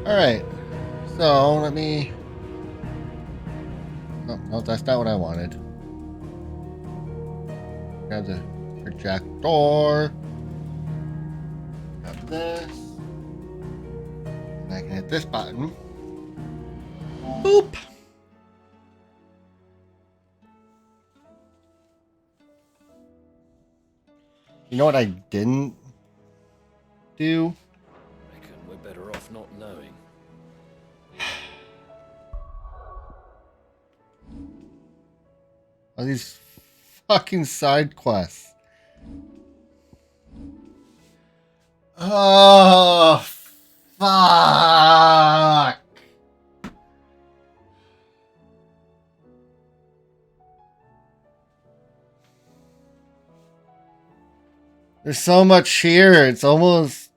Alright, so let me. Oh, no, that's not what I wanted. Grab the projector. Grab this. And I can hit this button. Boop! You know what I didn't do? Reckon we're better off not knowing. All these fucking side quests. Oh, fuck! There's so much here. It's almost.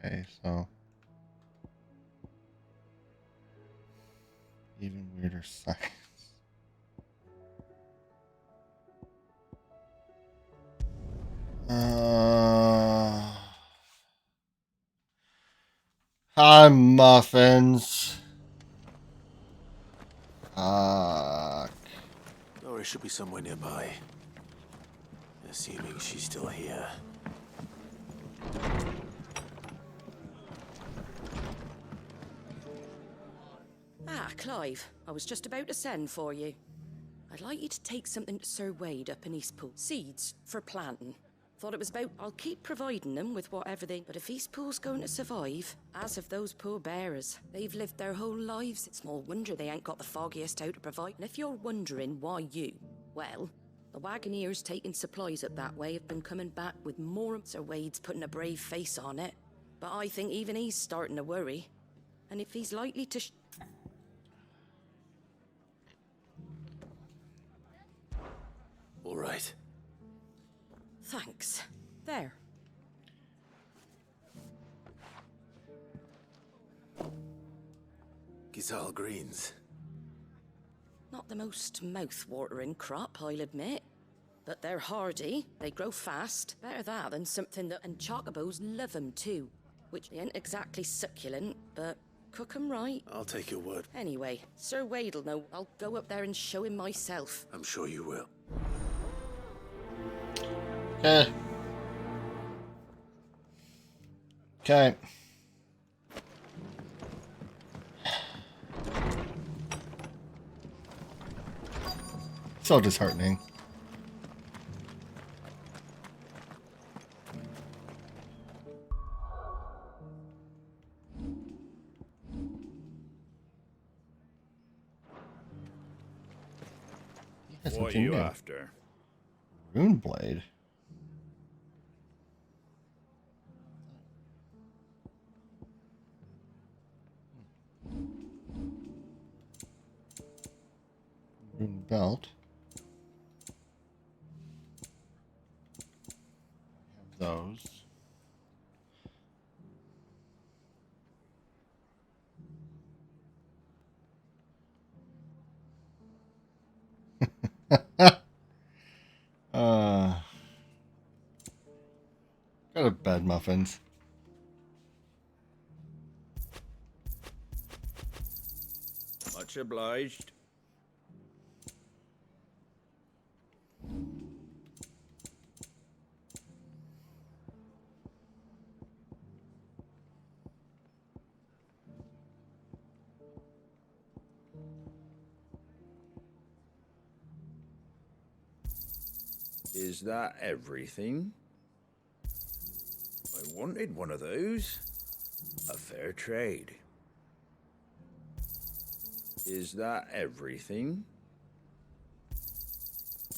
Okay, so. Even weirder signs. Hi, muffins. Fuck. Nora should be somewhere nearby. Assuming she's still here. Ah, Clive. I was just about to send for you. I'd like you to take something to Sir Wade up in Eastpool. Seeds for planting. Thought it was about I'll keep providing them with whatever they... But if Eastpool's going to survive, as have those poor bearers. They've lived their whole lives. It's small wonder they ain't got the foggiest out to provide. And if you're wondering why you... Well, the Wagoneers taking supplies up that way have been coming back with more... Sir Wade's putting a brave face on it. But I think even he's starting to worry. And if he's likely to... All right. Thanks. There. Gizal greens. Not the most mouth-watering crop, I'll admit. But they're hardy, they grow fast. Better that than something that... And chocobos love 'em too. Which they ain't exactly succulent, but cook 'em right. I'll take your word. Anyway, Sir Wade'll know. I'll go up there and show him myself. I'm sure you will. Okay. Okay. So disheartening. What are you after? Rune blade. Rune belt. Have those. Got a bed muffins. Much obliged. Is that everything? I wanted one of those. A fair trade. Is that everything?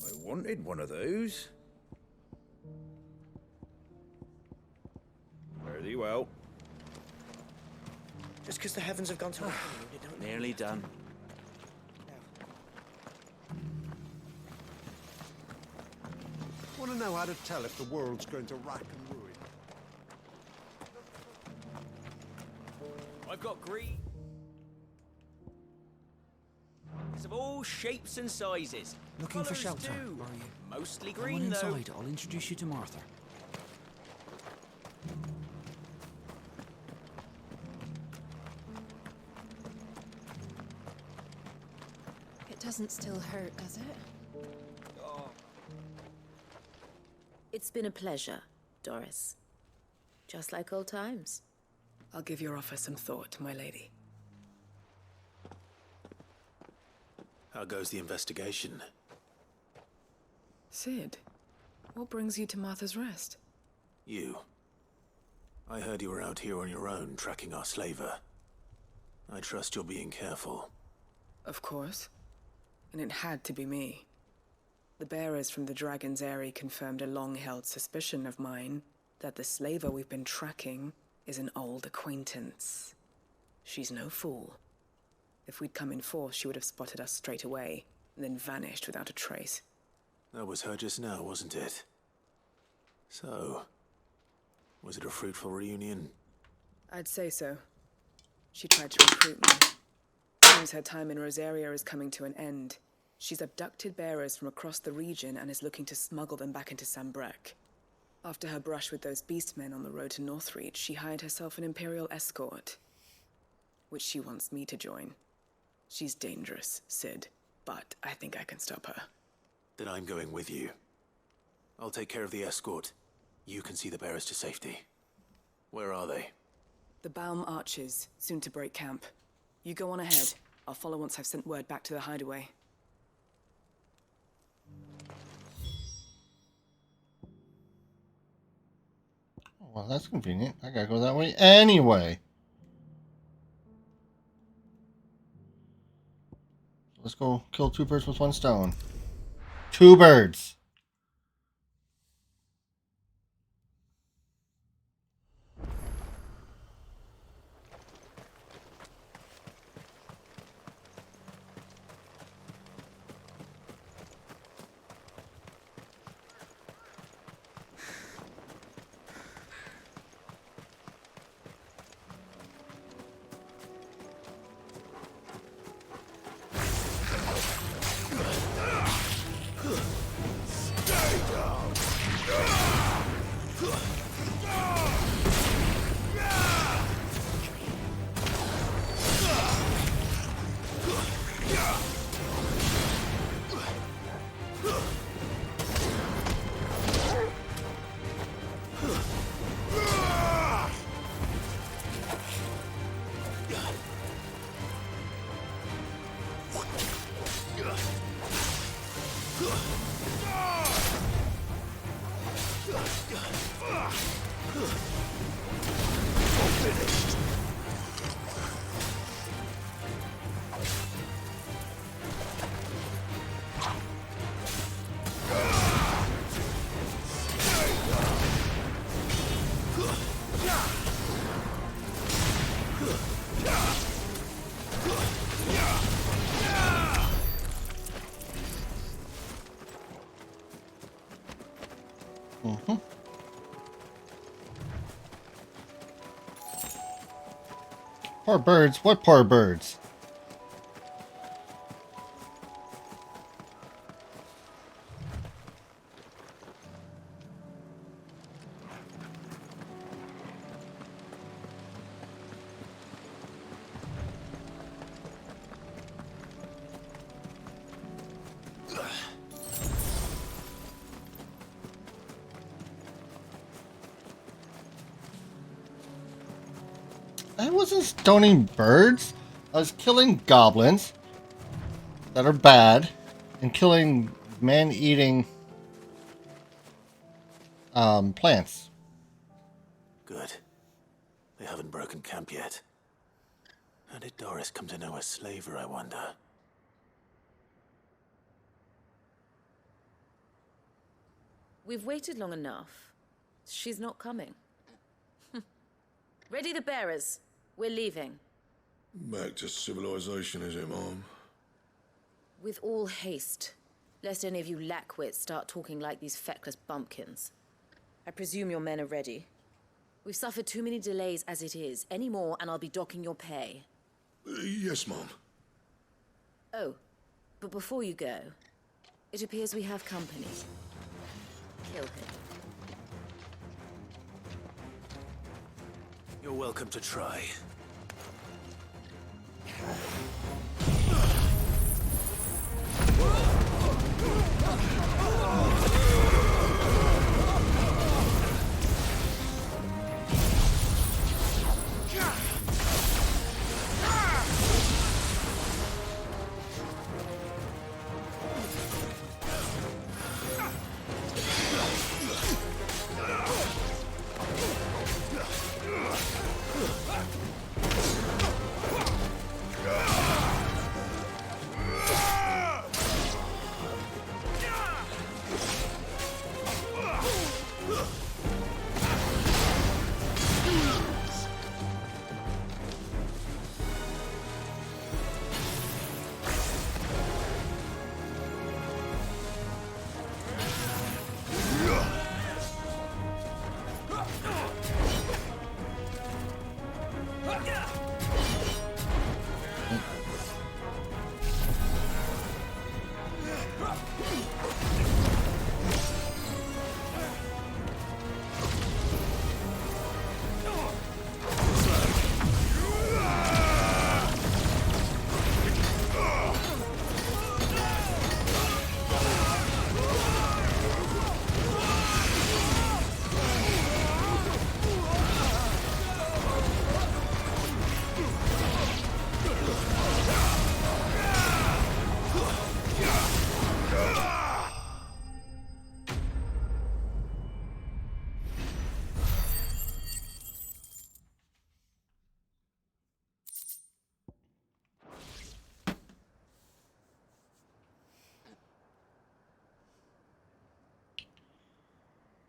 I wanted one of those. Fairly well. Just because the heavens have gone to... Nearly done. Want to know how to tell if the world's going to rack and ruin? I've got green of all shapes and sizes. Looking for Colours shelter, too. are you? Mostly Come on green though. inside. I'll introduce you to Martha. It doesn't still hurt, does it? It's been a pleasure, Doris. Just like old times. I'll give your offer some thought, my lady. How goes the investigation? Sid, what brings you to Martha's Rest? You. I heard you were out here on your own, tracking our slaver. I trust you're being careful. Of course. And it had to be me. The bearers from the Dragon's Eyrie confirmed a long-held suspicion of mine that the slaver we've been tracking is an old acquaintance. She's no fool. If we'd come in force, she would have spotted us straight away, and then vanished without a trace. That was her just now, wasn't it? So, was it a fruitful reunion? I'd say so. She tried to recruit me. Seems her time in Rosaria is coming to an end. She's abducted bearers from across the region and is looking to smuggle them back into Sambrec. After her brush with those beastmen on the road to Northreach, she hired herself an Imperial escort, which she wants me to join. She's dangerous, Sid, but I think I can stop her. Then I'm going with you. I'll take care of the escort. You can see the bearers to safety. Where are they? The Baum Archers, soon to break camp. You go on ahead. I'll follow once I've sent word back to the hideaway. Well, that's convenient. I gotta go that way anyway. Let's go kill two birds with one stone. Two birds. Poor birds? What poor birds? I wasn't stoning birds. I was killing goblins that are bad and killing man-eating plants. Good. They haven't broken camp yet. How did Doris come to know a slaver, I wonder? We've waited long enough. She's not coming. Ready the bearers. We're leaving. Back to civilization, is it, Mom? With all haste, lest any of you lackwits start talking like these feckless bumpkins. I presume your men are ready. We've suffered too many delays as it is. Any more, and I'll be docking your pay. Yes, Mom. Oh, but before you go, it appears we have company. Kill him. You're welcome to try.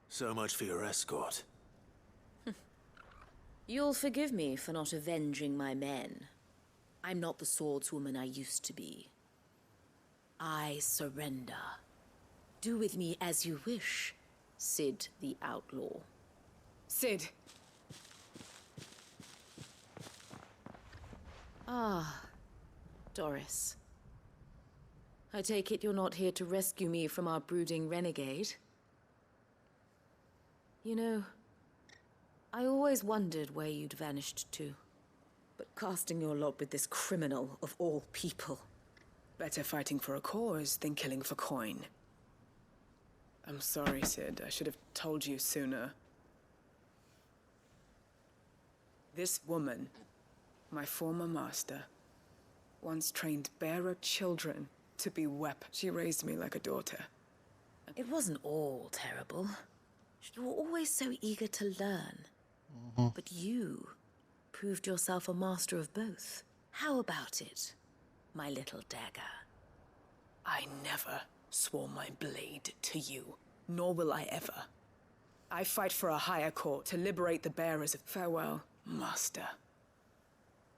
So much for your escort. You'll forgive me for not avenging my men. I'm not the swordswoman I used to be. I surrender. Do with me as you wish, Cid the Outlaw. Cid! Ah, Doris. I take it you're not here to rescue me from our brooding renegade? You know, I always wondered where you'd vanished to. But casting your lot with this criminal of all people... Better fighting for a cause than killing for coin. I'm sorry, Cid. I should have told you sooner. This woman, my former master, once trained bearer children to be weapons. She raised me like a daughter. It wasn't all terrible. You were always so eager to learn. But you proved yourself a master of both. How about it, my little dagger? I never swore my blade to you, nor will I ever. I fight for a higher court to liberate the bearers of farewell, master.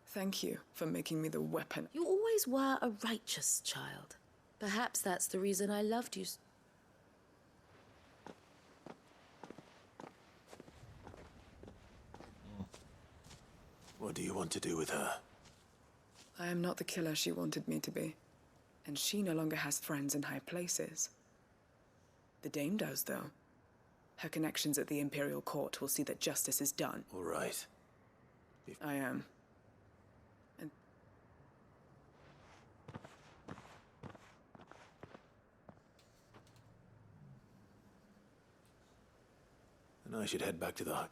Thank you for making me the weapon. You always were a righteous child. Perhaps that's the reason I loved you. What do you want to do with her? I am not the killer she wanted me to be. And she no longer has friends in high places. The Dame does, though. Her connections at the Imperial Court will see that justice is done. All right. I am. And I should head back to the hut.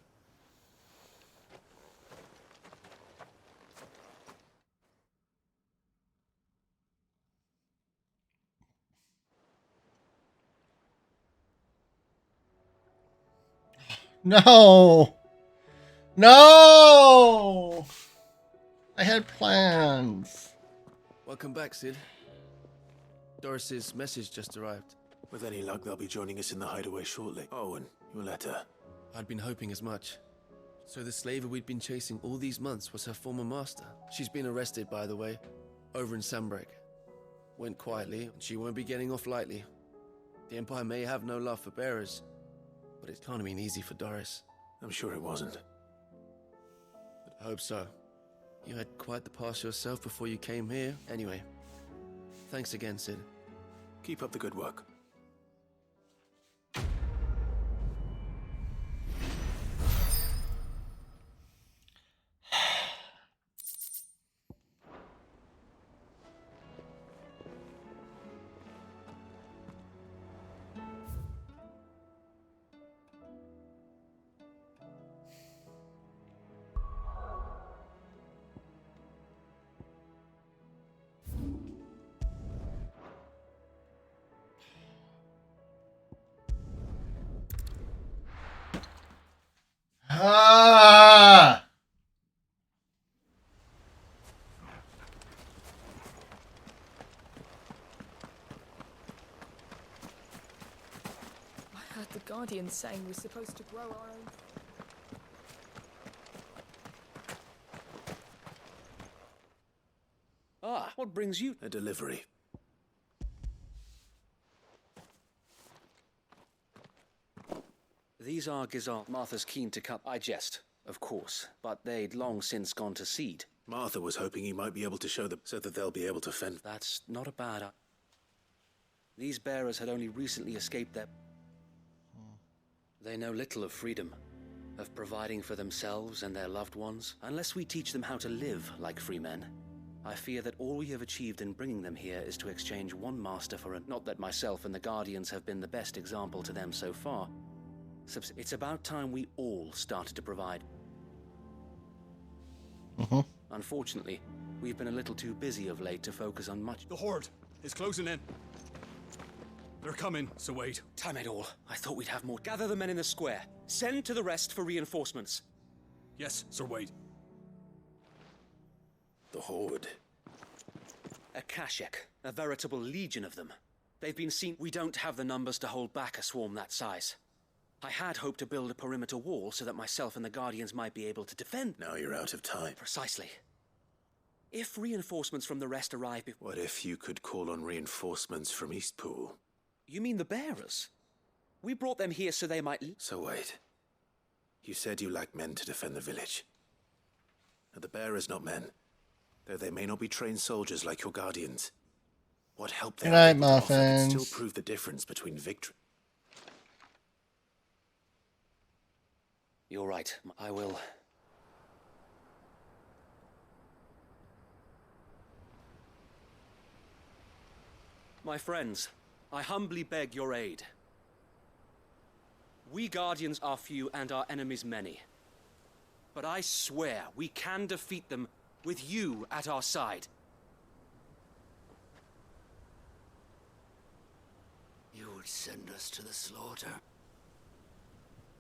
No! No! I had plans. Welcome back, Cid. Doris's message just arrived. With any luck, they'll be joining us in the hideaway shortly. Oh, and your letter. I'd been hoping as much. So the slaver we'd been chasing all these months was her former master. She's been arrested, by the way, over in Sanbreque. Went quietly, and she won't be getting off lightly. The Empire may have no love for bearers, but it can't have been easy for Doris. I'm sure it wasn't. I hope so. You had quite the past yourself before you came here. Anyway, thanks again, Sid. Keep up the good work. Ah! I heard the Guardian saying we're supposed to grow our own. Ah, what brings you? A delivery. These are Gizal. Martha's keen to cut. I jest, of course, but they'd long since gone to seed. Martha was hoping he might be able to show them so that they'll be able to fend. That's not a bad. These bearers had only recently escaped their. They know little of freedom, of providing for themselves and their loved ones. Unless we teach them how to live like free men, I fear that all we have achieved in bringing them here is to exchange one master for another. Not that myself and the Guardians have been the best example to them so far. It's about time we all started to provide. Unfortunately, we've been a little too busy of late to focus on much. The Horde is closing in. They're coming, so wait. Time it all. I thought we'd have more. Gather the men in the square. Send to the rest for reinforcements. Yes, Sir Wade. The Horde. A Kashek, a veritable legion of them. They've been seen. We don't have the numbers to hold back a swarm that size. I had hoped to build a perimeter wall so that myself and the Guardians might be able to defend. Now you're out of time. Precisely. If reinforcements from the rest arrive before... What if you could call on reinforcements from Eastpool? You mean the bearers? We brought them here so they might... So wait. You said you lack men to defend the village. Are the bearers not men? Though they may not be trained soldiers like your Guardians. What help they Good night, have to offer can muffins. still prove the difference between victory. You're right. I will... My friends, I humbly beg your aid. We Guardians are few and our enemies many. But I swear we can defeat them with you at our side. You would send us to the slaughter.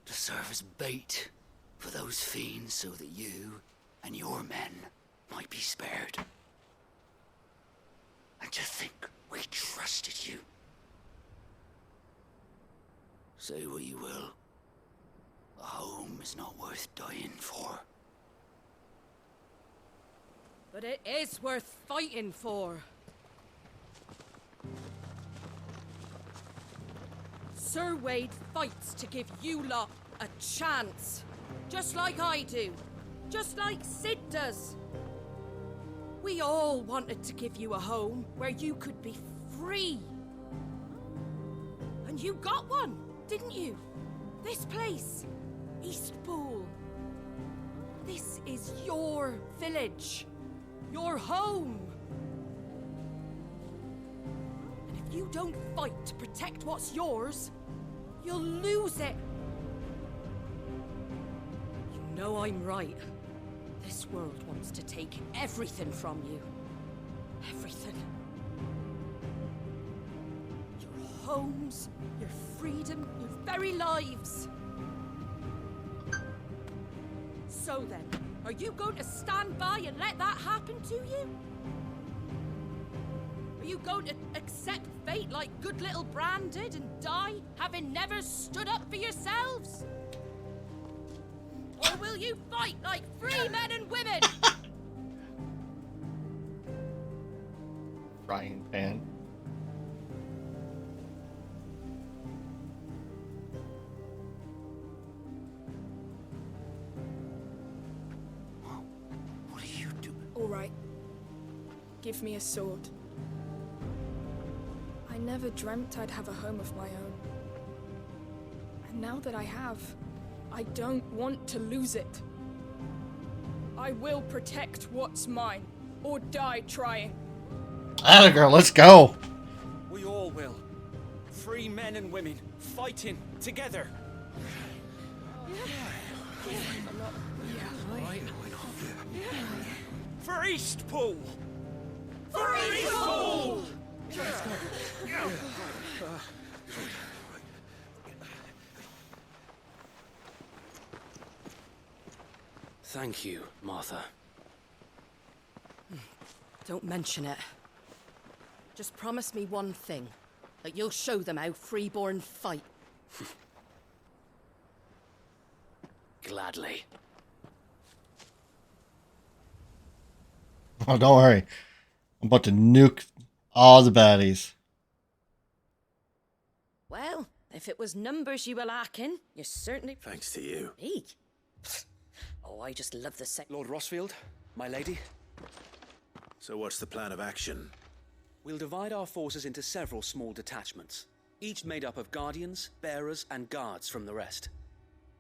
To serve as bait for those fiends so that you and your men might be spared. And to think we trusted you. Say what you will. A home is not worth dying for. But it is worth fighting for. Sir Wade fights to give you lot a chance. Just like I do. Just like Sid does. We all wanted to give you a home where you could be free. And you got one, didn't you? This place, Eastpool. This is your village. Your home. And if you don't fight to protect what's yours, you'll lose it. You know I'm right. This world wants to take everything from you. Everything. Your homes, your freedom, your very lives. So then, are you going to stand by and let that happen to you? Are you going to accept fate like good little Bran did and die, having never stood up for yourselves? Or will you fight like free men and women? Frying pan. give me a sword. I never dreamt I'd have a home of my own. And now that I have, I don't want to lose it. I will protect what's mine, or die trying. Atta girl, let's go. We all will. Free men and women, fighting together. For Eastpool! For Eastpool! Thank you, Martha. Don't mention it. Just promise me one thing. That you'll show them how freeborn fight. Gladly. Oh, don't worry. I'm about to nuke all the baddies. Well, if it was numbers you were lacking, you certainly... Thanks to you. Me? Oh, I just love the Lord Rosfield, my lady. So what's the plan of action? We'll divide our forces into several small detachments, each made up of guardians, bearers, and guards from the rest.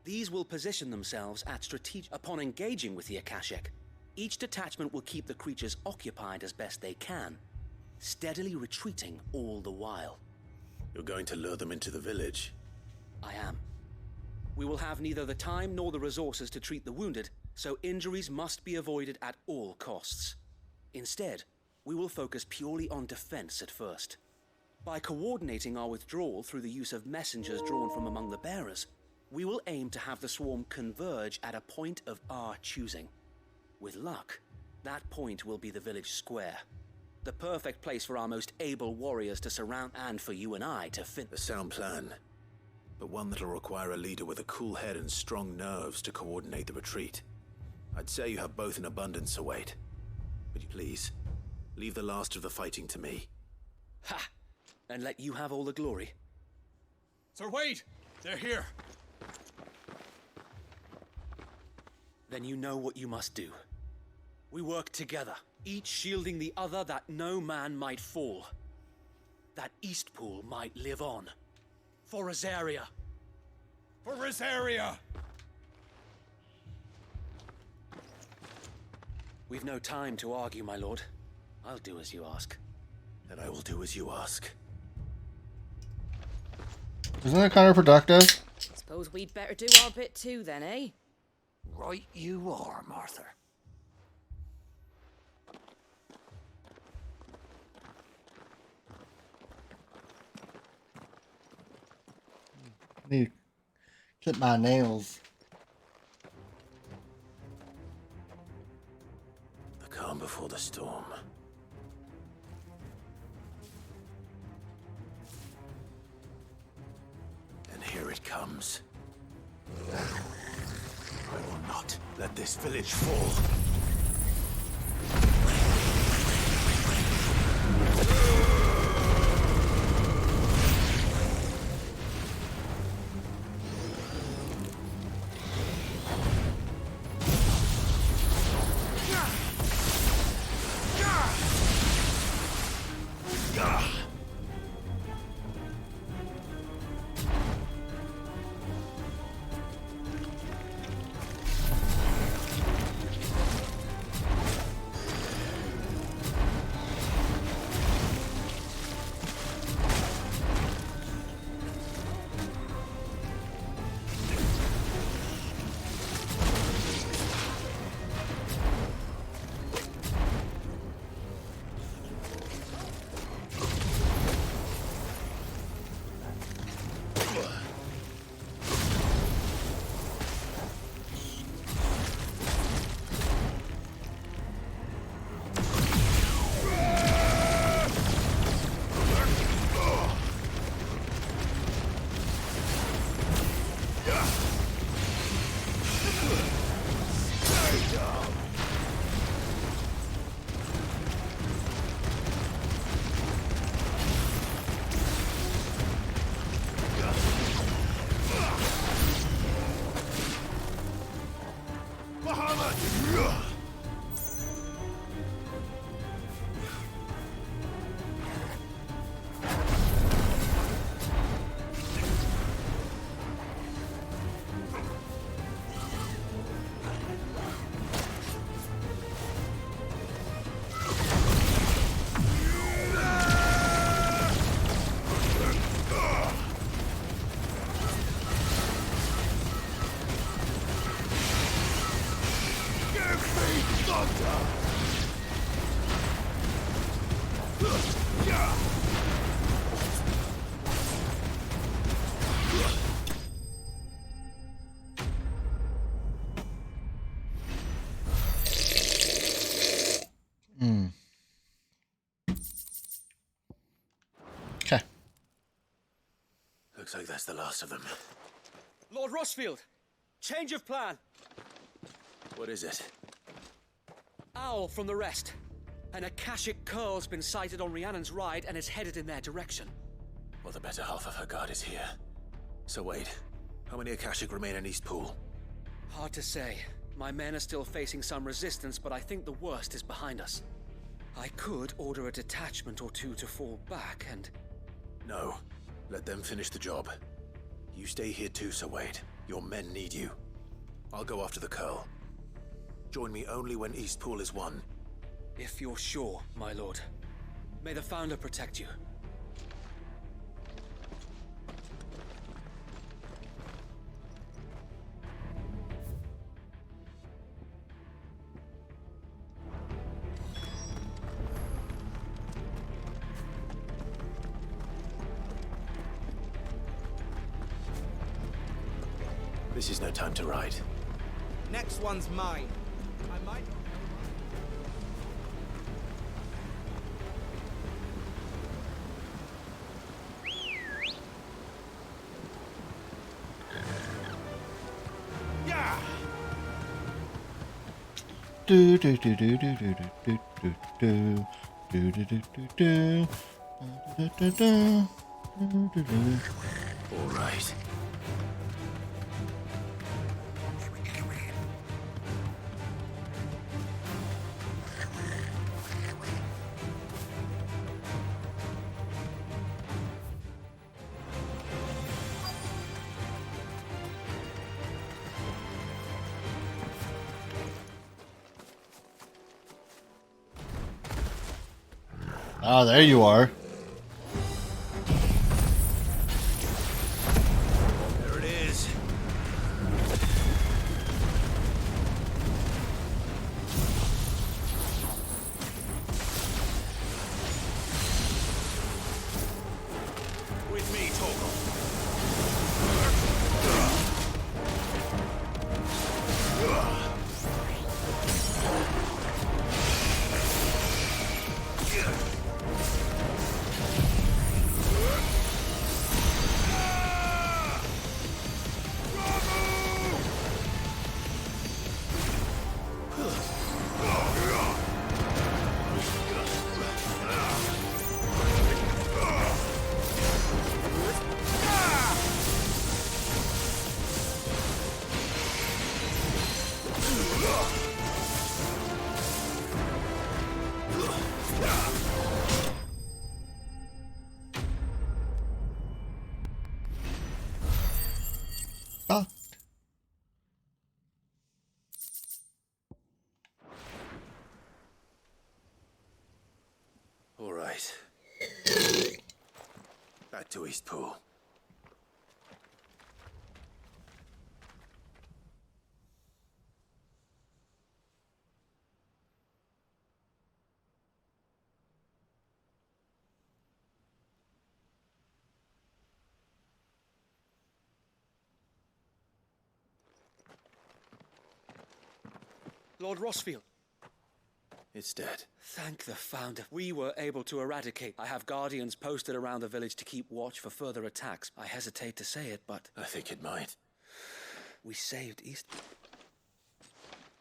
These will position themselves at strategic... Upon engaging with the Akashic, each detachment will keep the creatures occupied as best they can, steadily retreating all the while. You're going to lure them into the village? I am. We will have neither the time nor the resources to treat the wounded, so injuries must be avoided at all costs. Instead, we will focus purely on defense at first. By coordinating our withdrawal through the use of messengers drawn from among the bearers, we will aim to have the swarm converge at a point of our choosing. With luck, that point will be the village square. The perfect place for our most able warriors to surround and for you and I to fit. A sound plan, but one that'll require a leader with a cool head and strong nerves to coordinate the retreat. I'd say you have both in abundance, await. But please, leave the last of the fighting to me. Ha! And let you have all the glory. Sir Wade! They're here! Then you know what you must do. We work together, each shielding the other that no man might fall. That Eastpool might live on. For Rosaria. For Rosaria! We've no time to argue, my lord. I'll do as you ask. And I will do as you ask. Isn't that counterproductive? Suppose we'd better do our bit too then, eh? Right you are, Martha. I need to clip my nails. The calm before the storm. And here it comes. I will not let this village fall. Looks like that's the last of them. Lord Rosfield! Change of plan! What is it? Owl from the rest. An Akashic curl's been sighted on Rhiannon's ride and is headed in their direction. Well, the better half of her guard is here. So wait, how many Akashic remain in East Pool? Hard to say. My men are still facing some resistance, but I think the worst is behind us. I could order a detachment or two to fall back and... No. Let them finish the job. You stay here too, Sir Wade. Your men need you. I'll go after the Curl. Join me only when East Pool is won. If you're sure, my lord. May the Founder protect you. This is no time to ride. Next one's mine. I might... Yeah. Do do do do do do do do do do do do do do do do do. All right. Ah, there you are. There it is. With me, Torgal. All right. Back to East Pool. Lord Rosfield. It's dead. Thank the Founder. We were able to eradicate. I have guardians posted around the village to keep watch for further attacks. I hesitate to say it, but... I think it might. We saved East...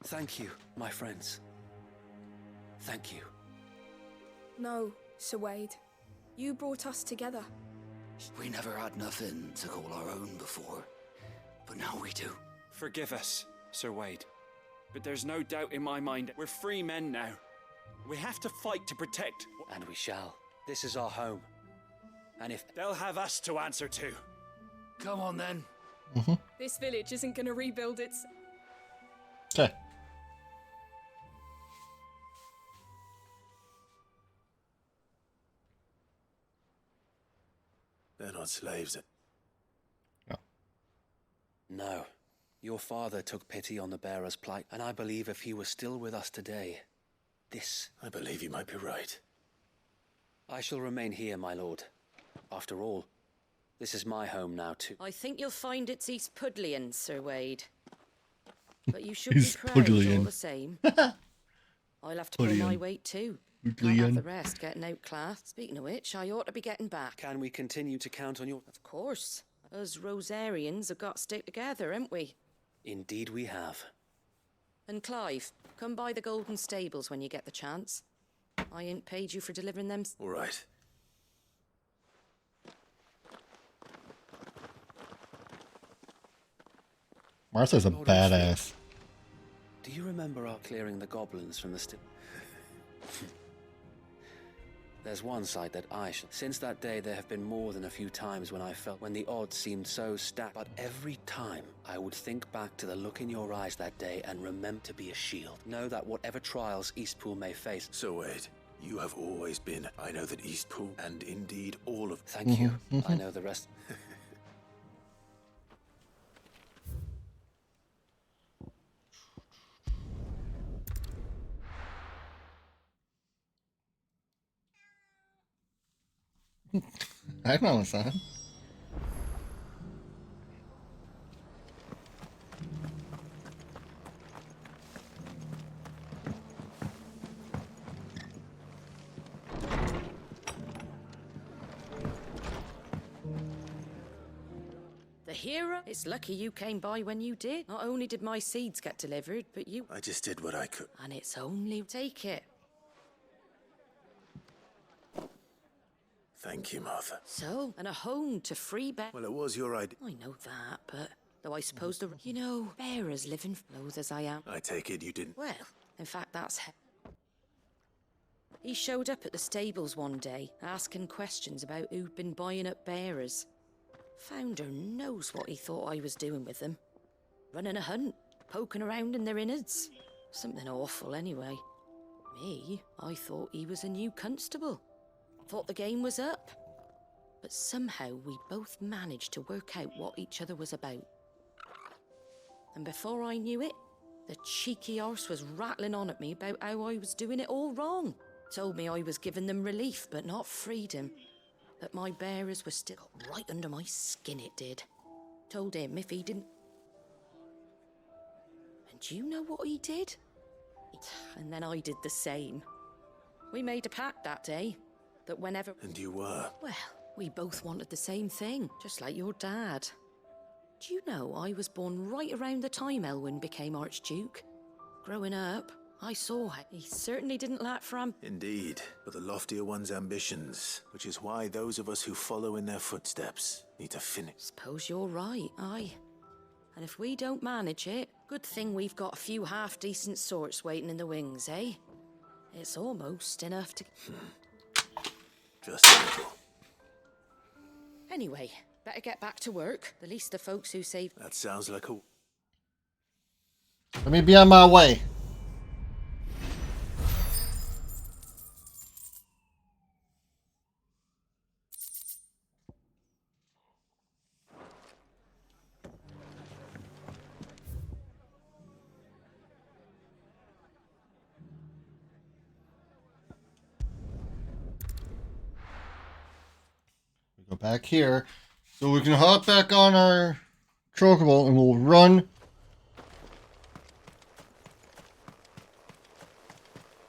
Thank you, my friends. Thank you. No, Sir Wade. You brought us together. We never had nothing to call our own before, but now we do. Forgive us, Sir Wade. But there's no doubt in my mind we're free men now. We have to fight to protect... And we shall. This is our home. And if... They'll have us to answer to. Come on, then. This village isn't gonna rebuild its... Okay. They're not slaves. No. Your father took pity on the bearer's plight, and I believe if he was still with us today, this... I believe you might be right. I shall remain here, my lord. After all, this is my home now, too. I think you'll find it's East Pudlian, Sir Wade. But you should East be proud Pudlian. all the same. I'll have to pull my Pudlian. weight too. Pudlian. Can't have the rest getting outclassed. Speaking of which, I ought to be getting back. Can we continue to count on your... Of course. Us Rosarians have got to stick together, haven't we? Indeed we have. And Clive, come by the Golden Stables when you get the chance. I ain't paid you for delivering them. All right. Martha's a Lord badass. Do you remember our clearing the goblins from the There's one side that I shall. Since that day, there have been more than a few times when I felt when the odds seemed so stacked. But every time, I would think back to the look in your eyes that day and remember to be a shield. Know that whatever trials Eastpool may face. So wait, you have always been. I know that Eastpool, and indeed all of. Thank you. I know the rest. I know, son. The hero? It's lucky you came by when you did. Not only did my seeds get delivered, but you... I just did what I could. And it's only... Take it. Thank you, Martha. So, and a home to free bear. Well, it was your idea. I know that, but... Though I suppose the... You know, bearers live in loath as I am. I take it you didn't. Well, in fact, that's... He showed up at the stables one day, asking questions about who'd been buying up bearers. Founder knows what he thought I was doing with them. Running a hunt, poking around in their innards. Something awful, anyway. Me, I thought he was a new constable. Thought the game was up. But somehow we both managed to work out what each other was about. And before I knew it, the cheeky arse was rattling on at me about how I was doing it all wrong. Told me I was giving them relief, but not freedom. That my bearers were still right under my skin, it did. Told him if he didn't... And do you know what he did? And then I did the same. We made a pact that day. That whenever... And you were? Well, we both wanted the same thing, just like your dad. Do you know I was born right around the time Elwyn became Archduke? Growing up, I saw him. He certainly didn't lack for Indeed, but the loftier one's ambitions, which is why those of us who follow in their footsteps need to finish. Suppose you're right, aye. And if we don't manage it, good thing we've got a few half-decent sorts waiting in the wings, eh? It's almost enough to... Just a little. Anyway, better get back to work. The least the folks who saved... That sounds like a... Let me be on my way. Go back here so we can hop back on our chocobo and we'll run.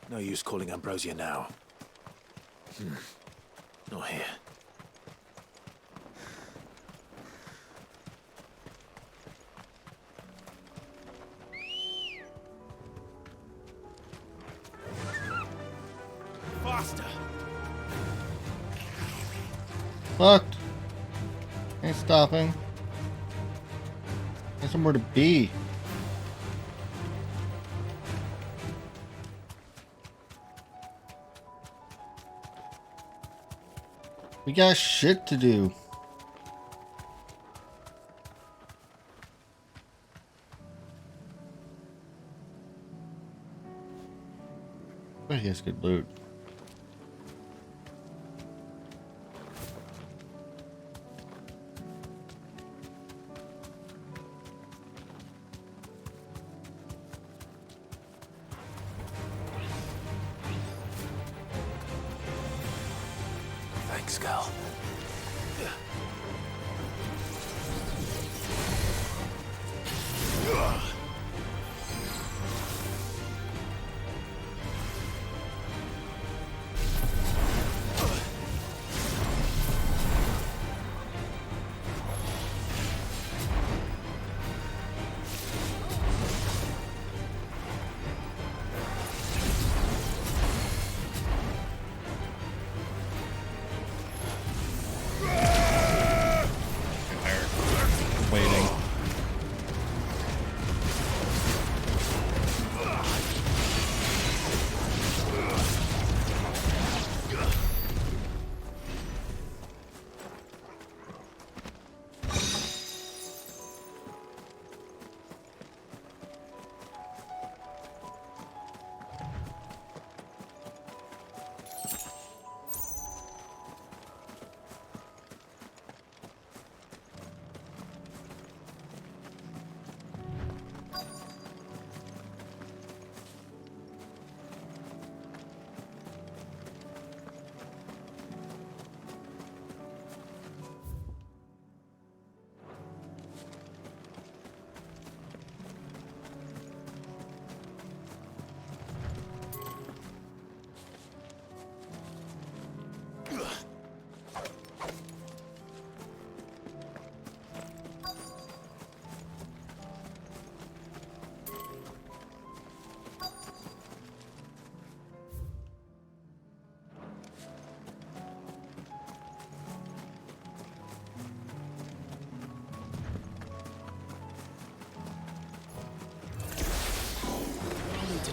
No use calling Ambrosia now. Not here. Faster! Fucked. Ain't stopping. There's somewhere to be. We got shit to do. But he has good loot. Thanks, girl.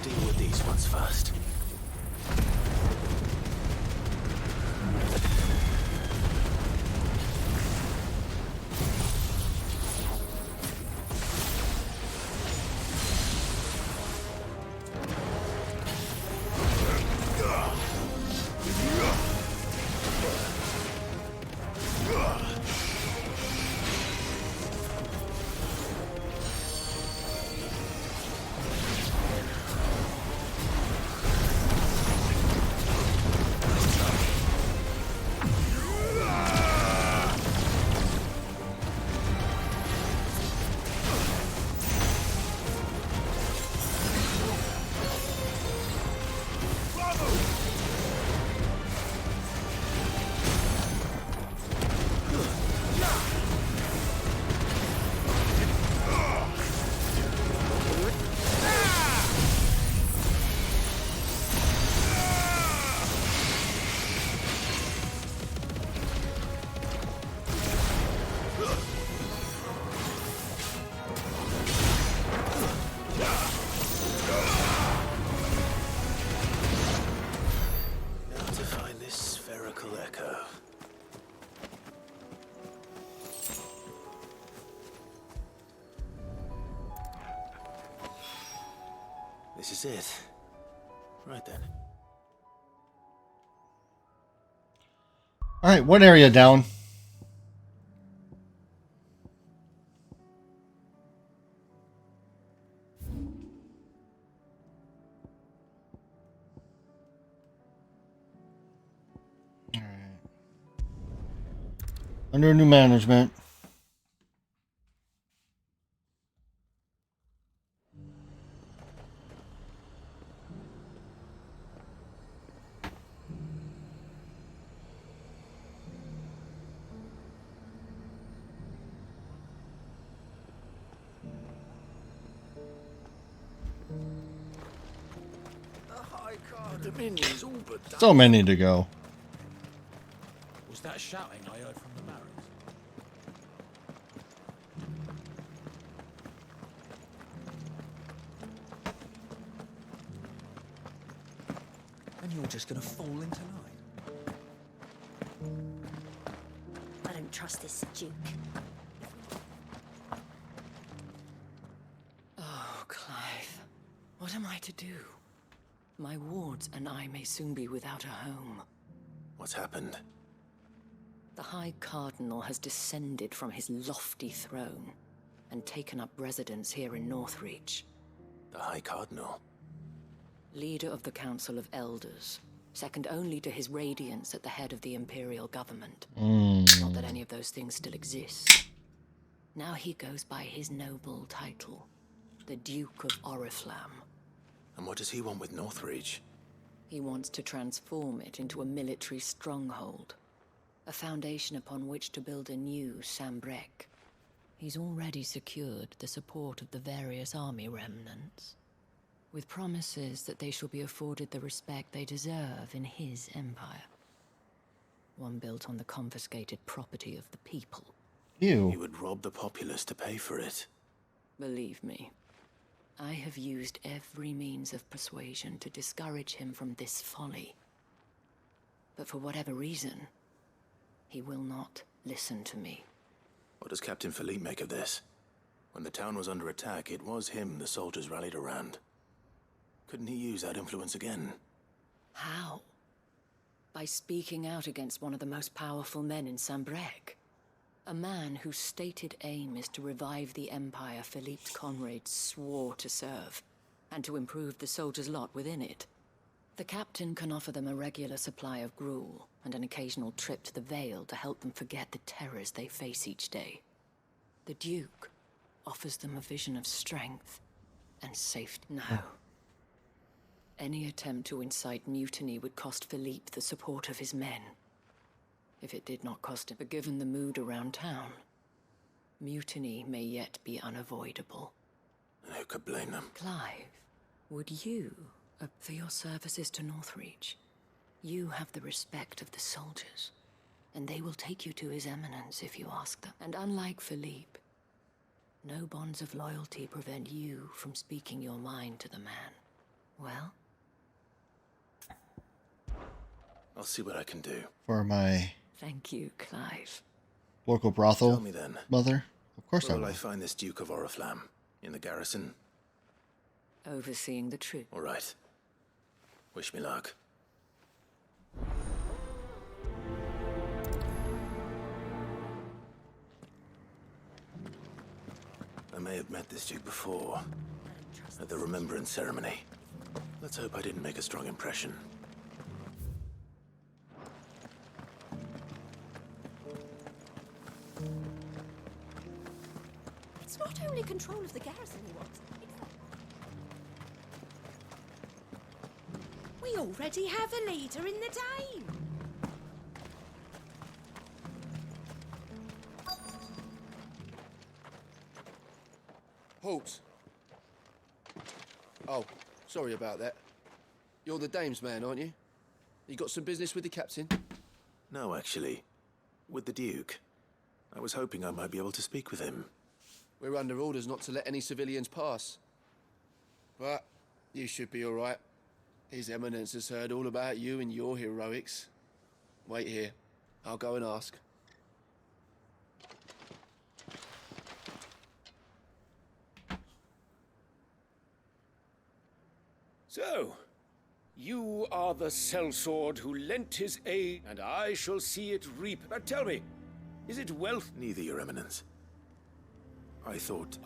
deal with these ones first. This is it. Right then. All right, one area down. All right. Under new management. Dominion's all but done. So many to go. Was that shouting I heard from the barracks? And you're just gonna fall in tonight? I don't trust this Duke. Oh, Clive. What am I to do? My wards and I may soon be without a home. What's happened? The High Cardinal has descended from his lofty throne and taken up residence here in Northreach. The High Cardinal? Leader of the Council of Elders, second only to his Radiance at the head of the Imperial government. Not that any of those things still exist. Now he goes by his noble title, the Duke of Oriflamme. And what does he want with Northreach? He wants to transform it into a military stronghold, a foundation upon which to build a new Sambrec. He's already secured the support of the various army remnants, with promises that they shall be afforded the respect they deserve in his empire. One built on the confiscated property of the people. He would rob the populace to pay for it. Believe me, I have used every means of persuasion to discourage him from this folly. But for whatever reason, he will not listen to me. What does Captain Philippe make of this? When the town was under attack, it was him the soldiers rallied around. Couldn't he use that influence again? How? By speaking out against one of the most powerful men in Sambrec. A man whose stated aim is to revive the empire Philippe Conrad swore to serve, and to improve the soldiers' lot within it. The captain can offer them a regular supply of gruel, and an occasional trip to the Vale to help them forget the terrors they face each day. The Duke offers them a vision of strength and safety. No. Any attempt to incite mutiny would cost Philippe the support of his men. If it did not cost him, but given the mood around town, mutiny may yet be unavoidable. Who could blame them? Clive, would you opt for your services to Northreach? You have the respect of the soldiers, and they will take you to His Eminence if you ask them. And unlike Philippe, no bonds of loyalty prevent you from speaking your mind to the man. Well? I'll see what I can do. For my Thank you, Clive. local brothel Tell me then. mother? Of course I Where will will. I find this Duke of Oriflamme? In the garrison? Overseeing the troop. All right. Wish me luck. I may have met this Duke before, at the Remembrance Ceremony. Let's hope I didn't make a strong impression. It's not only control of the garrison he wants. We already have a leader in the Dane. Halt. Oh, sorry about that. You're the dame's man, aren't you? You got some business with the captain? No, actually. With the Duke. I was hoping I might be able to speak with him. We're under orders not to let any civilians pass. But you should be all right. His Eminence has heard all about you and your heroics. Wait here. I'll go and ask. So, you are the sellsword who lent his aid, and I shall see it reap. But tell me, is it wealth? Neither, Your Eminence. I thought...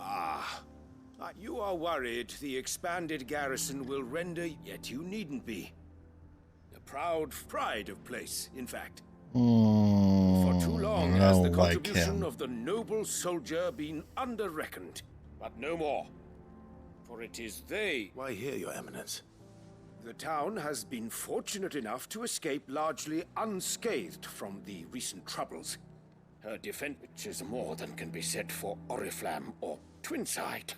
You are worried the expanded garrison will render, yet you needn't be. A proud pride of place, in fact. For too long has the contribution of the noble soldier been under-reckoned, but no more. For it is they... Why here, Your Eminence? The town has been fortunate enough to escape largely unscathed from the recent troubles. Her defense, which is more than can be said for Oriflamme or Twinside.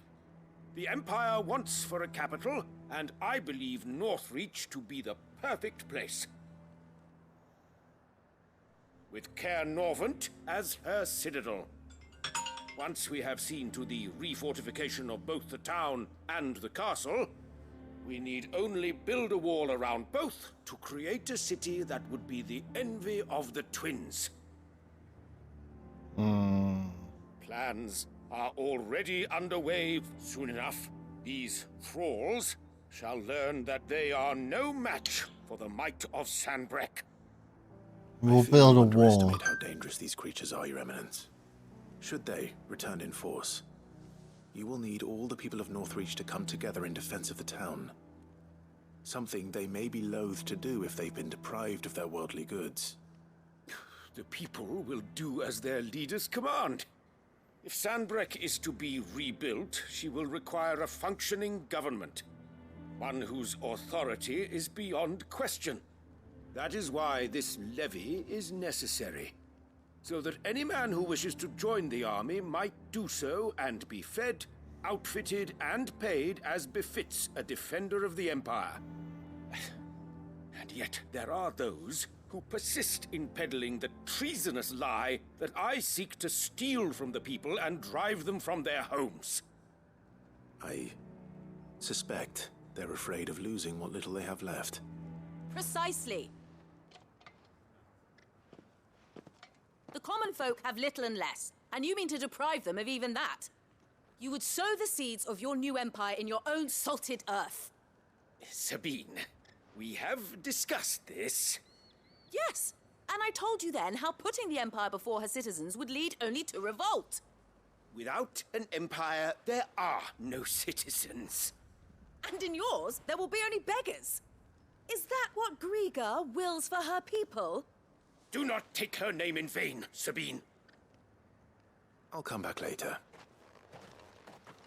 The Empire wants for a capital, and I believe Northreach to be the perfect place. With Caer Norvent as her citadel. Once we have seen to the refortification of both the town and the castle, we need only build a wall around both to create a city that would be the envy of the twins. Plans are already underway. Soon enough, these thralls shall learn that they are no match for the might of Sanbreque. We'll build a wall. Underestimate how dangerous these creatures are, Your Eminence. Should they return in force, you will need all the people of Northreach to come together in defense of the town. Something they may be loath to do if they've been deprived of their worldly goods. The people will do as their leaders command. If Sanbreque is to be rebuilt, she will require a functioning government. One whose authority is beyond question. That is why this levy is necessary. So that any man who wishes to join the army might do so and be fed, outfitted, and paid as befits a defender of the Empire. And yet there are those who persist in peddling the treasonous lie that I seek to steal from the people and drive them from their homes. I suspect they're afraid of losing what little they have left. Precisely. The common folk have little and less, and you mean to deprive them of even that. You would sow the seeds of your new empire in your own salted earth. Sabine, we have discussed this. Yes, and I told you then how putting the empire before her citizens would lead only to revolt. Without an empire, there are no citizens. And in yours, there will be only beggars. Is that what Griga wills for her people? Do not take her name in vain, Sabine. I'll come back later.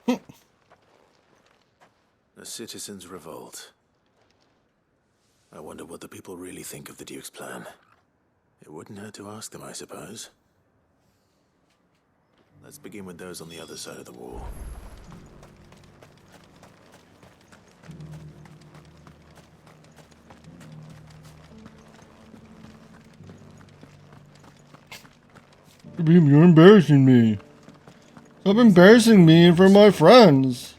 The citizens revolt. I wonder what the people really think of the Duke's plan. It wouldn't hurt to ask them, I suppose. Let's begin with those on the other side of the wall. You're embarrassing me. Stop embarrassing me in front of my friends.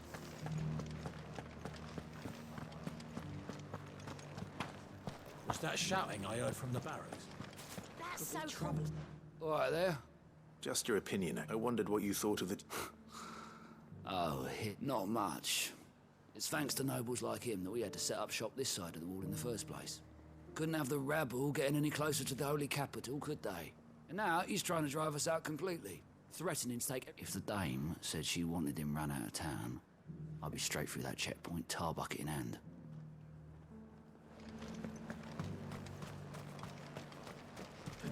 that shouting I heard from the barracks? That's so trouble. All right there. Just your opinion. I wondered what you thought of the... Oh, not much. It's thanks to nobles like him that we had to set up shop this side of the wall in the first place. Couldn't have the rabble getting any closer to the holy capital, could they? And now he's trying to drive us out completely, threatening to take... If the dame said she wanted him run out of town, I'd be straight through that checkpoint, tar bucket in hand.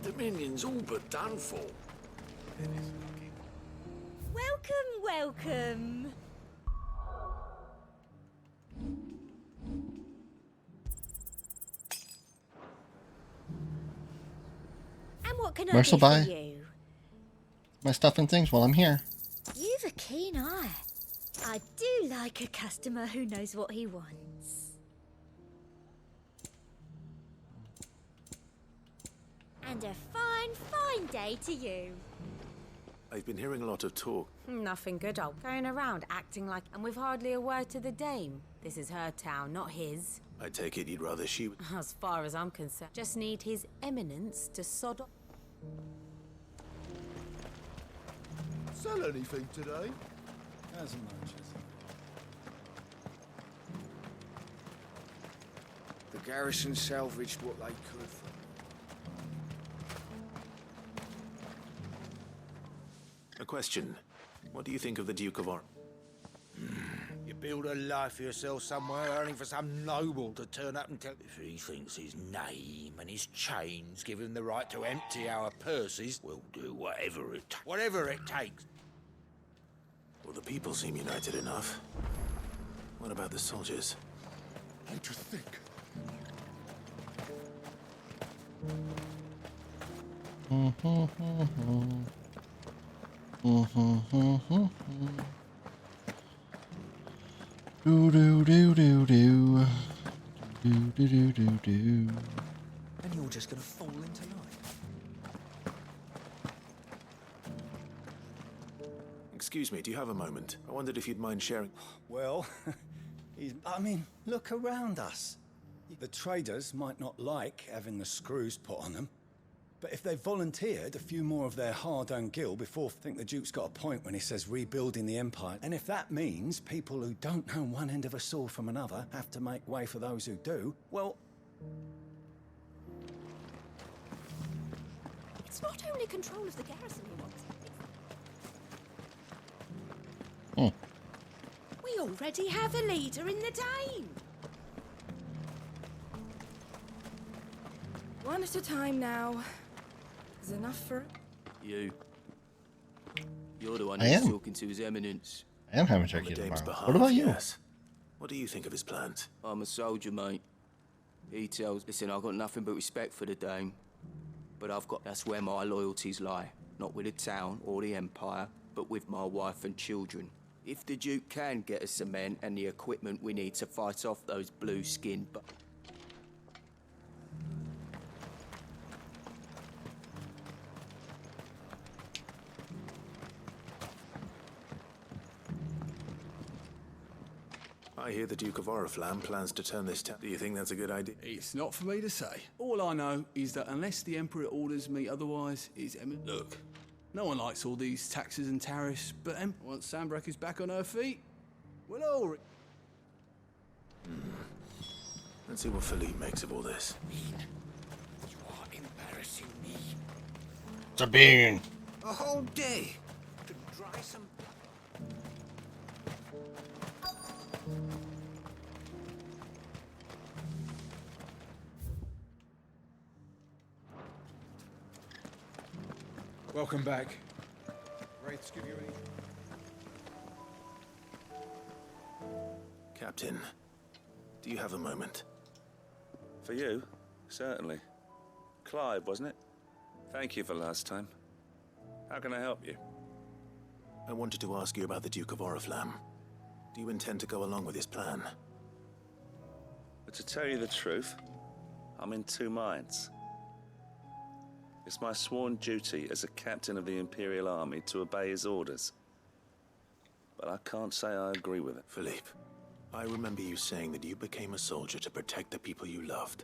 The Dominion's all but done for. Welcome, welcome. And what can I Merciful do buy for you? my stuff and things while I'm here. You've a keen eye. I do like a customer who knows what he wants. And a fine, fine day to you. I've been hearing a lot of talk. Nothing good, old. Going around acting like... And with hardly a word to the dame. This is her town, not his. I take it you'd rather she... As far as I'm concerned. Just need his eminence to sod off. Sell anything today? As much as... The garrison salvaged what they could from A question. What do you think of the Duke of Or... You build a life for yourself somewhere, only for some noble to turn up and tell... If he thinks his name and his chains give him the right to empty our purses, we'll do whatever it takes. Well, the people seem united enough. What about the soldiers? What do you think? Do do do do do do do do do do. And you're just gonna fall into life. Excuse me, do you have a moment? I wondered if you'd mind sharing... Well, I mean, look around us. The traders might not like having the screws put on them, but if they volunteered a few more of their hard-earned gil before, I think the Duke's got a point when he says rebuilding the Empire. And if that means people who don't know one end of a sword from another have to make way for those who do, well... It's not only control of the garrison he wants. We already have a leader in the Dame. One at a time now. Is enough for... You're the one I who's am. talking to his eminence. I am having On the turkey Dame's tomorrow. behalf, What about you? yes. What do you think of his plans? I'm a soldier, mate. He tells... Listen, I've got nothing but respect for the Dame. But that's where my loyalties lie. Not with the town or the Empire, but with my wife and children. If the Duke can get us some men and the equipment we need to fight off those blue-skinned... I hear the Duke of Oriflamme plans to turn this town. Do you think that's a good idea? It's not for me to say. All I know is that unless the Emperor orders me otherwise, it's eminent. Look, no one likes all these taxes and tariffs, but once Sanbreque is back on her feet, we'll all... Let's see what Philippe makes of all this. You are embarrassing me. Sabine. A whole day to dry some... Welcome back. Wraiths give you any... Captain, do you have a moment? For you? Certainly. Clive, wasn't it? Thank you for last time. How can I help you? I wanted to ask you about the Duke of Oriflamme. Do you intend to go along with his plan? But to tell you the truth, I'm in two minds. It's my sworn duty as a captain of the Imperial Army to obey his orders. But I can't say I agree with it. Philippe, I remember you saying that you became a soldier to protect the people you loved.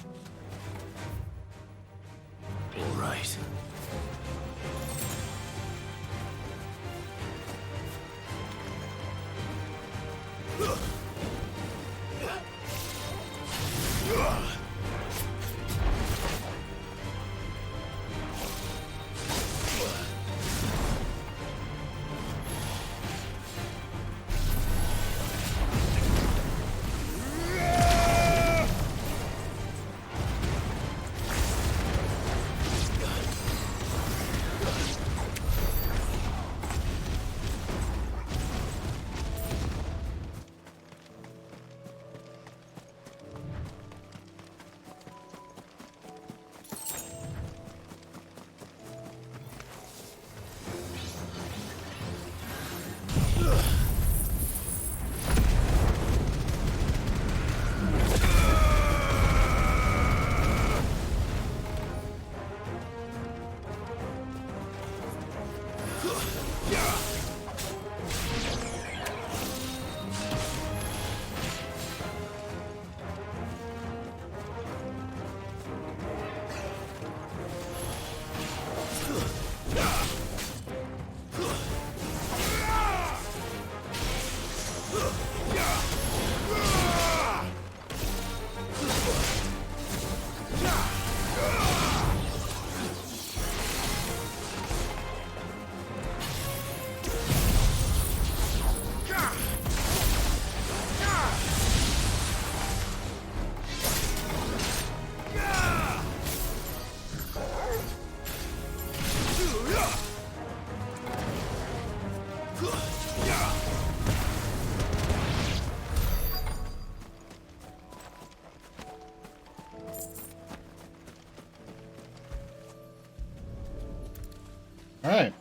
Alright.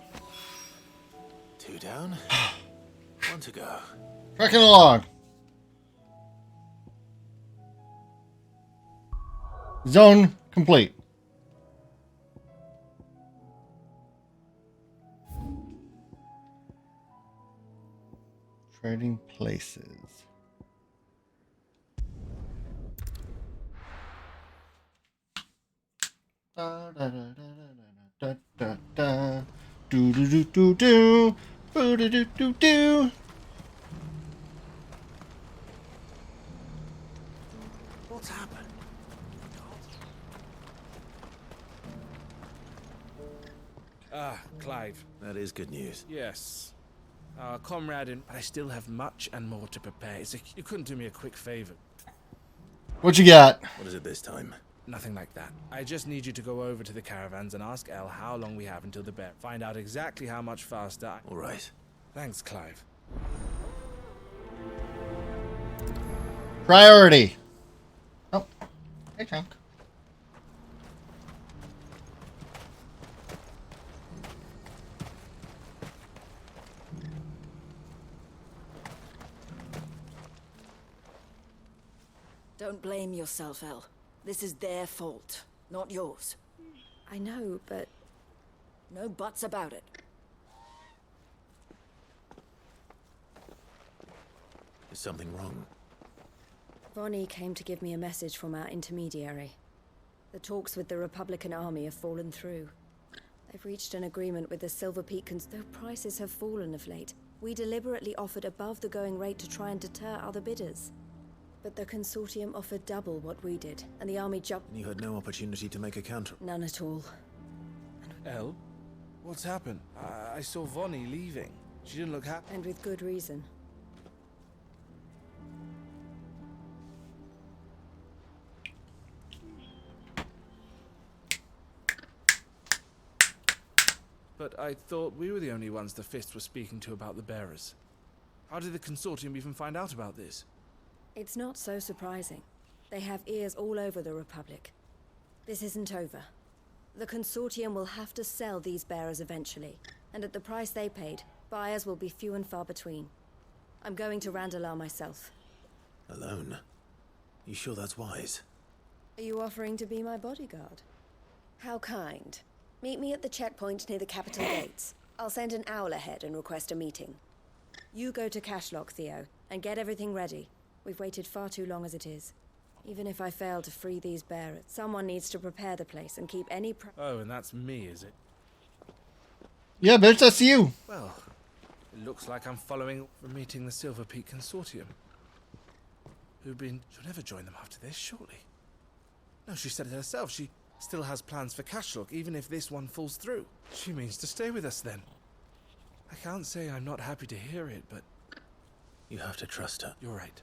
2 down. 1 to go. Trekking along. Zone complete. Trading places. Da, da, da, da, da, da. Do do do do do. Boo do do do do. What's happened? Ah, Clive. That is good news. Yes. Comrade, but I still have much and more to prepare. You couldn't do me a quick favor. What you got? What is it this time? Nothing like that. I just need you to go over to the caravans and ask Elle how long we have until the bear. Find out exactly how much faster. All right. Thanks, Clive. Priority. Oh, hey, Chunk. Don't blame yourself, Elle. This is their fault, not yours. I know, but no buts about it. Is something wrong? Vonnie came to give me a message from our intermediary. The talks with the Republican army have fallen through. They've reached an agreement with the Silver Peak though prices have fallen of late. We deliberately offered above the going rate to try and deter other bidders. But the consortium offered double what we did, and the army jumped. And you had no opportunity to make a counter? None at all. Elle? What's happened? I saw Vonnie leaving. She didn't look happy. And with good reason. But I thought we were the only ones the Fist were speaking to about the bearers. How did the consortium even find out about this? It's not so surprising. They have ears all over the Republic. This isn't over. The consortium will have to sell these bearers eventually, and at the price they paid, buyers will be few and far between. I'm going to Randalar myself. Alone? You sure that's wise? Are you offering to be my bodyguard? How kind. Meet me at the checkpoint near the capital gates. I'll send an owl ahead and request a meeting. You go to Cashlock, Theo, and get everything ready. We've waited far too long as it is. Even if I fail to free these bearers, someone needs to prepare the place and keep any Oh, and that's me, is it? Yeah, bitch, that's you. Well, it looks like I'm following for meeting the Silver Peak Consortium. She'll never join them after this, surely. No, she said it herself. She still has plans for Cashlock, even if this one falls through. She means to stay with us then. I can't say I'm not happy to hear it, but... You have to trust her. You're right.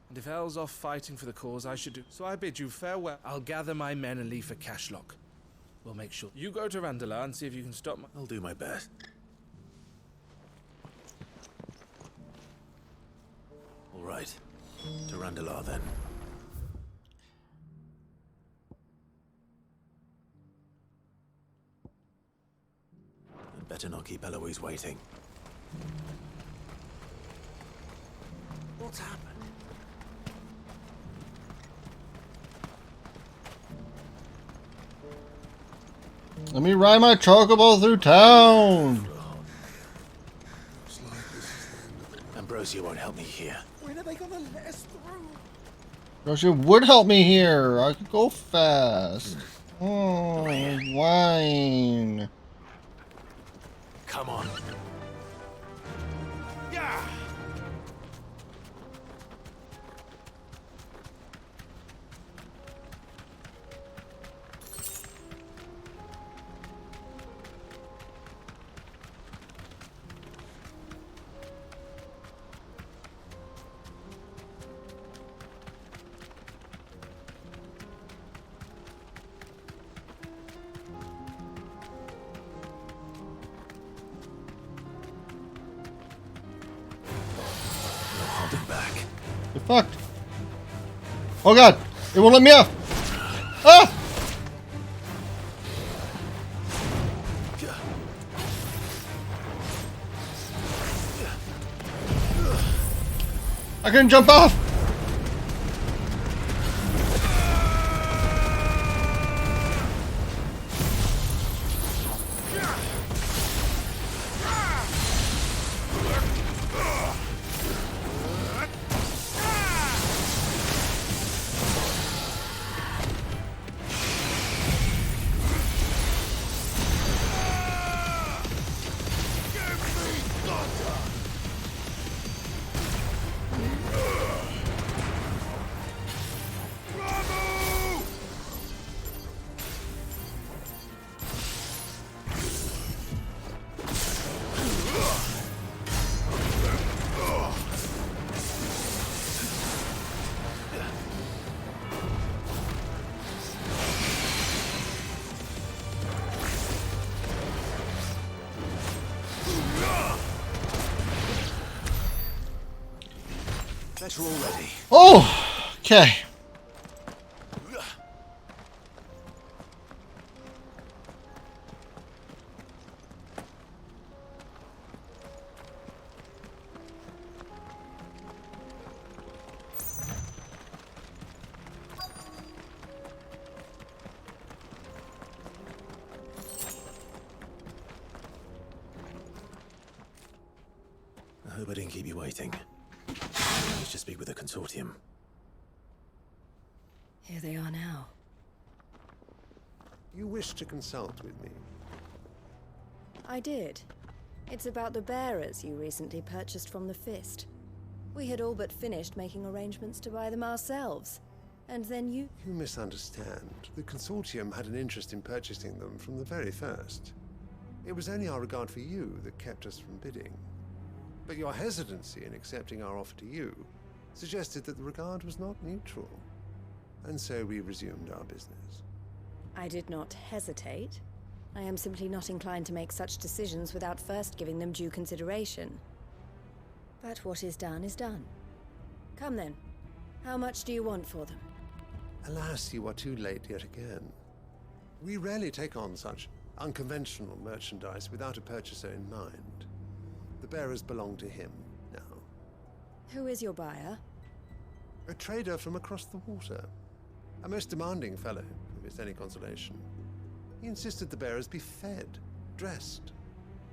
And if Elle's off fighting for the cause, I should do. So I bid you farewell. I'll gather my men and leave for Cashlock. We'll make sure. You go to Randalar and see if you can stop my... I'll do my best. All right. To Randalar then. I'd better not keep Eloise waiting. What's happened? Let me ride my chocobo through town. Ambrosia won't help me here. When are they gonna let us through? Roger would help me here. I could go fast. Oh, wine. Come on. Yeah. You're fucked. Oh god, it won't let me off. Ah! I couldn't jump off. Better already. Oh, okay. I hope I didn't keep you waiting. Let's just speak with the consortium. Here they are now. You wish to consult with me? I did. It's about the bearers you recently purchased from the Fist. We had all but finished making arrangements to buy them ourselves. And then you... You misunderstand. The consortium had an interest in purchasing them from the very first. It was only our regard for you that kept us from bidding. But your hesitancy in accepting our offer to you suggested that the regard was not mutual. And so we resumed our business. I did not hesitate. I am simply not inclined to make such decisions without first giving them due consideration. But what is done is done. Come then. How much do you want for them? Alas, you are too late yet again. We rarely take on such unconventional merchandise without a purchaser in mind. The bearers belong to him now. Who is your buyer? A trader from across the water. A most demanding fellow, if it's any consolation. He insisted the bearers be fed, dressed,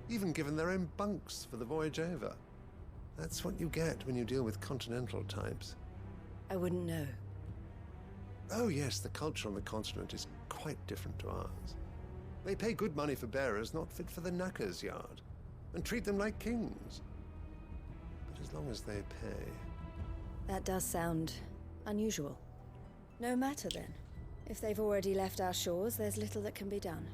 even given their own bunks for the voyage over. That's what you get when you deal with continental types. I wouldn't know. Oh yes, the culture on the continent is quite different to ours. They pay good money for bearers not fit for the knacker's yard, and treat them like kings. But as long as they pay... That does sound unusual. No matter then. If they've already left our shores, there's little that can be done.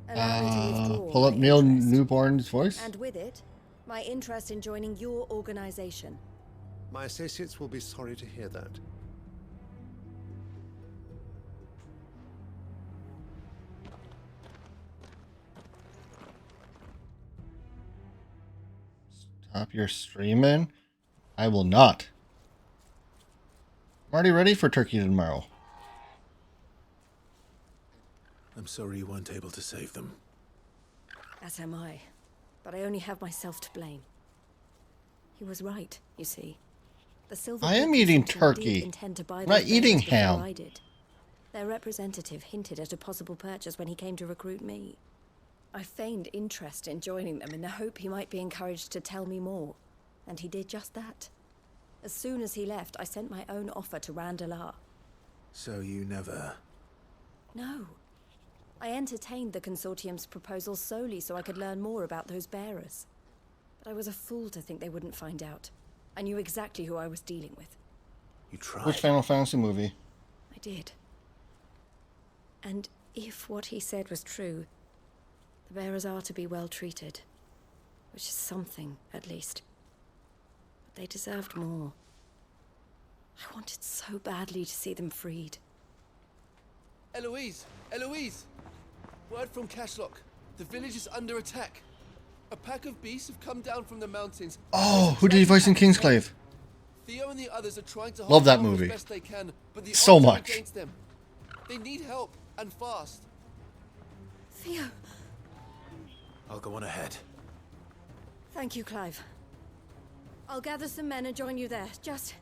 Allow me to withdraw Pull up my Neil interest. Newborn's voice. And with it, my interest in joining your organization. My associates will be sorry to hear that. Stop your streaming. I will not. I'm already ready for Turkey tomorrow. I'm sorry you weren't able to save them. As am I. But I only have myself to blame. He was right, you see. The Silver I am Brook eating did turkey. intend to buy I'm not those eating bearers before ham. I did. Their representative hinted at a possible purchase when he came to recruit me. I feigned interest in joining them in the hope he might be encouraged to tell me more. And he did just that. As soon as he left, I sent my own offer to Randalar. So you never... No. I entertained the Consortium's proposal solely so I could learn more about those bearers. But I was a fool to think they wouldn't find out. I knew exactly who I was dealing with. You tried. Which Final Fantasy movie? I did. And if what he said was true, the bearers are to be well treated. Which is something, at least. But they deserved more. I wanted so badly to see them freed. Eloise! Eloise! Word from Cashlock. The village is under attack. A pack of beasts have come down from the mountains. Oh, who did he voice in Kingsclave? Theo and the others are trying to Love hold that power movie. as best they can, but the So odds are much. against them. They need help, and fast. Theo! I'll go on ahead. Thank you, Clive. I'll gather some men and join you there. Just...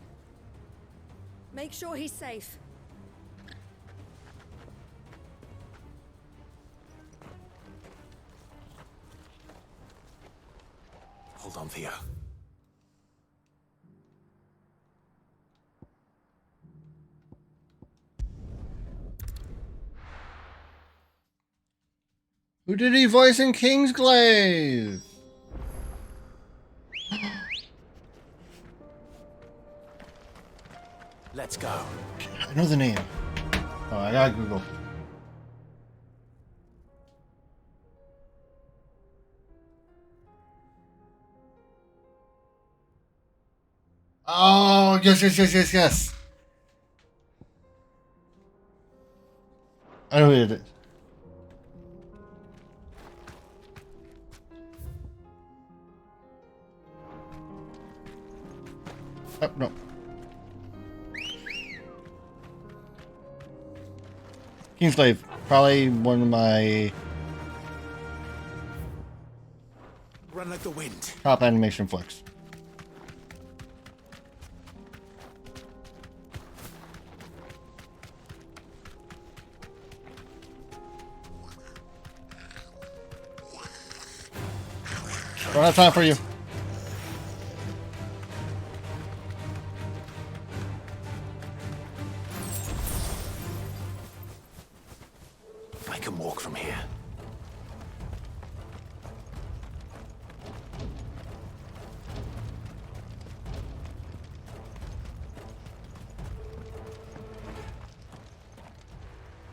make sure he's safe. Hold on, Theo. Who did he voice in Kingsglaive? Let's go. I know the name. Oh, I gotta Google. Oh, yes. I know who it is. Oh, no. Kingsglaive, probably one of my Run like the wind. top animation flicks. Don't have time for you. I can walk from here.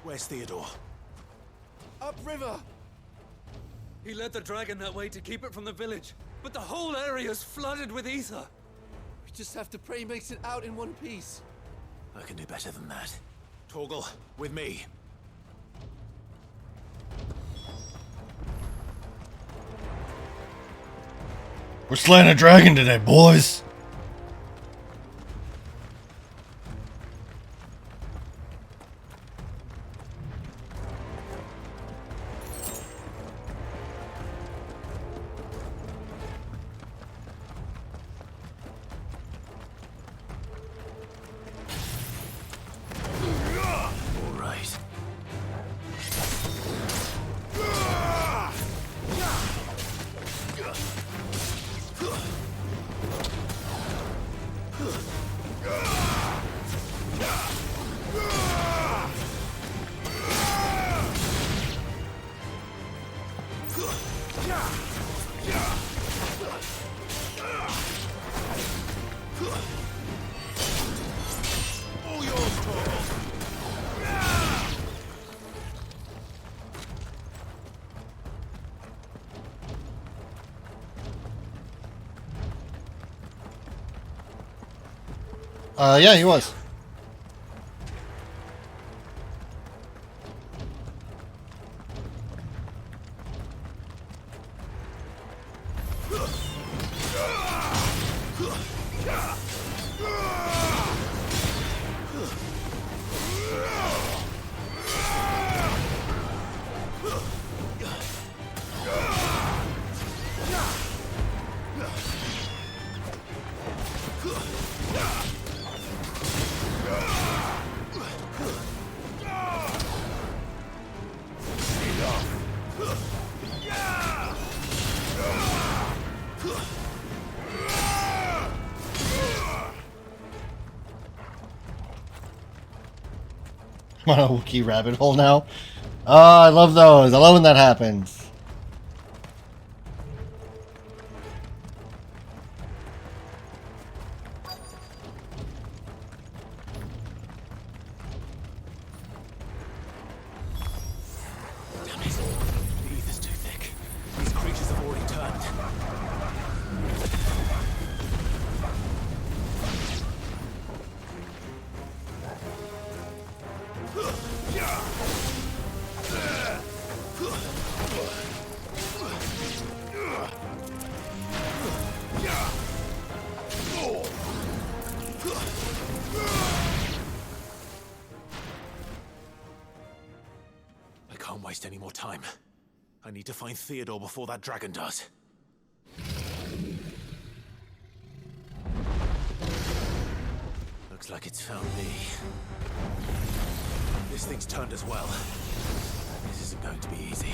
Where's Theodore? Upriver! He led the dragon that way to keep it from the village, but the whole area's flooded with ether. We just have to pray he makes it out in one piece. I can do better than that. Torgal, with me. We're slaying a dragon today, boys. All right. All yours, Torgal. Yeah, he was. I'm on a Wookiee rabbit hole now. Oh, I love those. I love when that happens. Damn it. The ether's too thick. These creatures have already turned. I can't waste any more time. I need to find Theodore before that dragon does. Looks like it's found me. This thing's turned as well. This isn't going to be easy.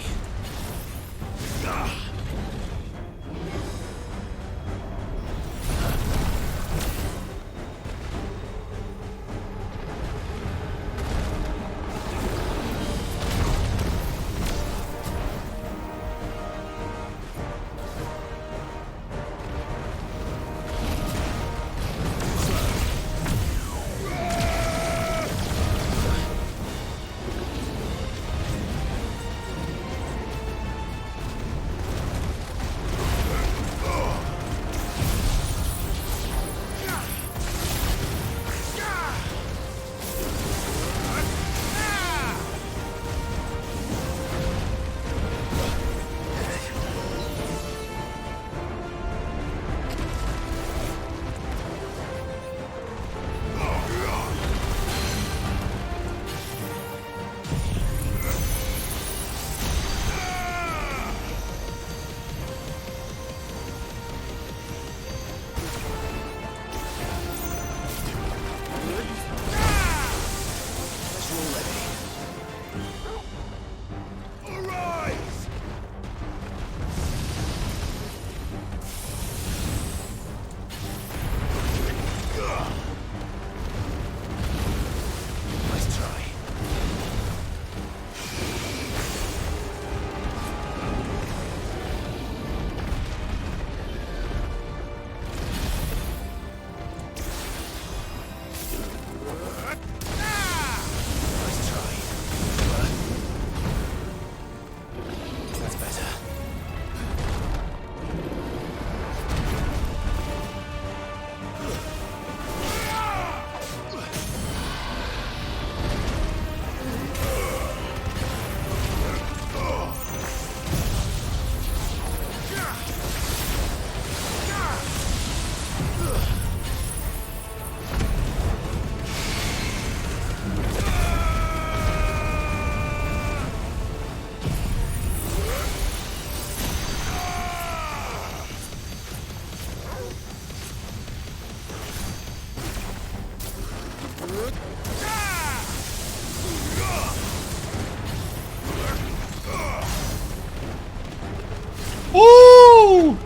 Woo!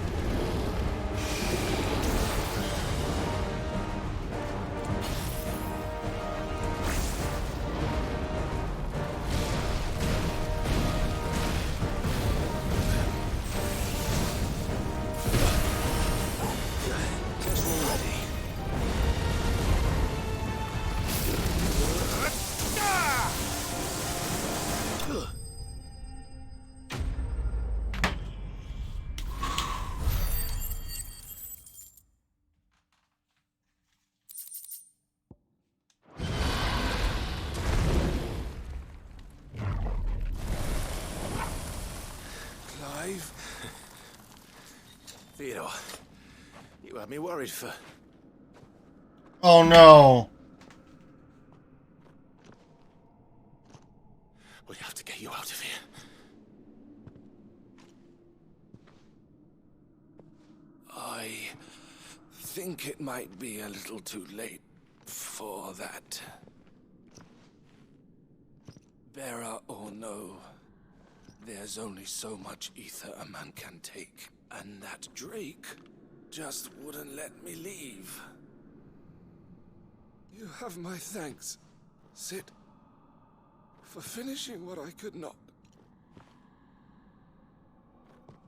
Clive? Theodore, you had me worried for... Oh no. We'll have to get you out of here. I think it might be a little too late for that. Bearer or no, there's only so much ether a man can take, and that Drake just wouldn't let me leave. You have my thanks. Sit. For finishing what I could not.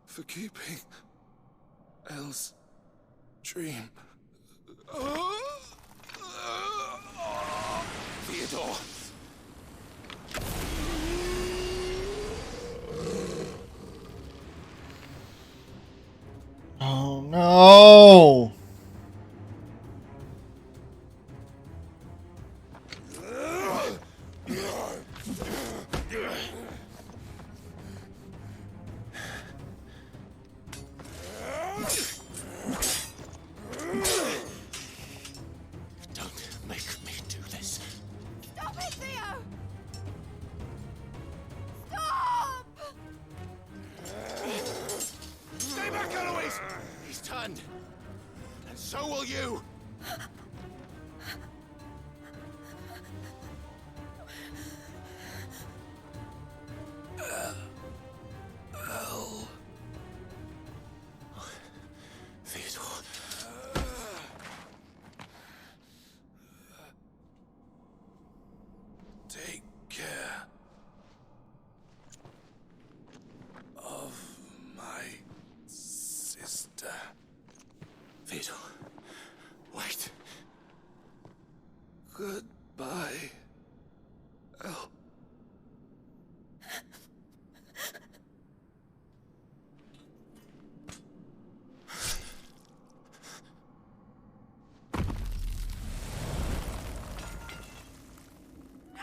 For keeping Elle's dream. Theodore! Oh no! Don't make me do this. Stop it, Theo! Stop! Stay back, Eloise! He's turned. And so will you. Elle. Theodore. Take care of my sister. Theodore. Wait. Goodbye, Elle. No!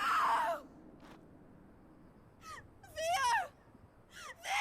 Theo! Theo!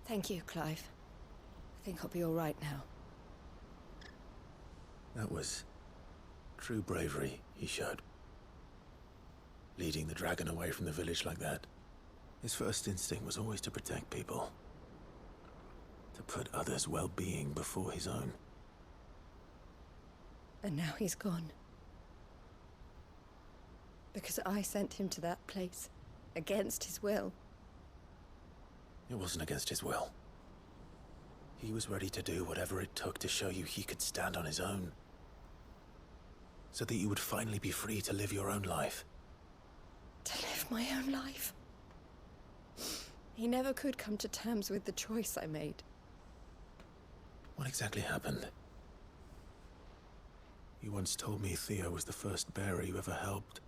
Thank you, Clive. I think I'll be all right now. That was true bravery he showed. Leading the dragon away from the village like that. His first instinct was always to protect people. To put others' well-being before his own. And now he's gone. Because I sent him to that place, against his will. It wasn't against his will. He was ready to do whatever it took to show you he could stand on his own. So that you would finally be free to live your own life. To live my own life. He never could come to terms with the choice I made. What exactly happened? You once told me Theo was the first bearer you ever helped.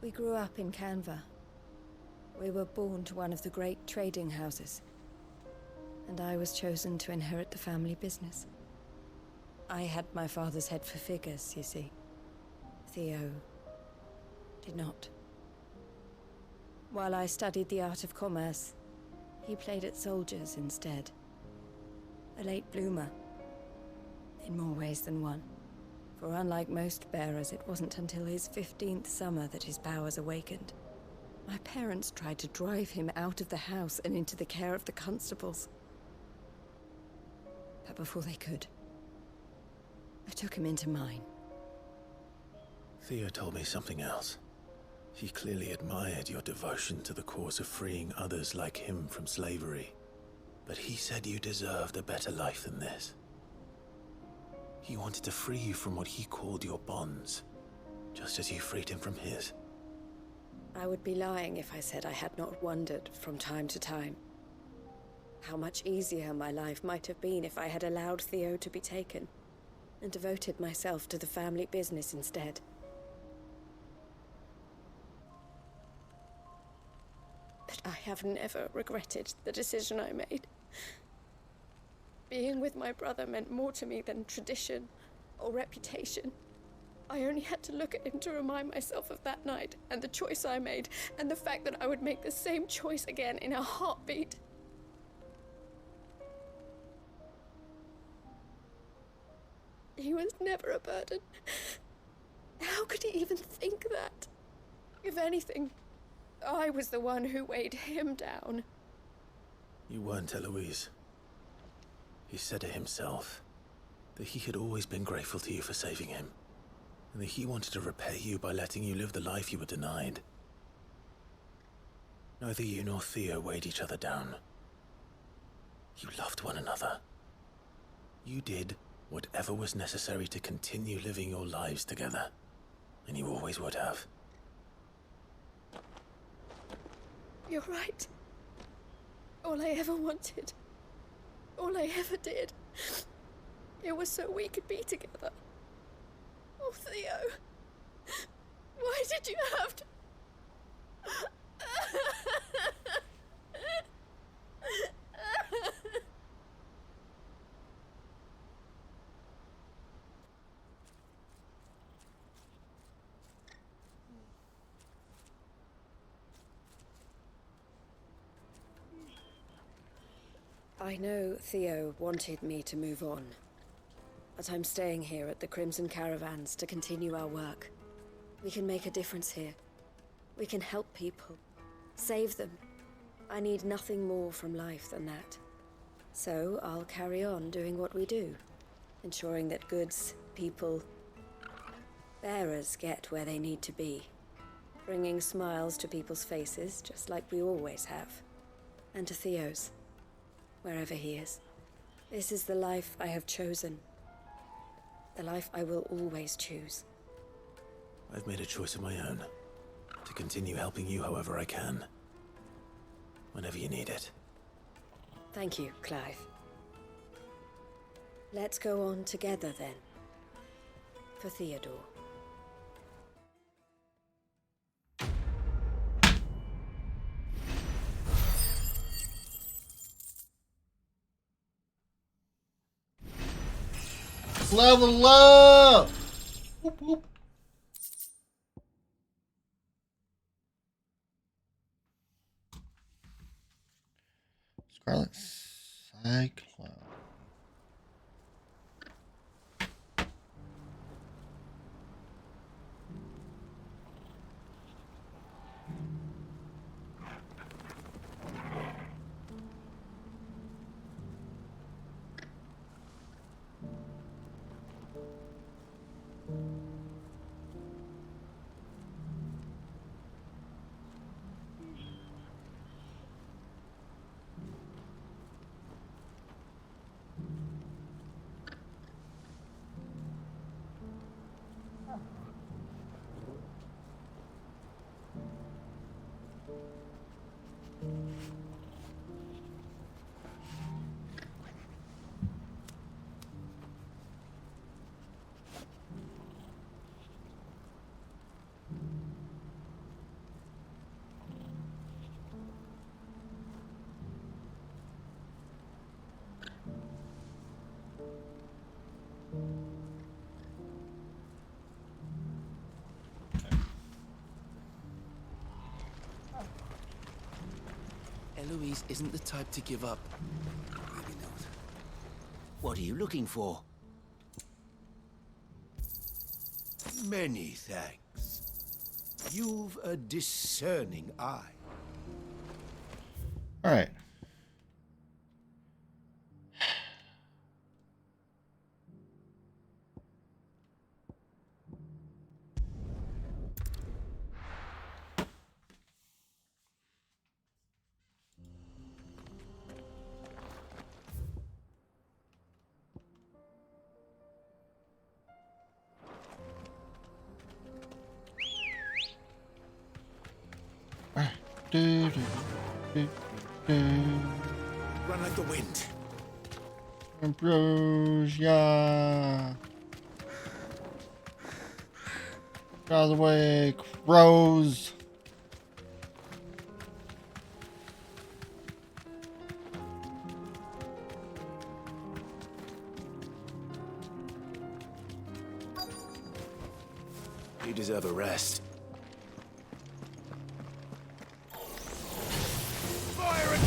We grew up in Canva. We were born to one of the great trading houses. And I was chosen to inherit the family business. I had my father's head for figures, you see. Theo did not. While I studied the art of commerce, he played at soldiers instead. A late bloomer, in more ways than one. For unlike most bearers, it wasn't until his 15th summer that his powers awakened. My parents tried to drive him out of the house and into the care of the constables. But before they could, I took him into mine. Theo told me something else. He clearly admired your devotion to the cause of freeing others like him from slavery. But he said you deserved a better life than this. He wanted to free you from what he called your bonds, just as you freed him from his. I would be lying if I said I had not wondered from time to time how much easier my life might have been if I had allowed Theo to be taken and devoted myself to the family business instead. But I have never regretted the decision I made. Being with my brother meant more to me than tradition or reputation. I only had to look at him to remind myself of that night, and the choice I made, and the fact that I would make the same choice again in a heartbeat. He was never a burden. How could he even think that? If anything, I was the one who weighed him down. You weren't, Eloise. He said it himself, that he had always been grateful to you for saving him, and that he wanted to repay you by letting you live the life you were denied. Neither you nor Theo weighed each other down. You loved one another. You did whatever was necessary to continue living your lives together, and you always would have. You're right. All I ever wanted, all I ever did, it was so we could be together. Oh, Theo, why did you have to... I know Theo wanted me to move on, but I'm staying here at the Crimson Caravans to continue our work. We can make a difference here. We can help people, save them. I need nothing more from life than that. So I'll carry on doing what we do, ensuring that goods, people, bearers get where they need to be, bringing smiles to people's faces just like we always have, and to Theo's. Wherever he is. This is the life I have chosen. The life I will always choose. I've made a choice of my own, to continue helping you however I can, whenever you need it. Thank you, Clive. Let's go on together then. For Theodore. Level up! Whoop, whoop. Scarlet Cyclone. Eloise isn't the type to give up. Maybe not. What are you looking for? Many thanks. You've a discerning eye. All right. Run like the wind. Ambrosia. Get out of the way, crows. You deserve a rest. Fire it!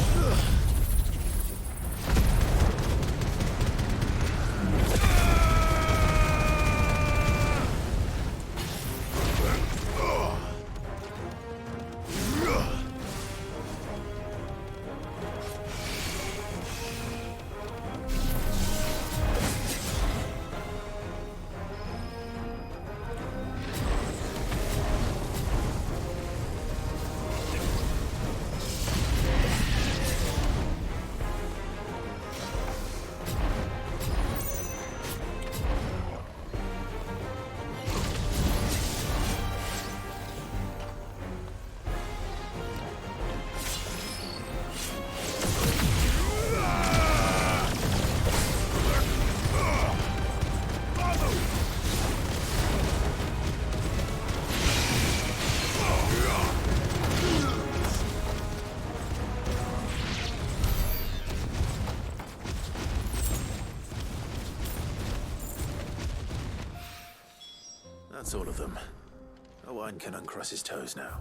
That's all of them. Owain can uncross his toes now.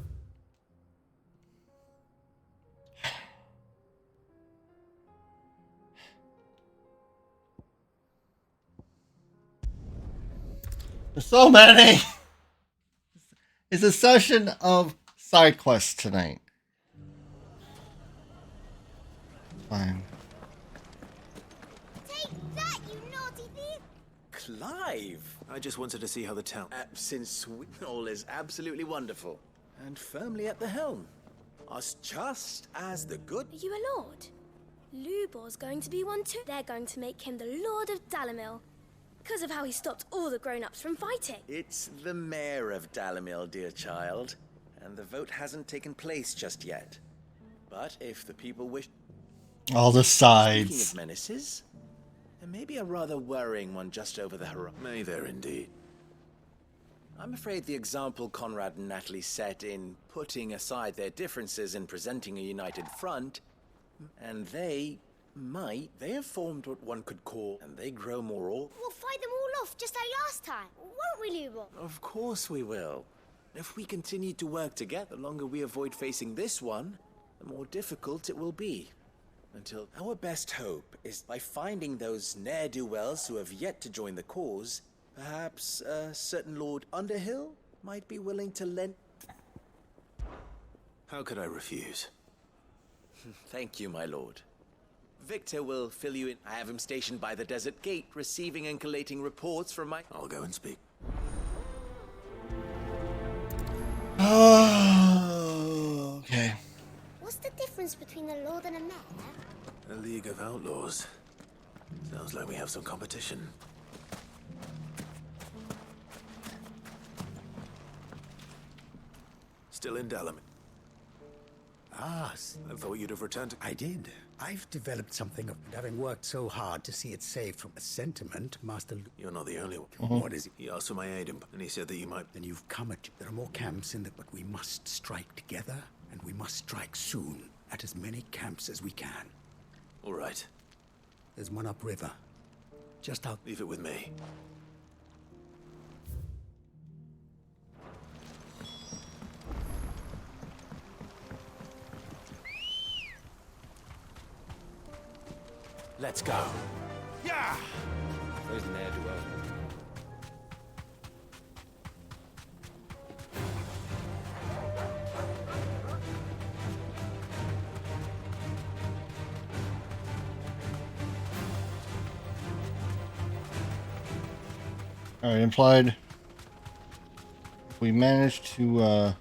There's so many. It's a session of side quests tonight. Fine. Take that, you naughty thief! Clive! I just wanted to see how the town... Since all is absolutely wonderful and firmly at the helm. Us just as the good... Are you a lord? Lubor's going to be one too. They're going to make him the Lord of Dalimil. Because of how he stopped all the grown-ups from fighting. It's the mayor of Dalimil, dear child. And the vote hasn't taken place just yet. But if the people wish... All the sides. Speaking of menaces, there may be a rather worrying one just over the horizon. May there indeed. I'm afraid the example Conrad and Natalie set in putting aside their differences and presenting a united front, and they have formed what one could call, and they grow more all. We'll fight them all off just like last time, won't we, Lubor? Of course we will. If we continue to work together, the longer we avoid facing this one, the more difficult it will be. Until our best hope is by finding those ne'er-do-wells who have yet to join the cause, perhaps a certain Lord Underhill might be willing to lend... How could I refuse? Thank you, my lord. Victor will fill you in. I have him stationed by the desert gate, receiving and collating reports from my... I'll go and speak. Oh, okay. What's the difference between a lord and a mayor? A League of Outlaws. Sounds like we have some competition. Still in Dalimil. Ah, I thought you'd have returned to... I did. I've developed something of having worked so hard to see it saved from a sentiment, Master... You're not the only one. What is it? He asked for my aid, and he said that you might... Then you've come at... There are more camps in the... But we must strike together, and we must strike soon at as many camps as we can. All right. There's one upriver. Just out... Leave it with me. Let's go. Yeah! Those ne'er-do-wells. Alright, implied. If we manage to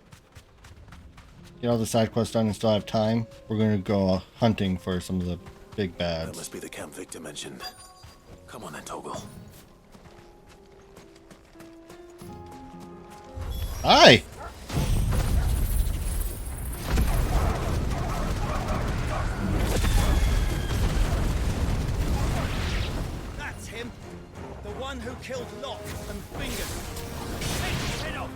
get all the side quests done and still have time, we're gonna go hunting for some of the big bads. That must be the camp Victor mentioned. Come on then, Toggle. Hi! That's him. The one who killed Locke and Fingers. Take his head off.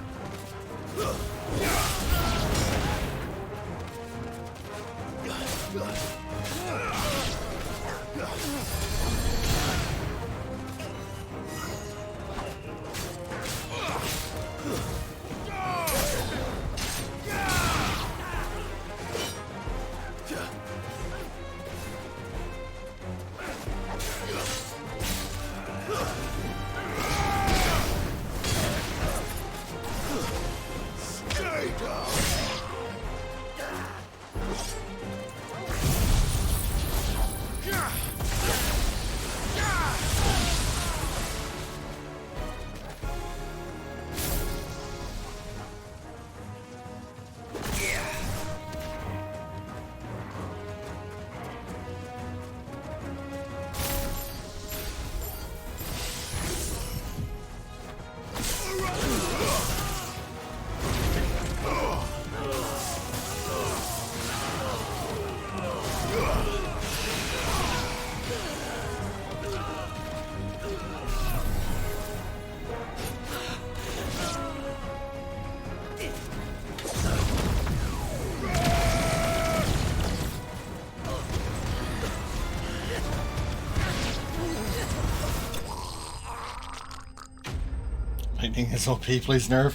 Lightning is OP, please nerf.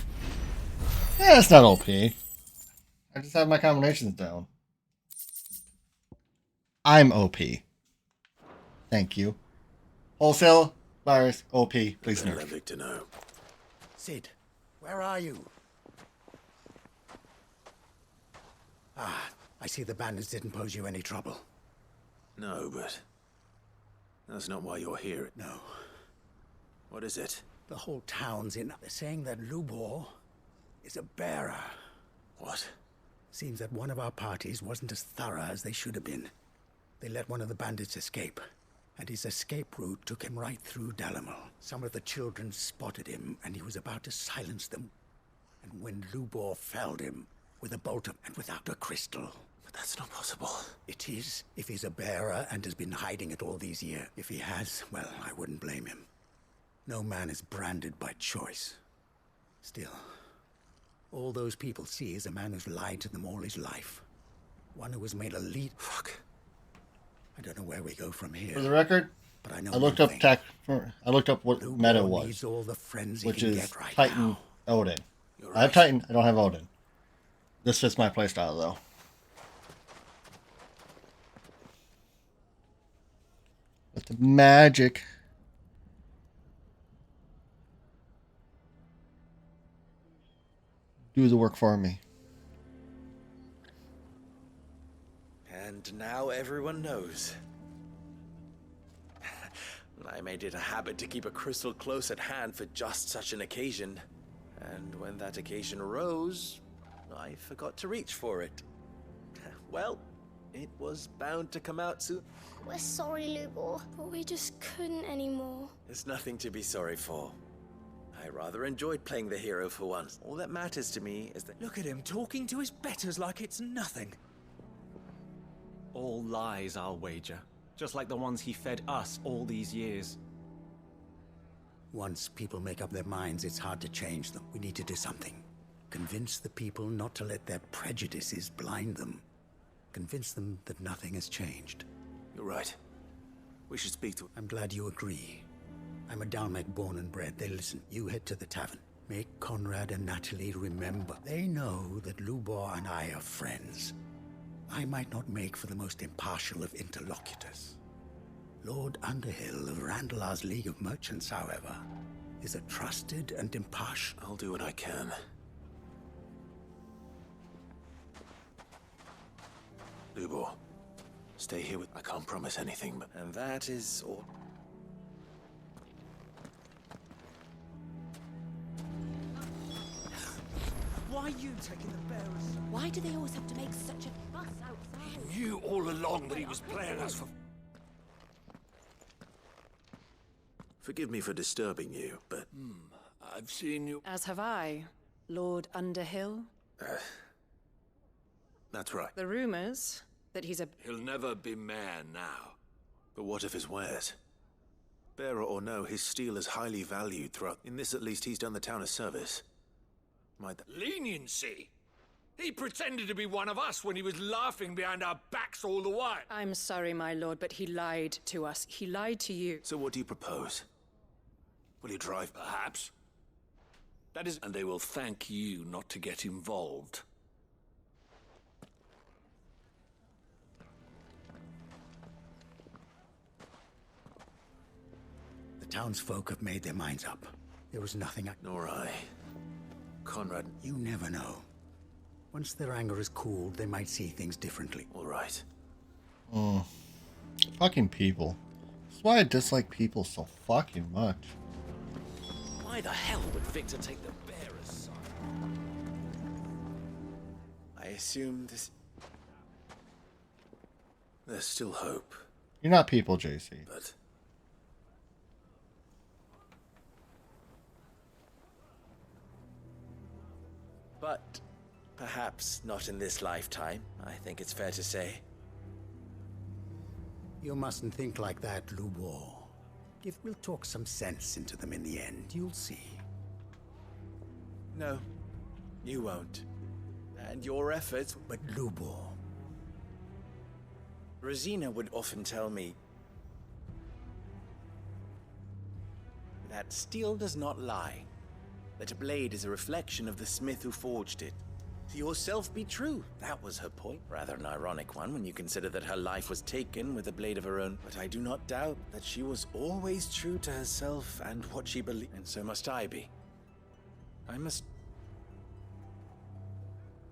Yeah, it's not OP. I just have my combinations down. I'm OP. Thank you. Wholesale, virus, OP, please nerf. Lovely to know. Sid, where are you? Ah, I see the bandits didn't pose you any trouble. No, but that's not why you're here. No. What is it? The whole town's in. They're saying that Lubor is a bearer. What? Seems that one of our parties wasn't as thorough as they should have been. They let one of the bandits escape, and his escape route took him right through Dalimil. Some of the children spotted him, and he was about to silence them. And when Lubor felled him with a bolt and without a crystal. But that's not possible. It is, if he's a bearer and has been hiding it all these years. If he has, well, I wouldn't blame him. No man is branded by choice. Still, all those people see is a man who's lied to them all his life. One who has made a lead. Fuck. I don't know where we go from here. For the record, but I know I looked up I looked up what Lubor meta was, needs all the friends he which can is get right Titan now. Odin. You're I have right. Titan. I don't have Odin. This fits my playstyle though. Let the magic do the work for me. And now everyone knows. I made it a habit to keep a crystal close at hand for just such an occasion. And when that occasion arose, I forgot to reach for it. Well, it was bound to come out soon. We're sorry, Lubor, but we just couldn't anymore. There's nothing to be sorry for. I rather enjoyed playing the hero for once. All that matters to me is that... Look at him talking to his betters like it's nothing. All lies, I'll wager. Just like the ones he fed us all these years. Once people make up their minds, it's hard to change them. We need to do something. Convince the people not to let their prejudices blind them. Convince them that nothing has changed. You're right. We should speak to... I'm glad you agree. I'm a Dalmec born and bred. They listen. You head to the tavern. Make Conrad and Natalie remember. They know that Lubor and I are friends. I might not make for the most impartial of interlocutors. Lord Underhill of Randalar's League of Merchants, however, is a trusted and impartial... I'll do what I can. Lubor, stay here with... I can't promise anything, but... And that is all... Why are you taking the bearers? Why do they always have to make such a fuss outside? He knew all along that he was playing us for... Forgive me for disturbing you, but... I've seen you... As have I, Lord Underhill. That's right. The rumors that he's a... He'll never be mayor now. But what of his wares? Bearer or no, his steel is highly valued throughout... In this, at least, he's done the town a service. Leniency? He pretended to be one of us when he was laughing behind our backs all the while. I'm sorry, my lord, but he lied to us. He lied to you. So what do you propose? Will you drive? Perhaps. That is... And they will thank you not to get involved. The townsfolk have made their minds up. There was nothing I... Nor I. Conrad... You never know. Once their anger is cooled, they might see things differently. All right. Fucking people. That's why I dislike people so fucking much. Why the hell would Victor take the bearer's side? I assume this... There's still hope. You're not people, JC. But... But perhaps not in this lifetime, I think it's fair to say. You mustn't think like that, Lubor. If we'll talk some sense into them in the end, you'll see. No, you won't. And your efforts... But Lubor... Rosina would often tell me that steel does not lie. that a blade is a reflection of the smith who forged it. To yourself be true. That was her point. Rather an ironic one when you consider that her life was taken with a blade of her own. But I do not doubt that she was always true to herself and what she believed. And so must I be. I must...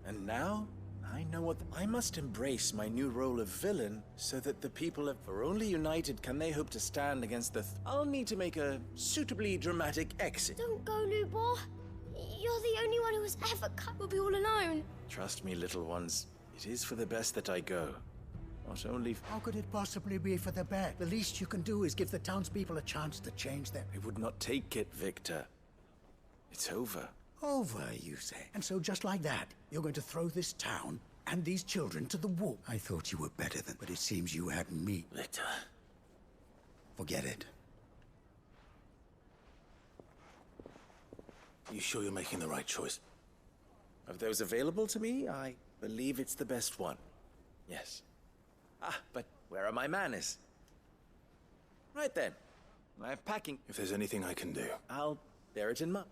And now, I know what... I must embrace my new role of villain so that the people of... For only united can they hope to stand against the... I'll need to make a suitably dramatic exit. Don't go, Lubor. You're the only one who has ever cut. We'll be all alone. Trust me, little ones. It is for the best that I go. Not only... How could it possibly be for the best? The least you can do is give the townspeople a chance to change their... I would not take it, Victor. It's over. Over, you say? And so just like that, you're going to throw this town and these children to the wall? I thought you were better than... But it seems you had me. Victor. Forget it. You sure you're making the right choice? Of those available to me, I believe it's the best one. Yes. Ah, but where are my manners? Right then. I'm packing. If there's anything I can do. I'll bear it in mind.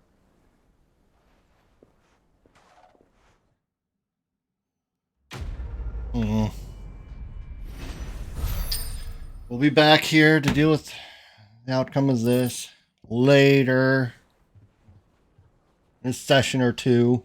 We'll be back here to deal with the outcome of this later. In a session or two.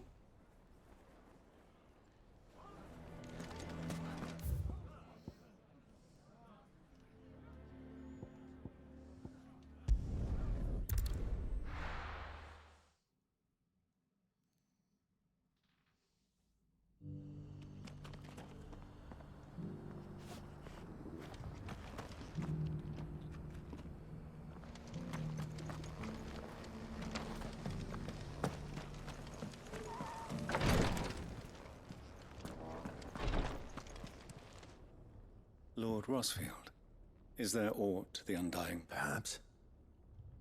Lord Rosfield, is there aught the Undying? Perhaps.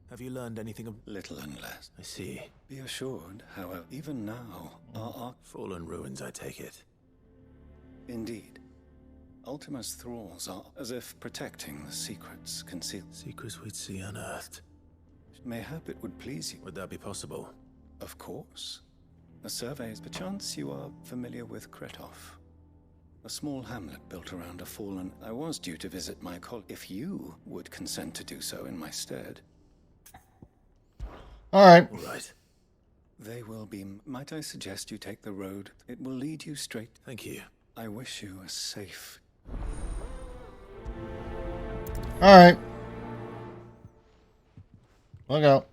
Have you learned anything of... Little and less. I see. Be assured, however, even now, our fallen ruins, I take it. Indeed. Ultima's thralls are as if protecting the secrets concealed. Secrets we'd see unearthed. Mayhap it would please you. Would that be possible? Of course. A survey is perchance you are familiar with Kretov. A small hamlet built around a fallen... I was due to visit my colleague. If you would consent to do so in my stead. Alright. All right. They will be... Might I suggest you take the road? It will lead you straight... Thank you. I wish you a safe... Alright. Look out.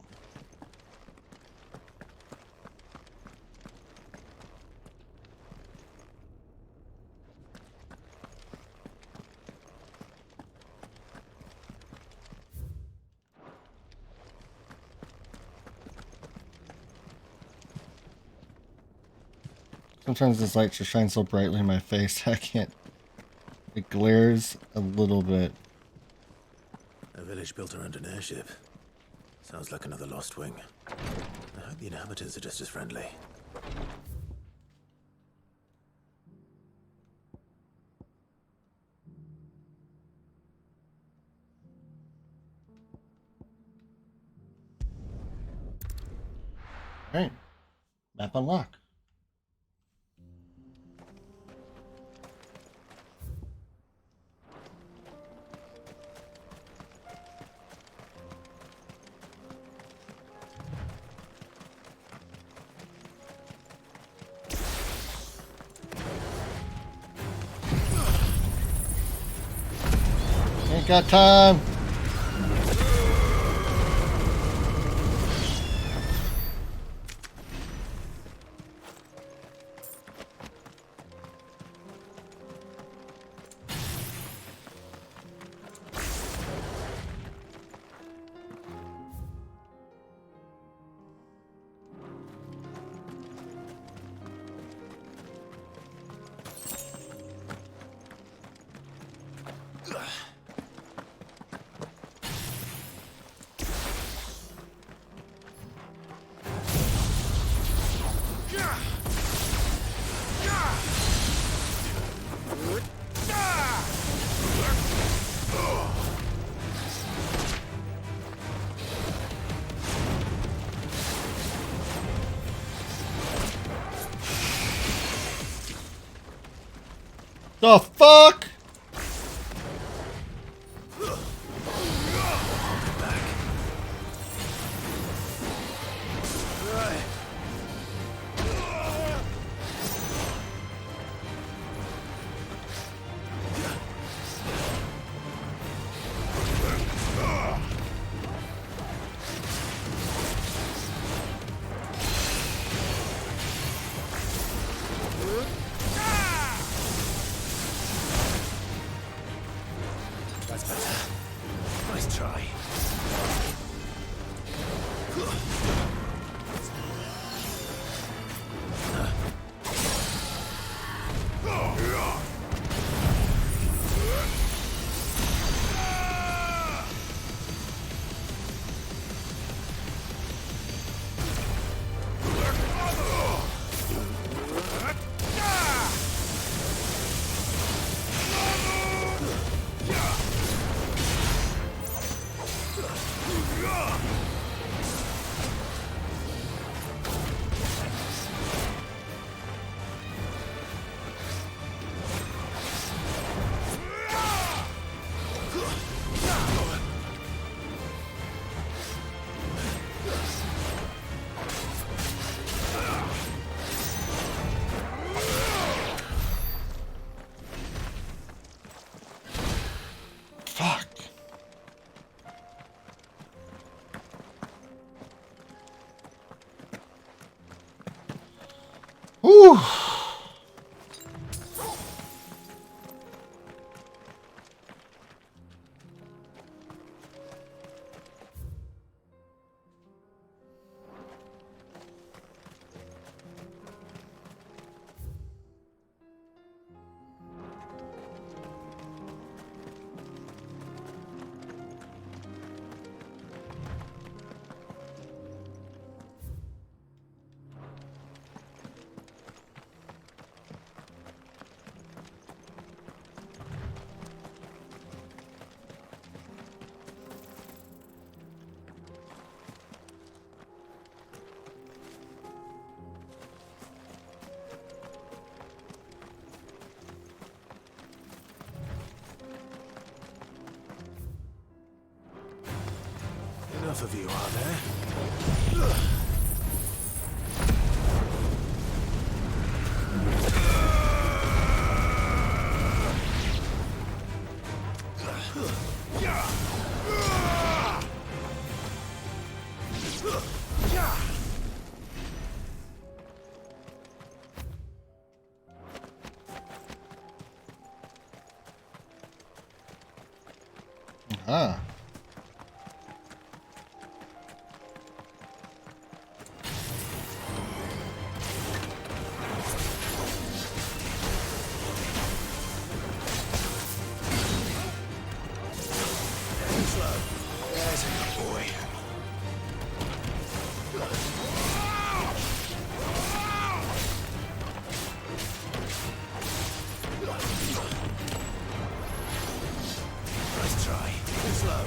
Sometimes this light just shines so brightly in my face, I can't... It glares a little bit. A village built around an airship. Sounds like another Lost Wing. I hope the inhabitants are just as friendly. Alright. Map unlock. Ain't got time. The fuck? That's better. Nice try. Fuck. Whew. Enough of you, are there? Ah. There's a good boy. Nice try. Too slow.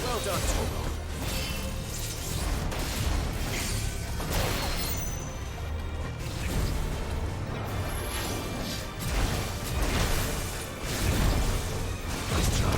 Well done, Torgal. Nice try.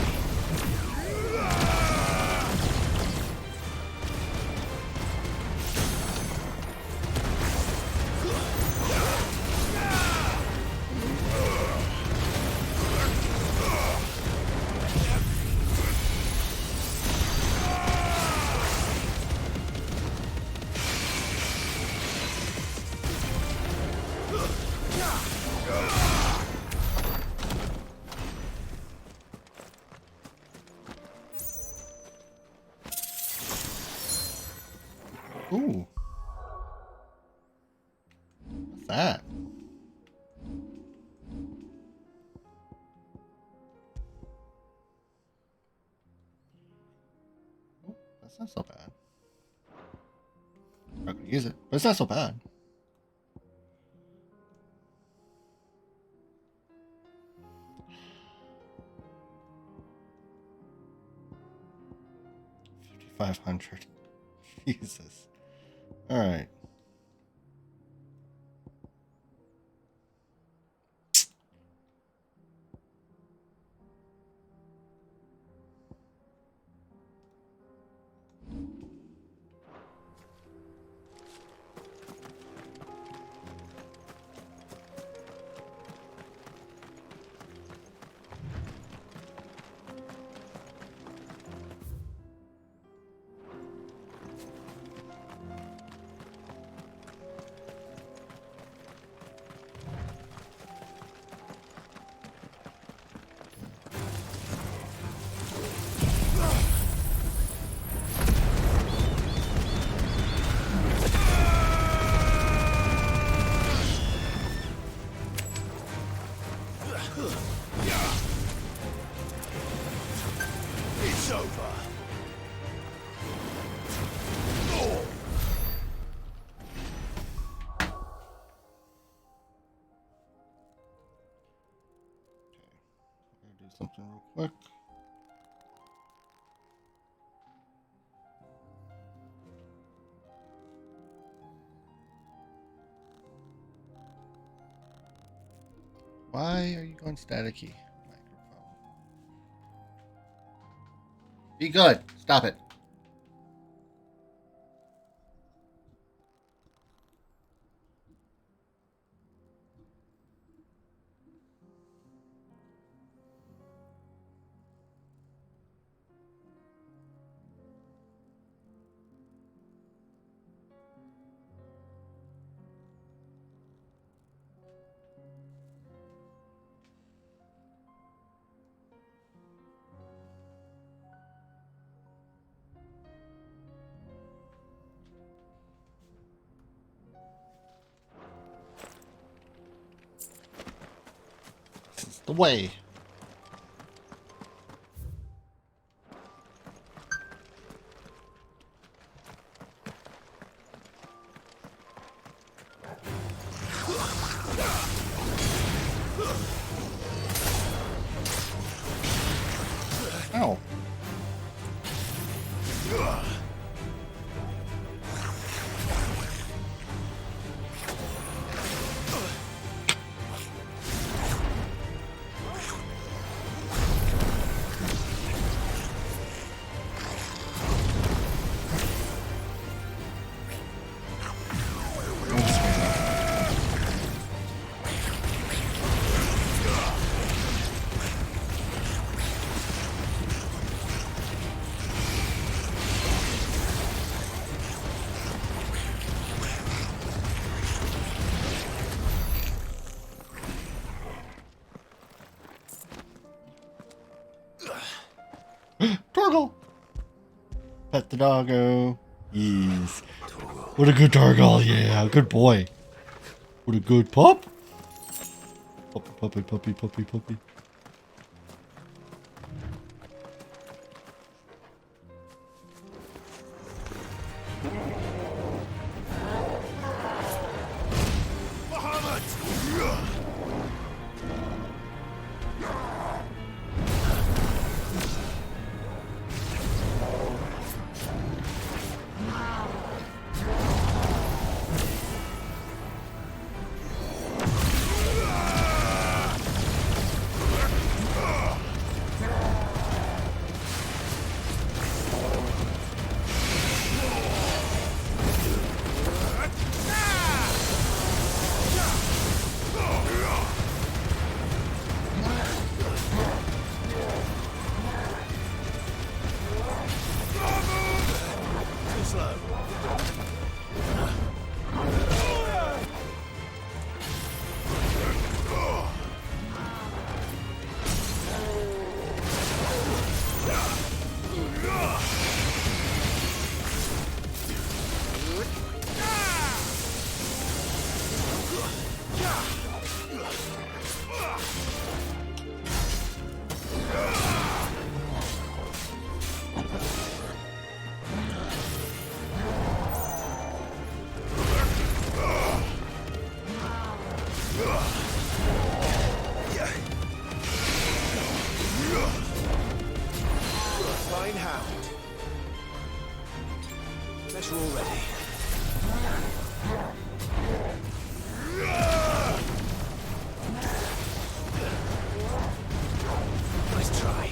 Ooh. that? Oh, that's not so bad. I'm not gonna use it, but it's not so bad. $5,500. Jesus. All right. It's over. Do something real quick. Why are you going staticky? Microphone. Be good. Stop it. This is the way. Ow. Torgal! Pet the doggo. Yes. What a good Torgal, yeah. Good boy. What a good pup. Puppy, puppy, puppy, puppy, puppy. closer already. Nice try.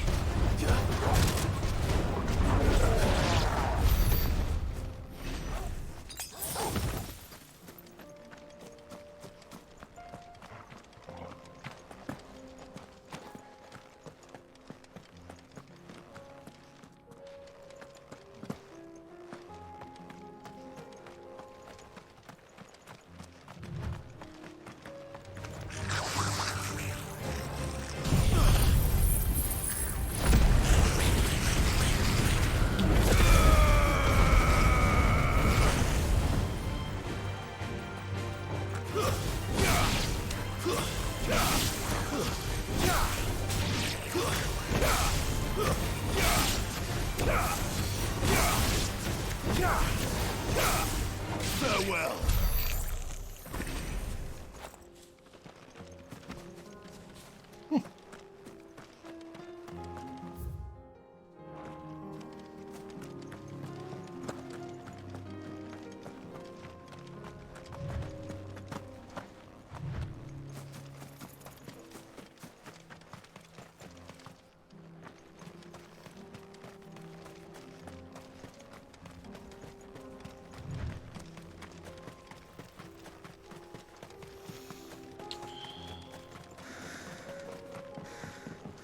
Farewell.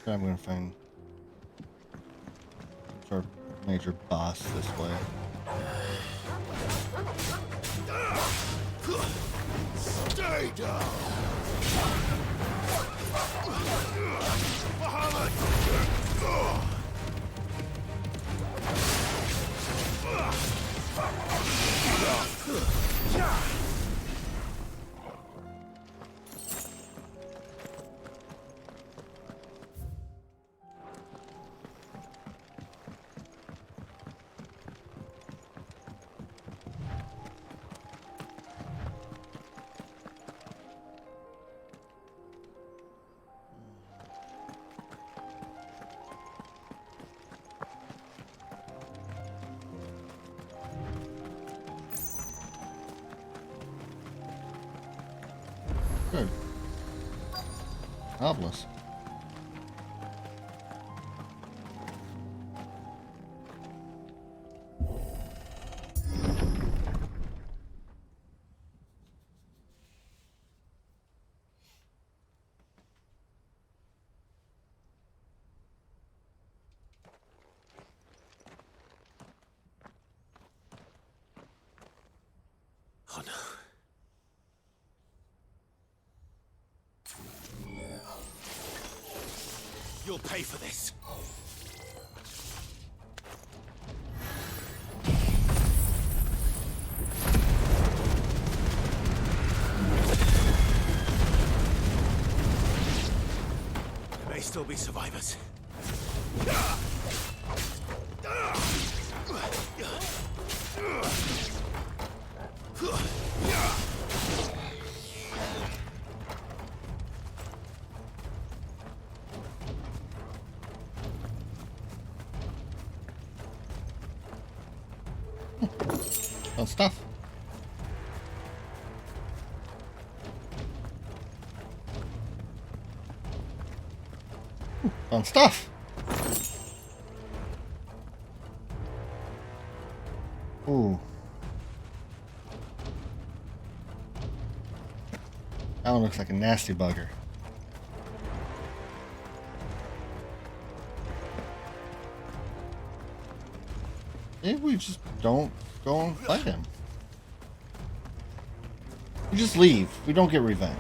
I'm gonna find our major boss this way. Stay down. Bahamut. Good. Obelisk. Oh no. You'll pay for this. There may still be survivors. Fun stuff. Fun stuff. Ooh. That one looks like a nasty bugger. Maybe we just don't go and fight him. We just leave. We don't get revenge.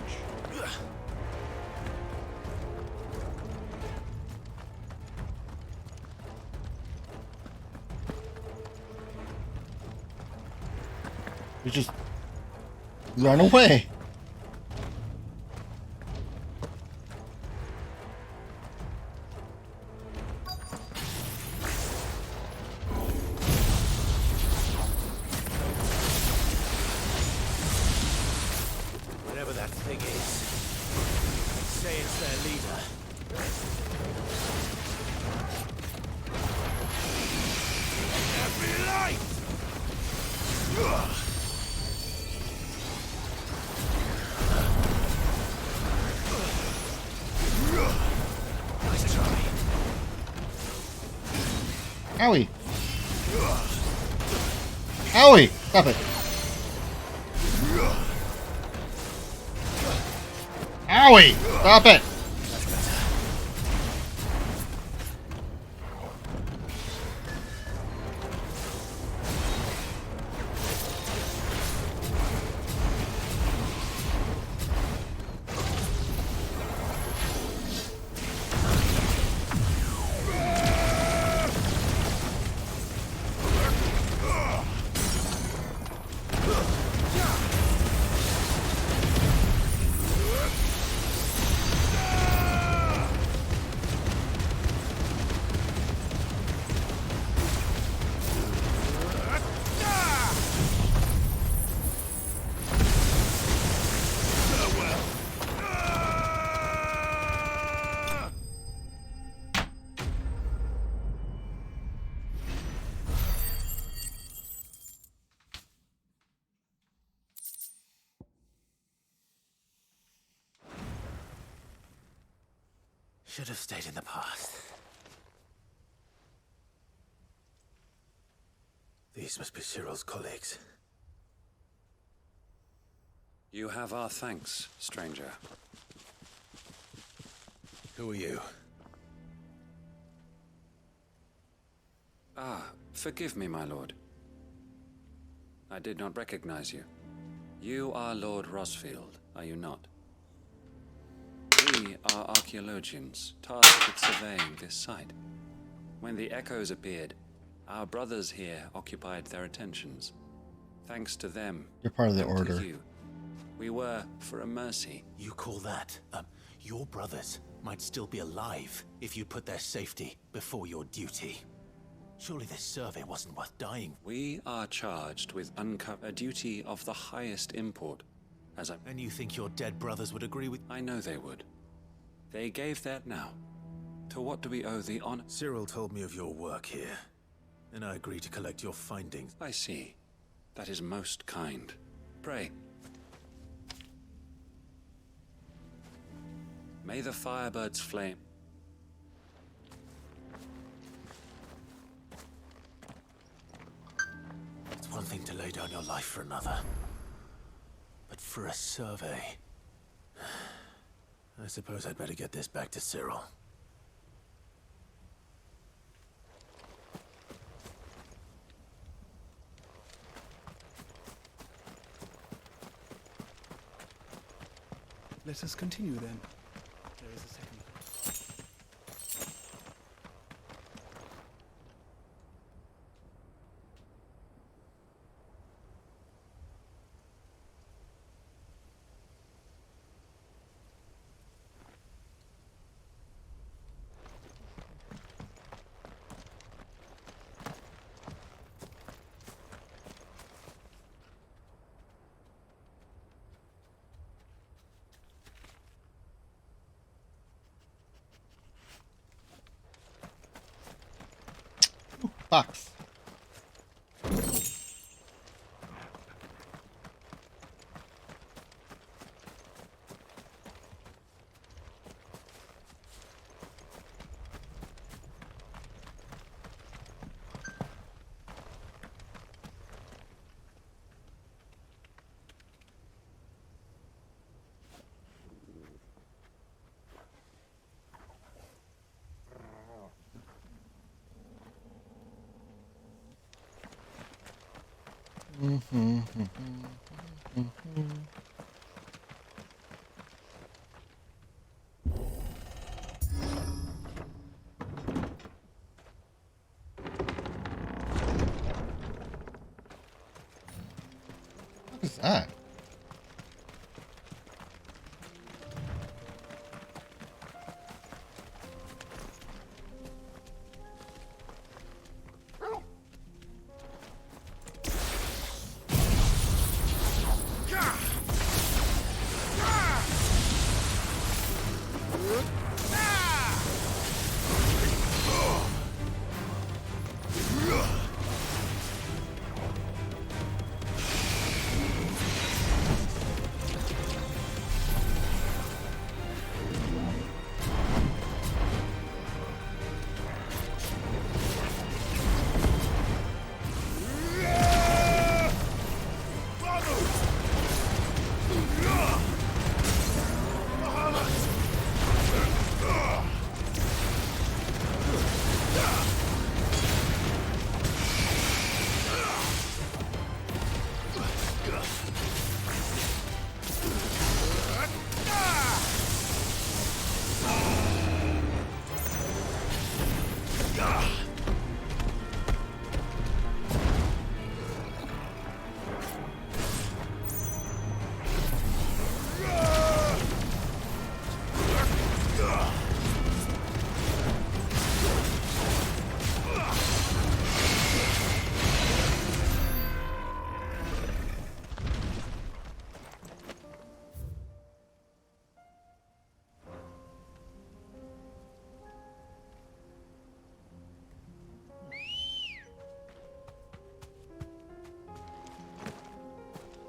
We just run away. Whatever that thing is, say it's their leader. Every light! Nice try. Owie! Owie! Stop it! Owie! Stop it! Should have stayed in the past. These must be Cyril's colleagues. You have our thanks, stranger. Who are you? Ah, forgive me, my lord. I did not recognize you. You are Lord Rosfield, are you not? We are archaeologians, tasked with surveying this site. When the echoes appeared, our brothers here occupied their attentions. Thanks to them, You're part of the and to order. you, we were, for a mercy. You call that? Your brothers might still be alive if you put their safety before your duty. Surely this survey wasn't worth dying. We are charged with a duty of the highest import, as I... And you think your dead brothers would agree with... I know they would. They gave that now. To what do we owe the honor? Cyril told me of your work here, and I agree to collect your findings. I see. That is most kind. Pray. May the Firebird's flame... It's one thing to lay down your life for another, but for a survey... I suppose I'd better get this back to Cyril. Let us continue then. There is a second. Box. What is that?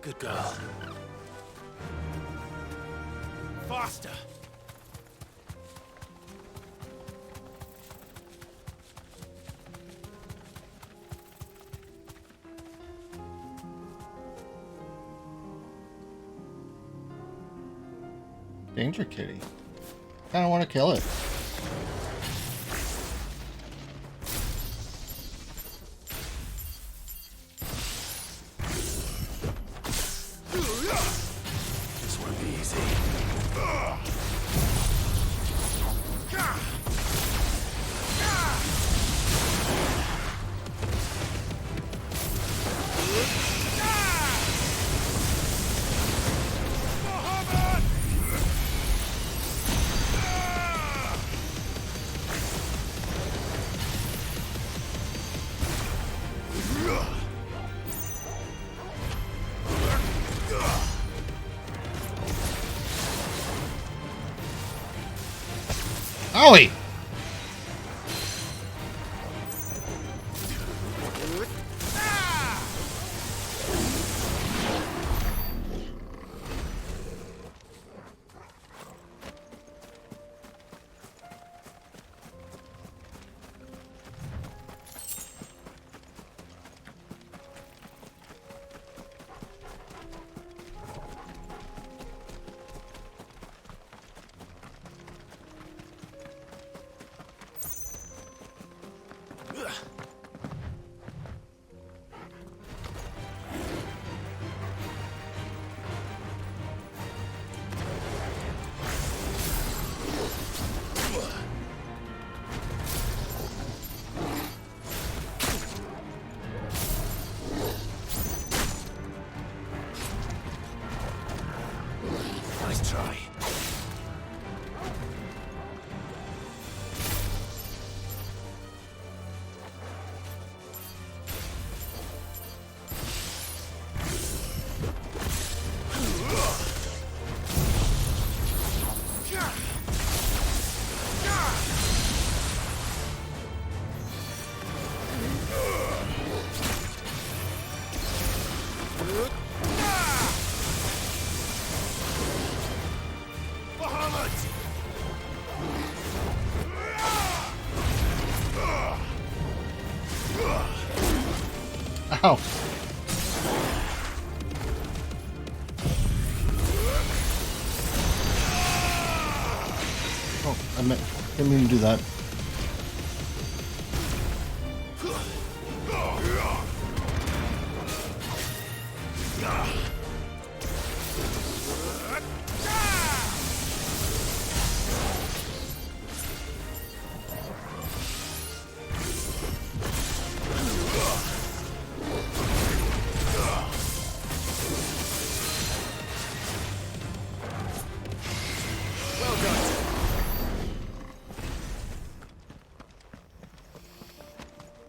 Good girl. Faster! Danger kitty. Kinda wanna kill it. This won't be easy. Owie! Nice try. Ow. Oh, didn't mean to do that.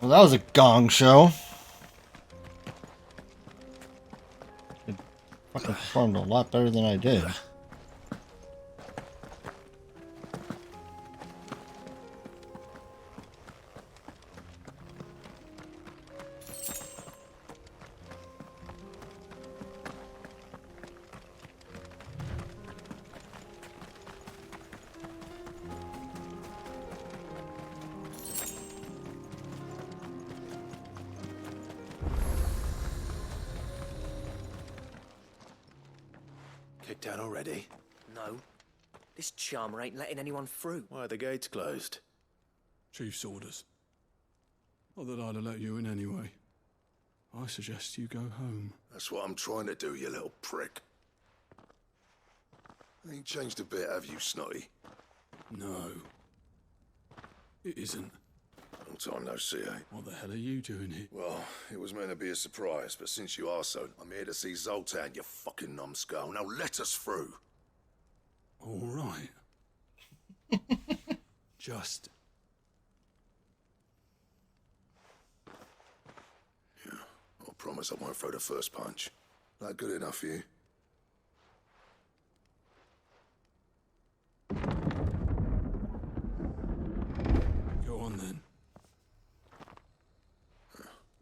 Well, that was a gong show. It fucking performed a lot better than I did. Kicked down already? No. This charmer ain't letting anyone through. Why are the gates closed? Chief's orders. Not that I'd have let you in anyway. I suggest you go home. That's what I'm trying to do, you little prick. Ain't changed a bit, have you, Snotty? No. It isn't. Long time no see, eh? What the hell are you doing here? Well, it was meant to be a surprise, but since you are so, I'm here to see Zoltan, you fucking numbskull. Now let us through. All right. Just... Yeah, I promise I won't throw the first punch. That good enough for you? Go on then.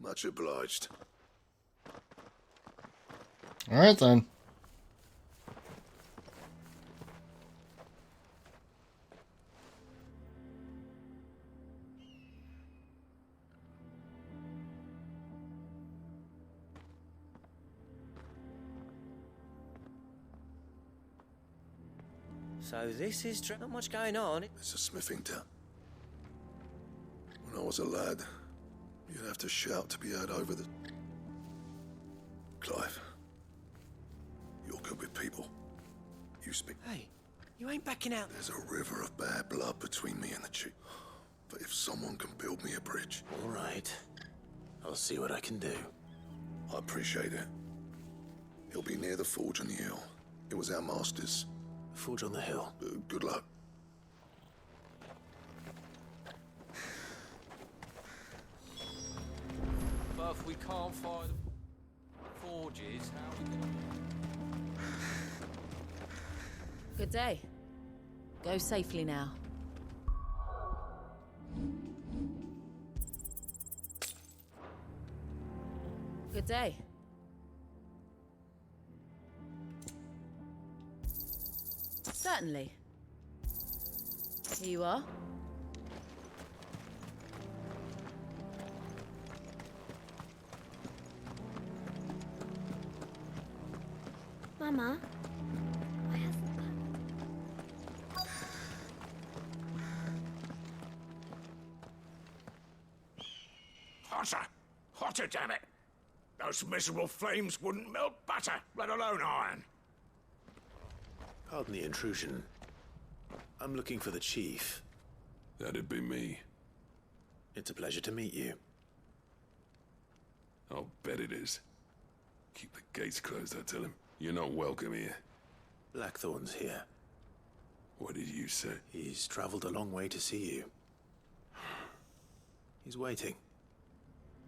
Much obliged. All right then. So this is not much going on. It's a smithing town. When I was a lad, you'd have to shout to be heard over the... Clive, you're good with people. You speak... Hey, you ain't backing out. There's a river of bad blood between me and the chief. But if someone can build me a bridge... All right. I'll see what I can do. I appreciate it. He'll be near the forge on the hill. It was our master's. The forge on the hill. Good luck. But if we can't find forges, how are we gonna... Good day. Go safely now. Good day. Certainly. Here you are. Mama, I have Hotter! Hotter, damn it! Those miserable flames wouldn't melt butter, let alone iron. Pardon the intrusion. I'm looking for the chief. That'd be me. It's a pleasure to meet you. I'll bet it is. Keep the gates closed, I tell him. You're not welcome here. Blackthorn's here. What did you say? He's traveled a long way to see you. He's waiting.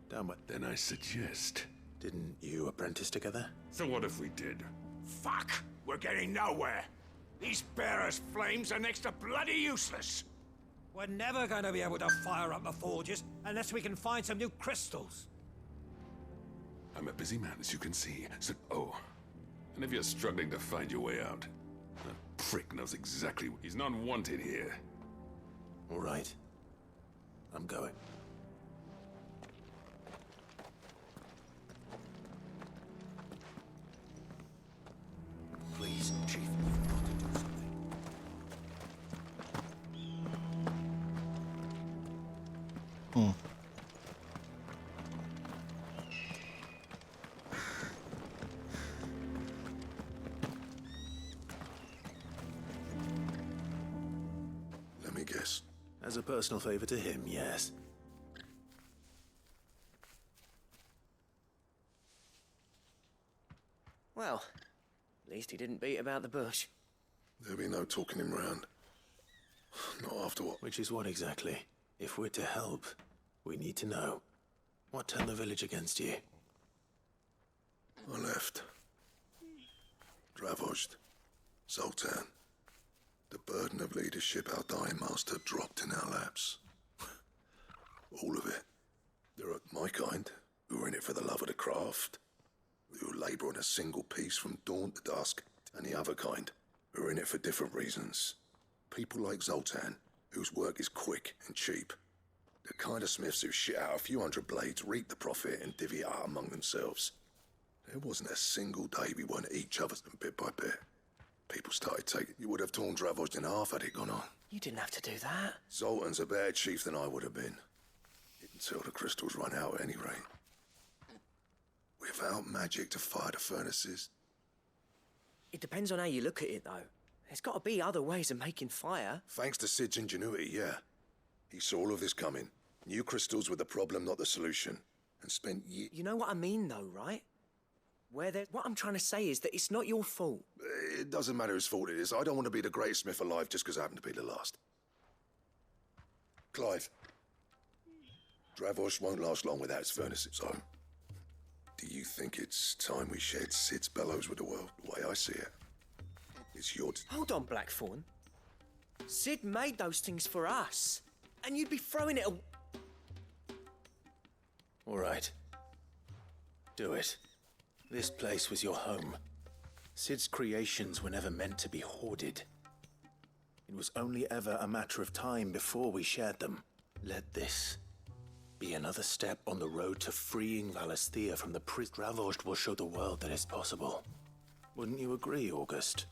Down by... Then I suggest... Didn't you apprentice together? So what if we did? Fuck! We're getting nowhere. These bearers' flames are next to bloody useless. We're never going to be able to fire up the forges unless we can find some new crystals. I'm a busy man, as you can see, so... Oh. And if you're struggling to find your way out, that prick knows exactly... He's not wanted here. All right. I'm going. Please, Chief, you've got to do something. Let me guess. As a personal favor to him, yes. Well, at least he didn't beat about the bush. There'll be no talking him round. Not after what... Which is what exactly? If we're to help, we need to know. What turned the village against you? I left. Dravozd. Zoltan. The burden of leadership our dying master dropped in our laps. All of it. There are my kind, who are in it for the love of the craft, who labour on a single piece from dawn to dusk, and the other kind, who are in it for different reasons. People like Zoltan, whose work is quick and cheap. The kind of smiths who shit out a few hundred blades, reap the profit, and divvy it out among themselves. There wasn't a single day we weren't at each other's, and bit by bit, people started taking... You would have torn Dravozd in half had it gone on. You didn't have to do that. Zoltan's a better chief than I would have been. Until the crystals run out at any rate. Without magic to fire the furnaces. It depends on how you look at it, though. There's got to be other ways of making fire. Thanks to Sid's ingenuity, yeah. He saw all of this coming. Knew crystals were the problem, not the solution. And spent years... You know what I mean, though, right? What I'm trying to say is that it's not your fault. It doesn't matter whose fault it is. I don't want to be the greatest smith alive just because I happen to be the last. Clive. Dravozd won't last long without its furnaces, so... Do you think it's time we shared Sid's bellows with the world, the way I see it? It's your... Hold on, Blackthorn. Sid made those things for us. And you'd be throwing it All right. Do it. This place was your home. Sid's creations were never meant to be hoarded. It was only ever a matter of time before we shared them. Let this be another step on the road to freeing Valisthea from the prison. Ravaged will show the world that it's possible. Wouldn't you agree, August?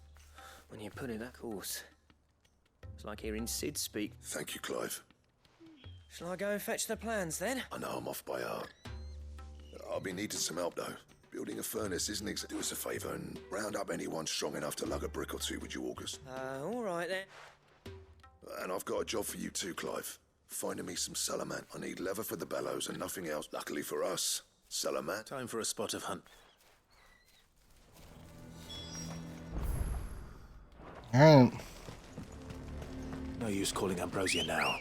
When you put it, of course. It's like hearing Sid speak. Thank you, Clive. Shall I go and fetch the plans then? I know I'm off by heart. I'll be needing some help, though. Building a furnace isn't exactly. Do us a favour and round up anyone strong enough to lug a brick or two, would you, August? All right then. And I've got a job for you too, Clive. Finding me some Salamat. I need leather for the bellows and nothing else. Luckily for us, Salamat. Time for a spot of hunt. Alright. No use calling Ambrosia now.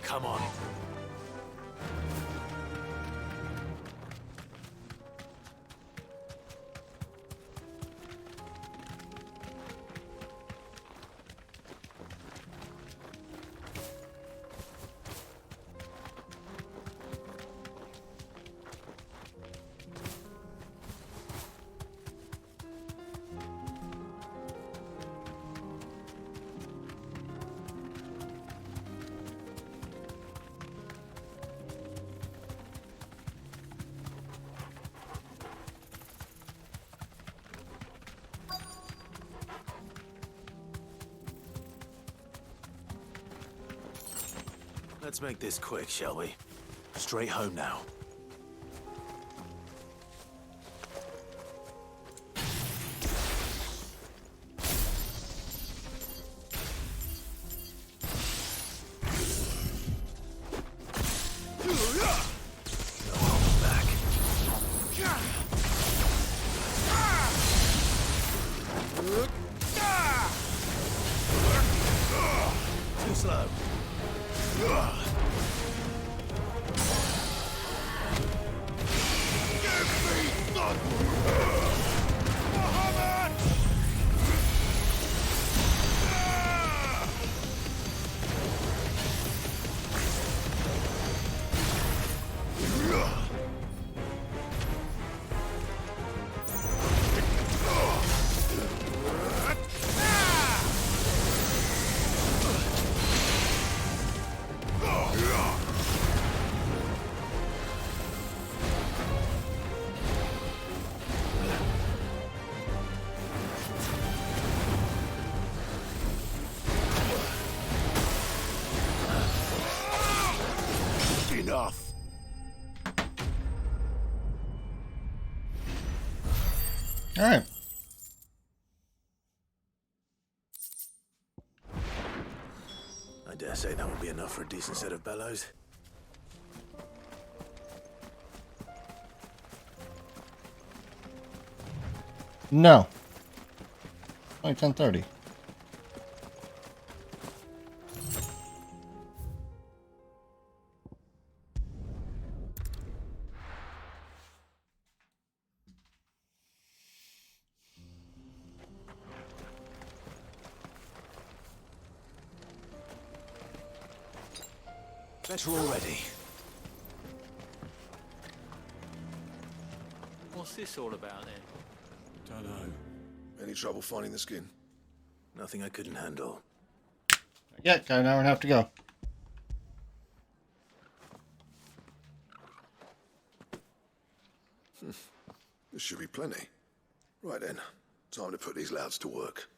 Come on. Let's make this quick, shall we? Straight home now. Too slow. Enough. All right. I dare say that will be enough for a decent set of bellows. No. Only 10:30. Better already. What's this all about then? Don't know. Any trouble finding the skin? Nothing I couldn't handle. Yeah, got an hour and a half to go. This should be plenty. Right then, time to put these louds to work.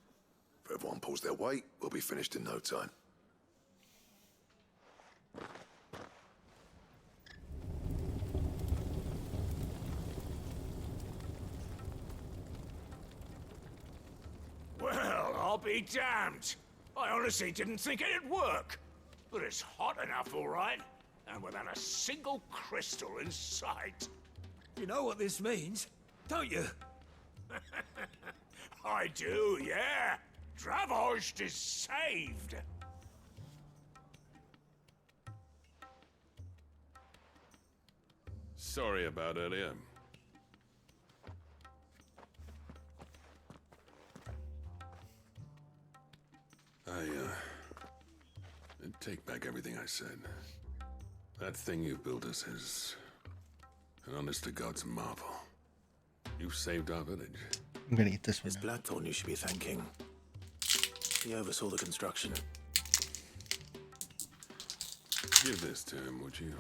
If everyone pulls their weight, we'll be finished in no time. Well, I'll be damned. I honestly didn't think it'd work. But it's hot enough, all right. And without a single crystal in sight. You know what this means, don't you? I do, yeah. Dravozd is saved. Sorry about earlier. I take back everything I said. That thing you built us is an honest-to-God's marvel. You've saved our village. I'm gonna eat this one. It's Blackthorn you should be thanking. He oversaw the construction. Give this to him, would you?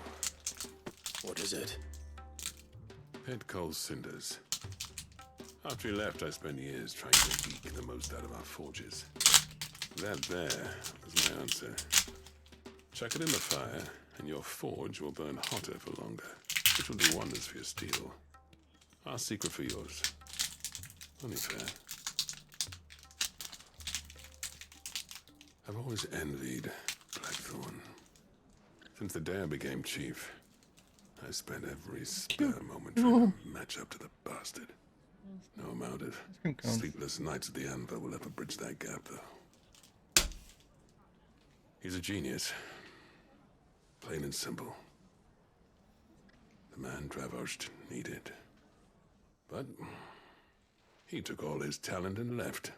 What is it? Pet Cole's cinders. After he left, I spent years trying to eke the most out of our forges. That there was my answer. Chuck it in the fire, and your forge will burn hotter for longer, which will do wonders for your steel. Our secret for yours. Only fair. I've always envied Blackthorn. Since the day I became chief, I spent every spare moment trying to match up to the bastard. No amount of sleepless nights at the Anvil will ever bridge that gap, though. He's a genius. Plain and simple. The man Dravosht needed. But he took all his talent and left.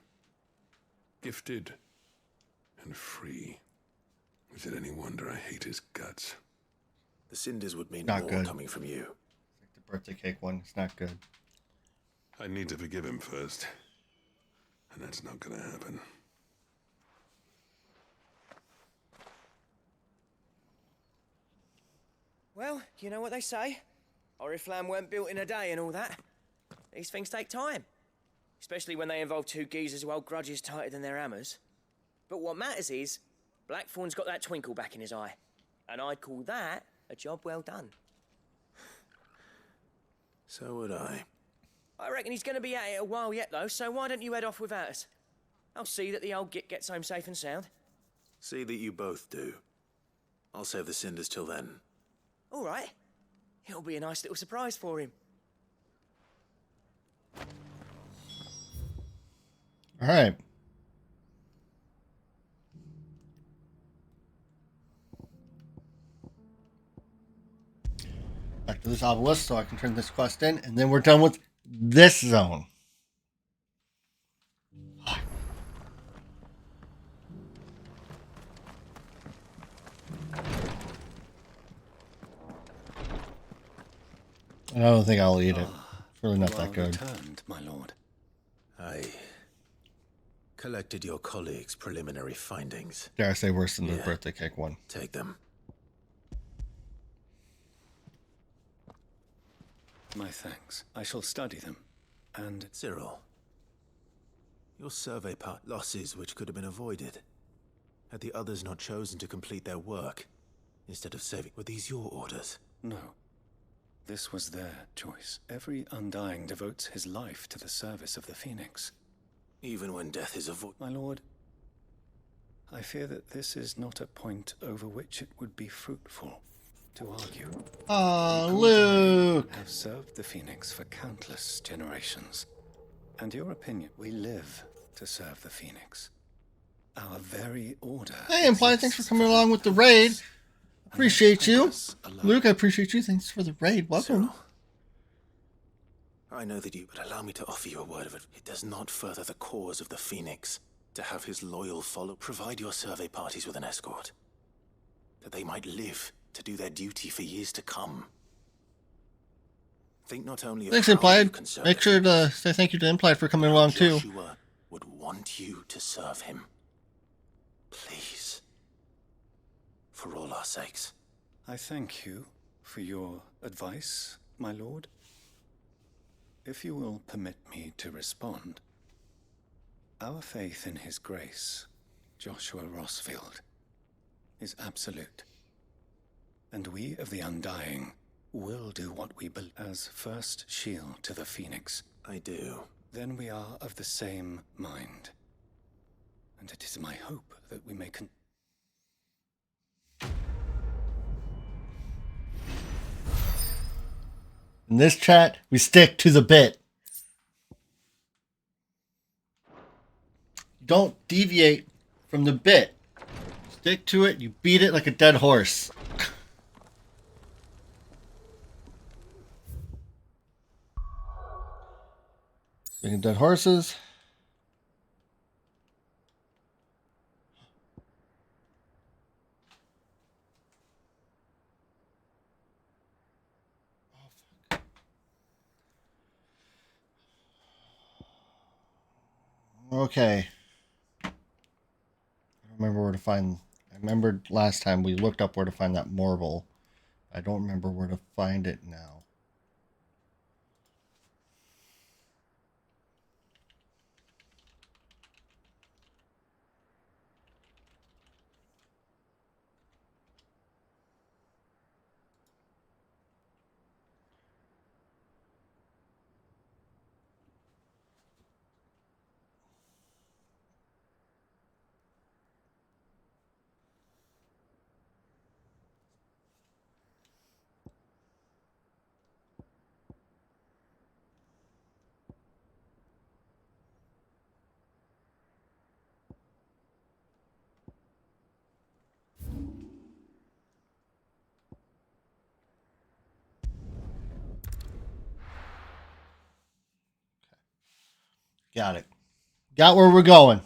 Gifted and free. Is it any wonder I hate his guts? The cinders would mean Not more good. coming from you. The birthday cake one. It's not good. I need to forgive him first. And that's not gonna happen. Well, you know what they say. Oriflamme weren't built in a day and all that. These things take time. Especially when they involve two geezers who hold grudges tighter than their hammers. But what matters is, Blackthorn's got that twinkle back in his eye. And I'd call that a job well done. So would I. I reckon he's going to be at it a while yet, though, so why don't you head off without us? I'll see that the old git gets home safe and sound. See that you both do. I'll save the cinders till then. All right. It'll be a nice little surprise for him. All right. Back to this obelisk so I can turn this quest in, and then we're done with this zone. I don't think I'll eat it. It's really not that good. Returned, my lord. I collected your colleagues' preliminary findings. Dare I say worse than the birthday cake one. Take them. My thanks. I shall study them. And Cyril, your survey part losses which could have been avoided. Had the others not chosen to complete their work, instead of saving, were these your orders? no. This was their choice. Every Undying devotes his life to the service of the Phoenix. Even when death is avoided. My lord, I fear that this is not a point over which it would be fruitful to argue. Ah, The Luke! Undying have served the Phoenix for countless generations. And your opinion, we live to serve the Phoenix. Our very order. Hey, Implied, thanks for coming along with the raid. Appreciate you. Luke, I appreciate you. Thanks for the raid. Welcome. I know that you, but allow me to offer you a word of it. It does not further the cause of the Phoenix to have his loyal follow provide your survey parties with an escort, that they might live to do their duty for years to come. Think not only of Thanks, how you Implied. can serve Make sure to say thank you to Implied for coming along, too. Joshua would want you to serve him. Please. For all our sakes. I thank you for your advice, my lord. If you will permit me to respond, our faith in his grace, Joshua Rossfield, is absolute. And we of the Undying will do what we believe as first shield to the Phoenix. I do. Then we are of the same mind. And it is my hope that we may In this chat, we stick to the bit. Don't deviate from the bit. Stick to it, you beat it like a dead horse. Speaking of dead horses. Okay. I don't remember where to find... I remembered last time we looked up where to find that marble. I don't remember where to find it now. Got it. Got where we're going.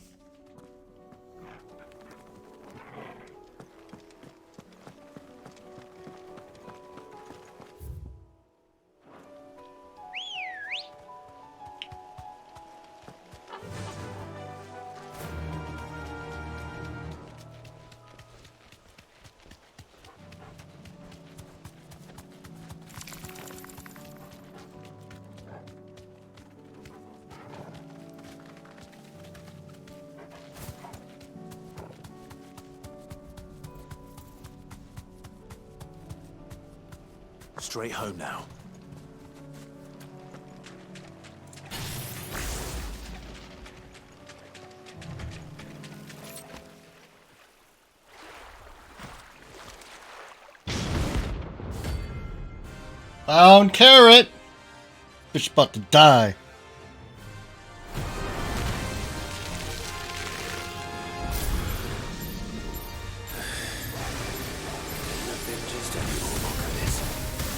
Straight home now. Found carrot. Fish about to die.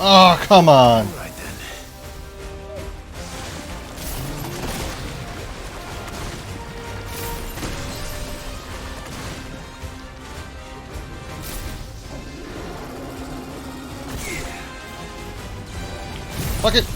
Oh, come on. Right then. Fuck it.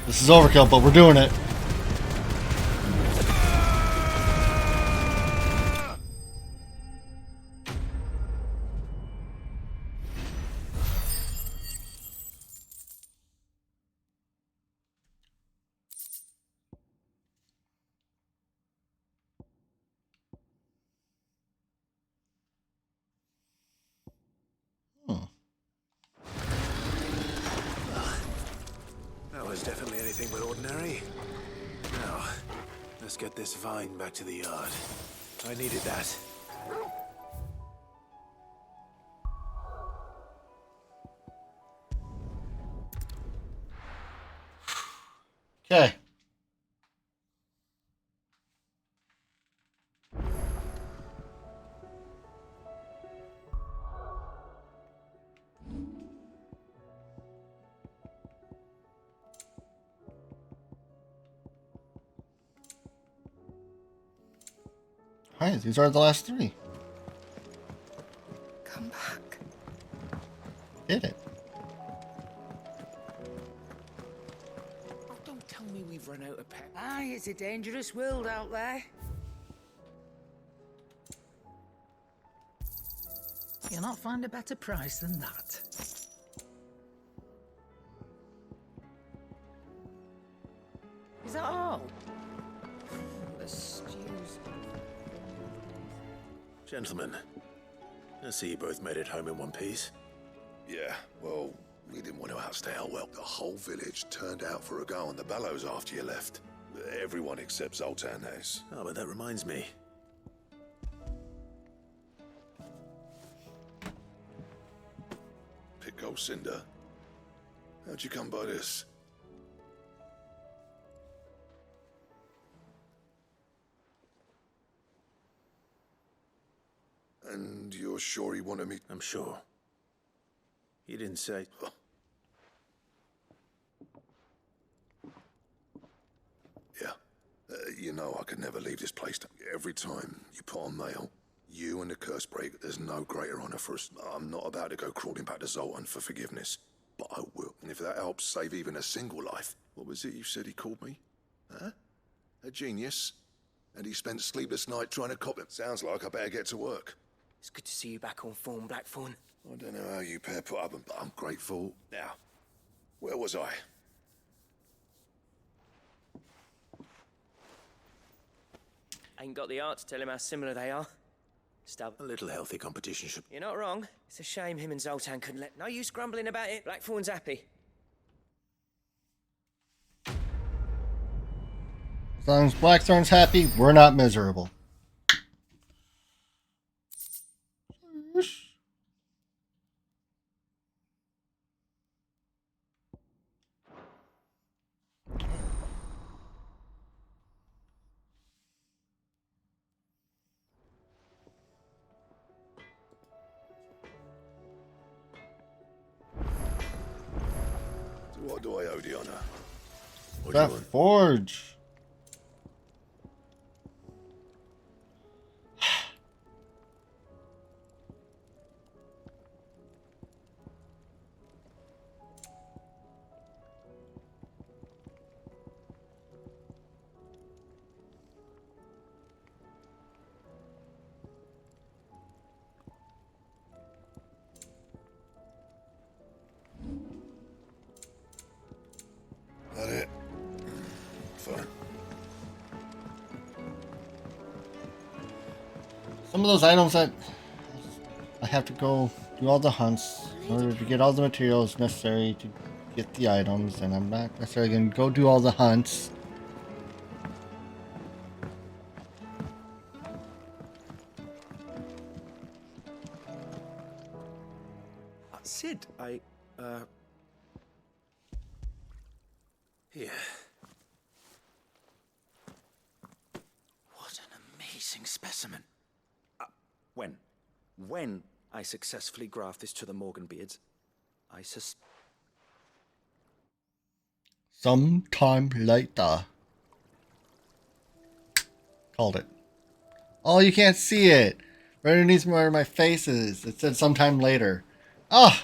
This is overkill, but we're doing it. That was definitely anything but ordinary. Now, let's get this vine back to the yard. I needed that. Okay. Alright, these are the last three. Come back. Did it. Oh, don't tell me we've run out of pep. Aye, it's a dangerous world out there. You'll not find a better price than that. Is that all? The stews. Gentlemen, I see you both made it home in one piece. Yeah, well, we didn't want to outstay our welcome. The whole village turned out for a go on the bellows after you left. Everyone except Zoltan has. Oh, but that reminds me. Pico Cinder. How'd you come by this? And you're sure he wanted me? I'm sure. He didn't say. Yeah. You know I could never leave this place. Every time you put on mail, you and the curse break, there's no greater honor for us. I'm not about to go crawling back to Zoltan for forgiveness, but I will. And if that helps save even a single life. What was it you said he called me? Huh? A genius? And he spent a sleepless night trying to cop it. Sounds like I better get to work. It's good to see you back on form, Blackthorn. I don't know how you pair put up, but I'm grateful. Now, where was I? Ain't got the art to tell him how similar they are. Stub. A little healthy competition should... You're not wrong. It's a shame him and Zoltan couldn't let... No use grumbling about it. Blackthorn's happy. As long as Blackthorn's happy, we're not miserable. So what do I owe the honor? What That do you want? forge. That it? Fine. Some of those items that I have to go do all the hunts in order to get all the materials necessary to get the items, and I'm not necessarily going to go do all the hunts. Sid, Here. What an amazing specimen. When I successfully graft this to the Morgan beards, I Sometime later. Called it. Oh, you can't see it. Right underneath where my face is. It said sometime later. Ah!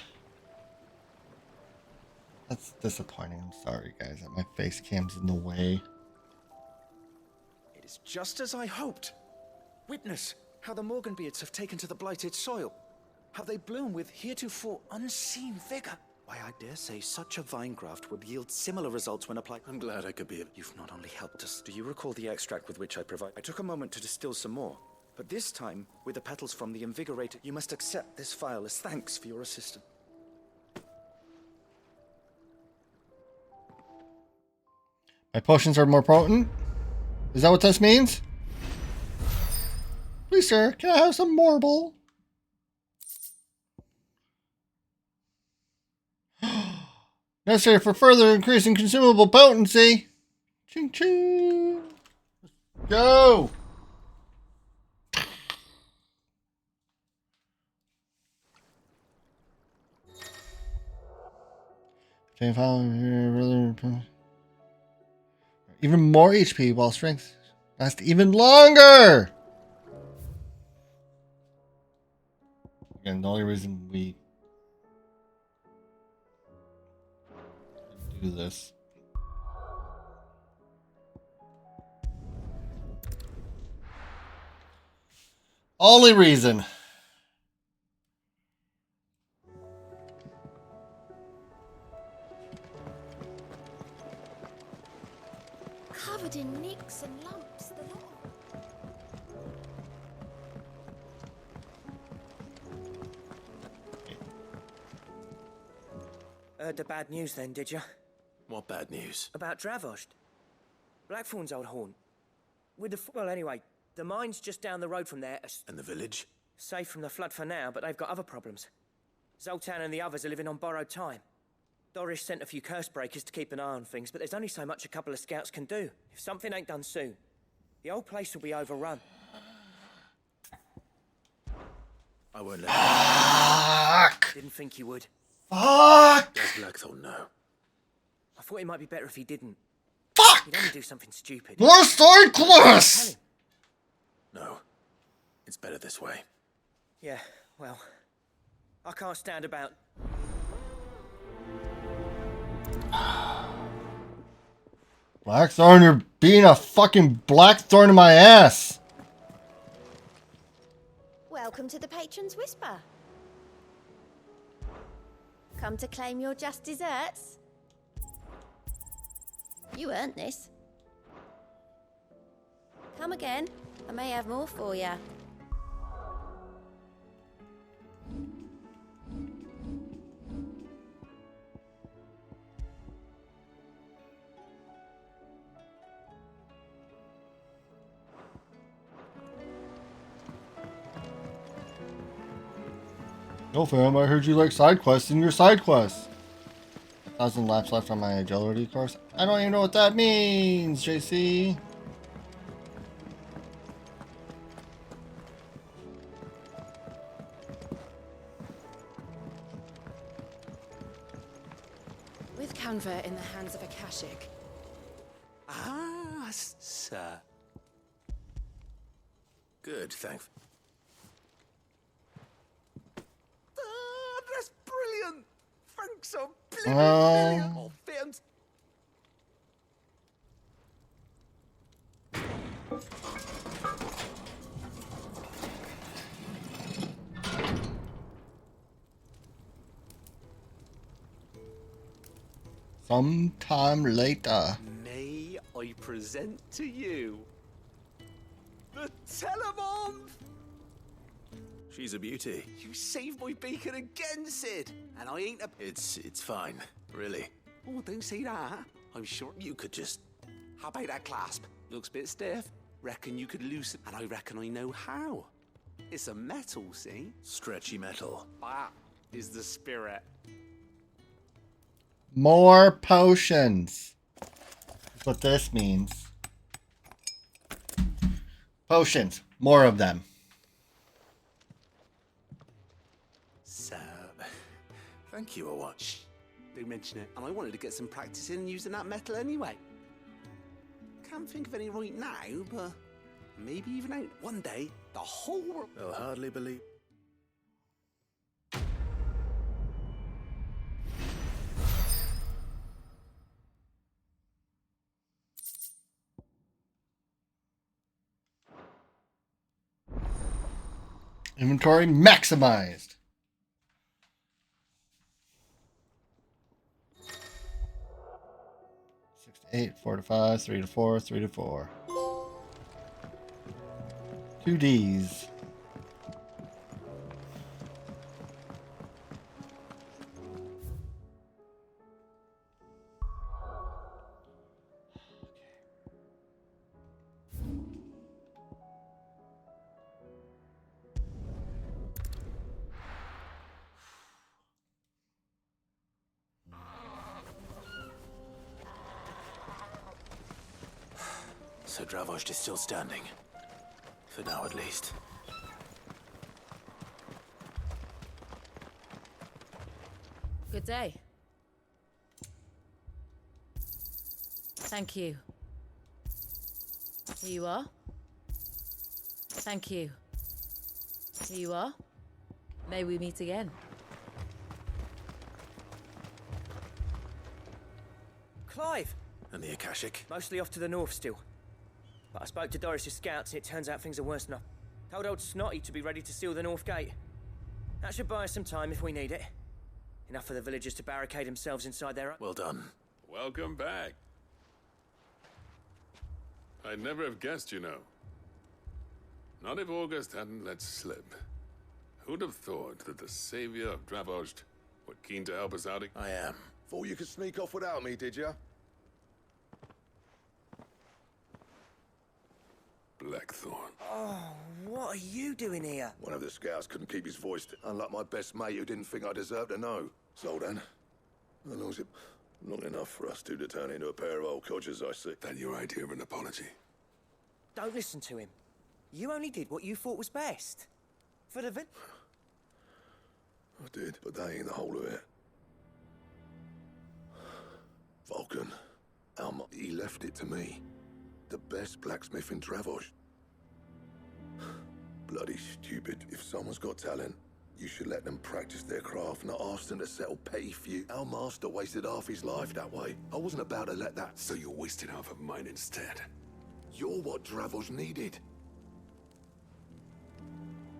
That's disappointing. I'm sorry, guys, that my face cam's in the way. It is just as I hoped. Witness how the Morganbeards have taken to the blighted soil. How they bloom with heretofore unseen vigor. Why, I dare say such a vine graft would yield similar results when applied. I'm glad I could be of... You've not only helped us. Do you recall the extract with which I provide? I took a moment to distill some more, but this time with the petals from the invigorated. You must accept this phial as thanks for your assistance. My potions are more potent? Is that what this means? Please, sir, can I have some marble? Necessary for further increasing consumable potency. Ching ching. Go! Even more HP while strength lasts even longer! Again, the only reason we do this. Only reason. Covered in nicks and lumps, the lot. Heard the bad news then, did you? What bad news? About Dravost. Blackthorn's old haunt. With the... Well, anyway, the mine's just down the road from there. And the village? Safe from the flood for now, but they've got other problems. Zoltan and the others are living on borrowed time. Dorish sent a few curse breakers to keep an eye on things, but there's only so much a couple of scouts can do. If something ain't done soon, the old place will be overrun. I won't let him. Didn't think you would. Fuck! Does Blackthorn know? I thought it might be better if he didn't. Fuck! He'd only do something stupid. More side quest! No. It's better this way. Yeah, well, I can't stand about... Blackthorn, you're being a fucking blackthorn in my ass! Welcome to the Patron's Whisper. Come to claim your just desserts? You earned this. Come again. I may have more for you. No fam, I heard you like side quests in your side quests. 1,000 laps left on my agility course. I don't even know what that means, JC. With Canva in the hands of Akashic. Ah, sir. Good, thanks. That's brilliant! Thanks a billion! Oh, fans. Sometime later. May I present to you the Telemon? She's a beauty. You saved my beacon again, Sid. And I ain't a... It's fine, really. Oh, don't say that. I'm sure You could just... How about that clasp? Looks a bit stiff. Reckon you could loosen... And I reckon I know how. It's a metal, see? Stretchy metal. That is the spirit. More potions. That's what this means. Potions. More of them. So... Thank you, Awatch. Do mention it. And I wanted to get some practice in using that metal anyway. Can't think of any right now, but maybe even out. One day, the whole world... They'll hardly believe... Inventory maximized. Six to 8, 4 to 5, 3 to 4, 3 to 4. 2 Ds. So Dravost is still standing. For now, at least. Good day. Thank you. Here you are. Thank you. Here you are. May we meet again. Clive! And the Akashic? Mostly off to the north still. But I spoke to Doris's scouts and it turns out things are worse enough. Told old Snotty to be ready to seal the north gate. That should buy us some time if we need it. Enough for the villagers to barricade themselves inside their... Well done. Welcome back. I'd never have guessed, you know. Not if August hadn't let slip. Who'd have thought that the savior of Dravost were keen to help us out? I am. Thought you could sneak off without me, did ya? Blackthorn. Oh, what are you doing here? One of the scouts couldn't keep his voice, unlike my best mate who didn't think I deserved to know. Zoltan, how long's it? Long enough for us two to turn into a pair of old codgers, I see. That your idea of an apology? Don't listen to him. You only did what you thought was best. For the I did, but that ain't the whole of it. Vulcan, he left it to me. The best blacksmith in Dravost. Bloody stupid. If someone's got talent, you should let them practice their craft, not ask them to settle petty feud. Our master wasted half his life that way. I wasn't about to let that. So you wasted half of mine instead. You're what Dravost needed.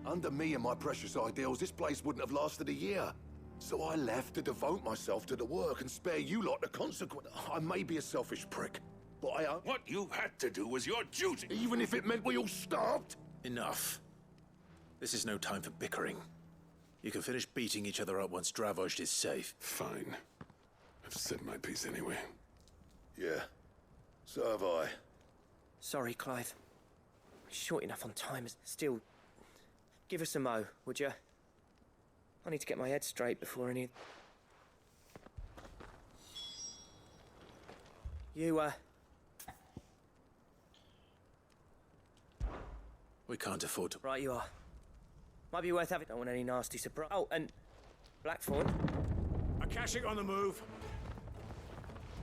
Under me and my precious ideals, this place wouldn't have lasted a year. So I left to devote myself to the work and spare you lot the consequence. I may be a selfish prick, but What you had to do was your duty. Even if it meant we all starved? Enough. This is no time for bickering. You can finish beating each other up once Dravost is safe. Fine. I've said my piece anyway. Yeah. So have I. Sorry, Clive. Short enough on time. Still, give us a mo, would you? I need to get my head straight before any... You, We can't afford to... Right you are. Might be worth having... Don't want any nasty surprise... Oh, and... Blackthorn. Akashic on the move.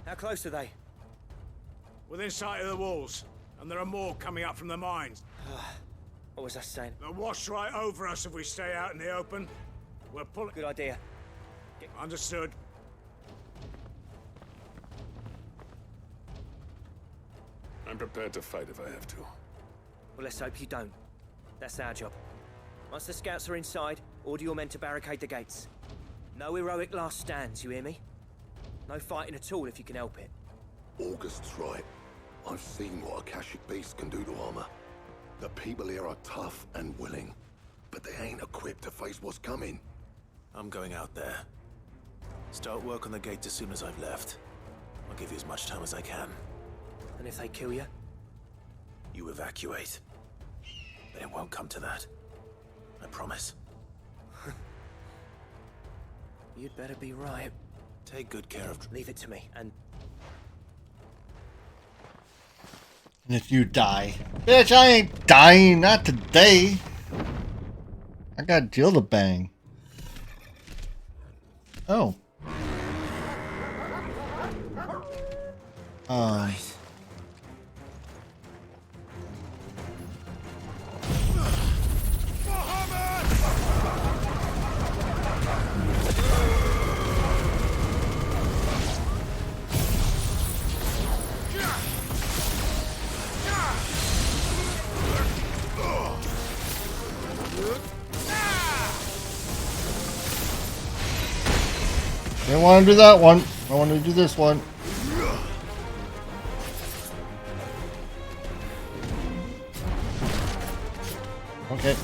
How close are they? Within sight of the walls. And there are more coming up from the mines. What was I saying? They'll wash right over us if we stay out in the open. We're pulling... Good idea. Understood. I'm prepared to fight if I have to. Well, let's hope you don't. That's our job. Once the scouts are inside, order your men to barricade the gates. No heroic last stands, you hear me? No fighting at all if you can help it. August's right. I've seen what Akashic beasts can do to armor. The people here are tough and willing, but they ain't equipped to face what's coming. I'm going out there. Start work on the gate as soon as I've left. I'll give you as much time as I can. And if they kill you? You evacuate. But it won't come to that. I promise. You'd better be right. Take good care of... Leave it to me, and... And if you die. Bitch, I ain't dying. Not today. I got Jill to bang. Oh. Right. Didn't want to do that one. I want to do this one. Okay.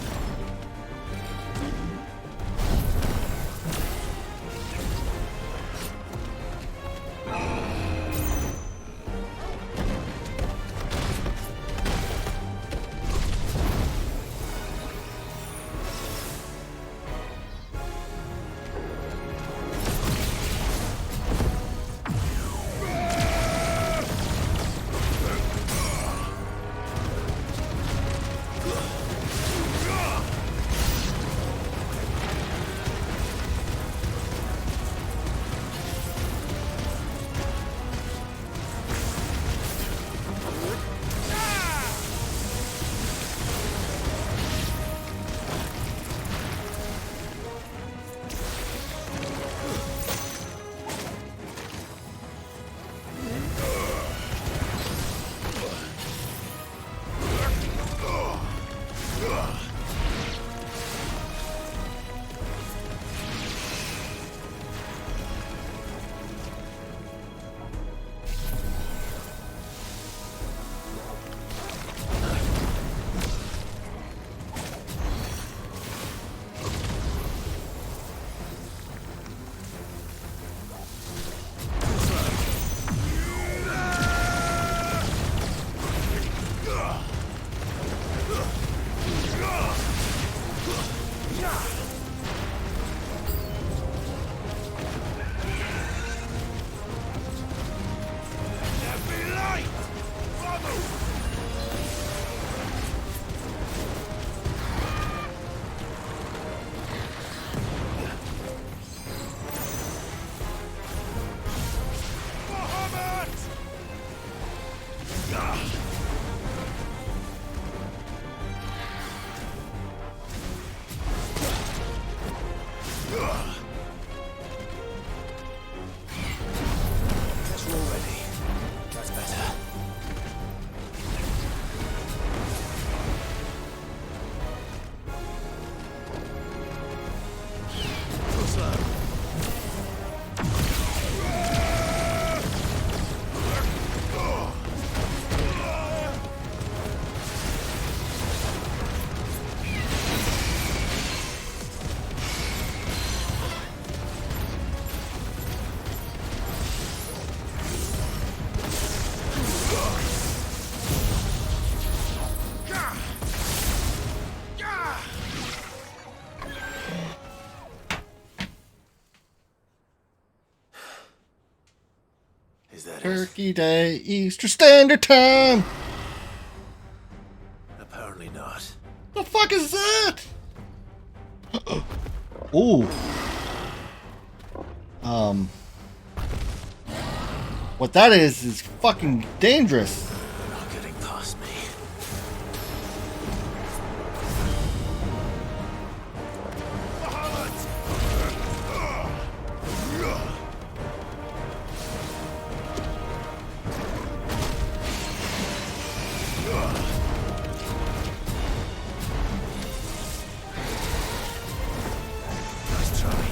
Turkey Day, Easter Standard Time. Apparently not. The fuck is that? Ooh. What that is fucking dangerous. They're not getting past me. Nice try.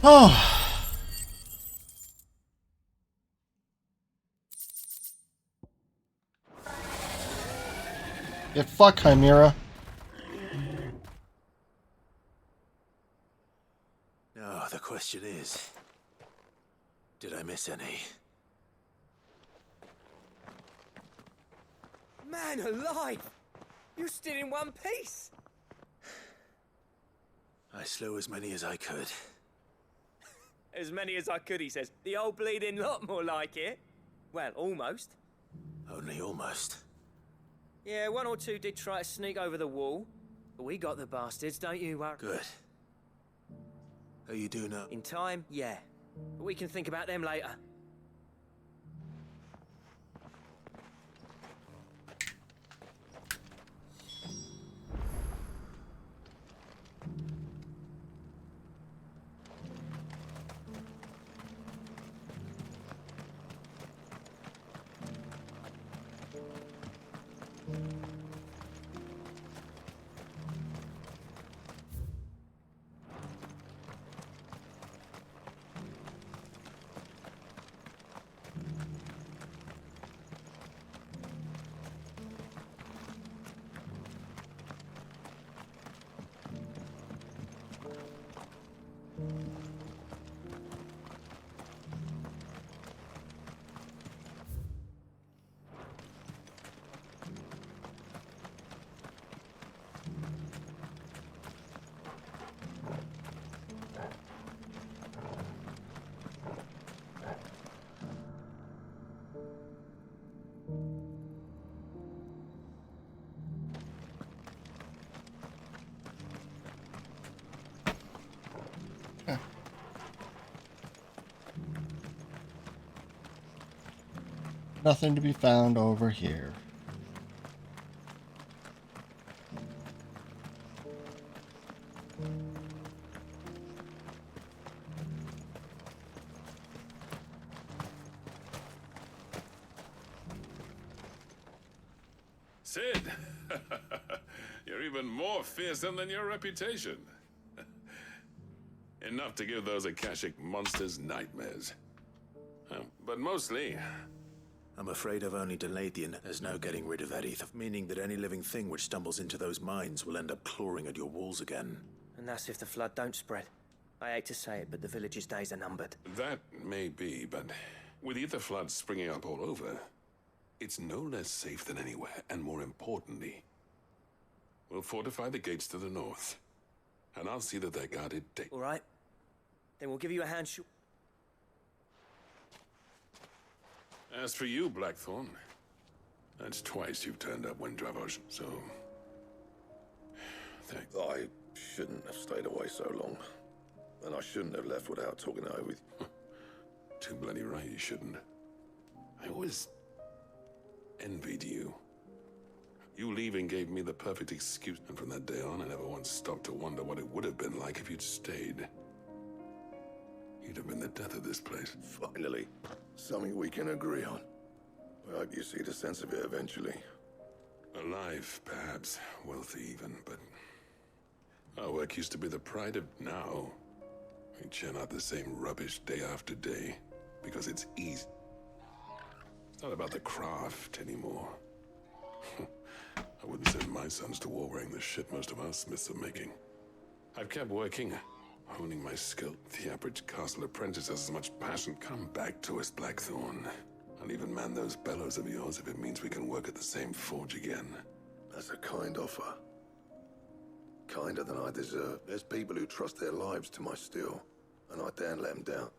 Oh. Get fucked, Chimera. Now, the question is, did I miss any? Man alive! You're still in one piece! I slew as many as I could. As many as I could, he says. The old bleeding lot, more like it. Well, almost. Only almost. Yeah, one or two did try to sneak over the wall. But we got the bastards, don't you worry? Good. Oh, you do know? In time, yeah. But we can think about them later. Nothing to be found over here. Sid, you're even more fearsome than your reputation. Enough to give those Akashic monsters nightmares. But mostly, I'm afraid I've only delayed the There's no getting rid of that ether, meaning that any living thing which stumbles into those mines will end up clawing at your walls again. And that's if the flood don't spread. I hate to say it, but the village's days are numbered. that may be, but with ether floods springing up all over, it's no less safe than anywhere, and more importantly, we'll fortify the gates to the north, and I'll see that they're guarded daily. All right. Then we'll give you a hand. As for you, Blackthorn, that's twice you've turned up when Dravos, so... I shouldn't have stayed away so long. And I shouldn't have left without talking it over with you. Too bloody right you shouldn't. I always envied you. You leaving gave me the perfect excuse, and from that day on I never once stopped to wonder what it would have been like if you'd stayed. You'd have been the death of this place. Finally, something we can agree on. I hope you see the sense of it eventually. Alive, perhaps. Wealthy even, but... our work used to be the pride of now. We churn out the same rubbish day after day, because it's easy. It's not about the craft anymore. I wouldn't send my sons to war wearing the shit most of our smiths are making. I've kept working, honing my skill. The average castle apprentice has as much passion. Come back to us, Blackthorn. I'll even man those bellows of yours if it means we can work at the same forge again. That's a kind offer. Kinder than I deserve. There's people who trust their lives to my steel, and I daren't let them down.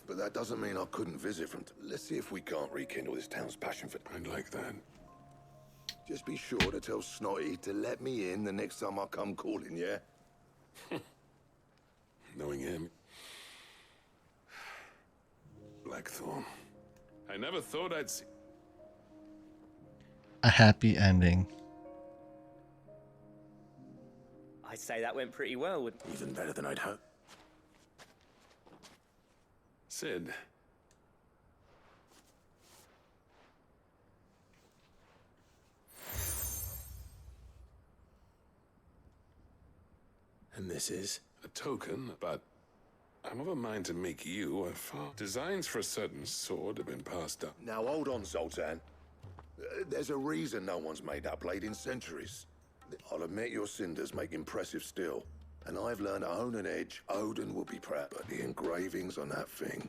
But that doesn't mean I couldn't visit from... Let's see if we can't rekindle this town's passion for... I'd like that. Just be sure to tell Snotty to let me in the next time I come calling, yeah? Knowing him... Blackthorn. I never thought I'd see... A happy ending. I'd say that went pretty well. Even better than I'd hoped. Sid. And this is? A token, but I'm of a mind to make you a farm. Designs for a certain sword have been passed down. Now hold on, Zoltan. There's a reason no one's made that blade in centuries. I'll admit your cinders make impressive steel, and I've learned to own an edge Odin will be proud. But the engravings on that thing,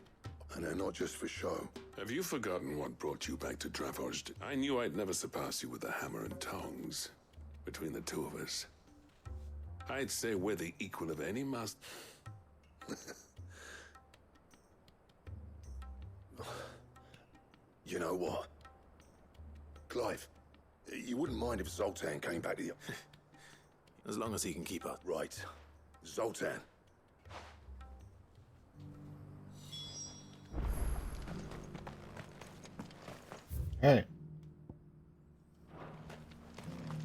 and they're not just for show. Have you forgotten what brought you back to Dravozd? I knew I'd never surpass you with the hammer and tongs. Between the two of us, I'd say we're the equal of any master. You know what? Clive, you wouldn't mind if Zoltan came back to you? As long as he can keep up. Right. Zoltan. Alright.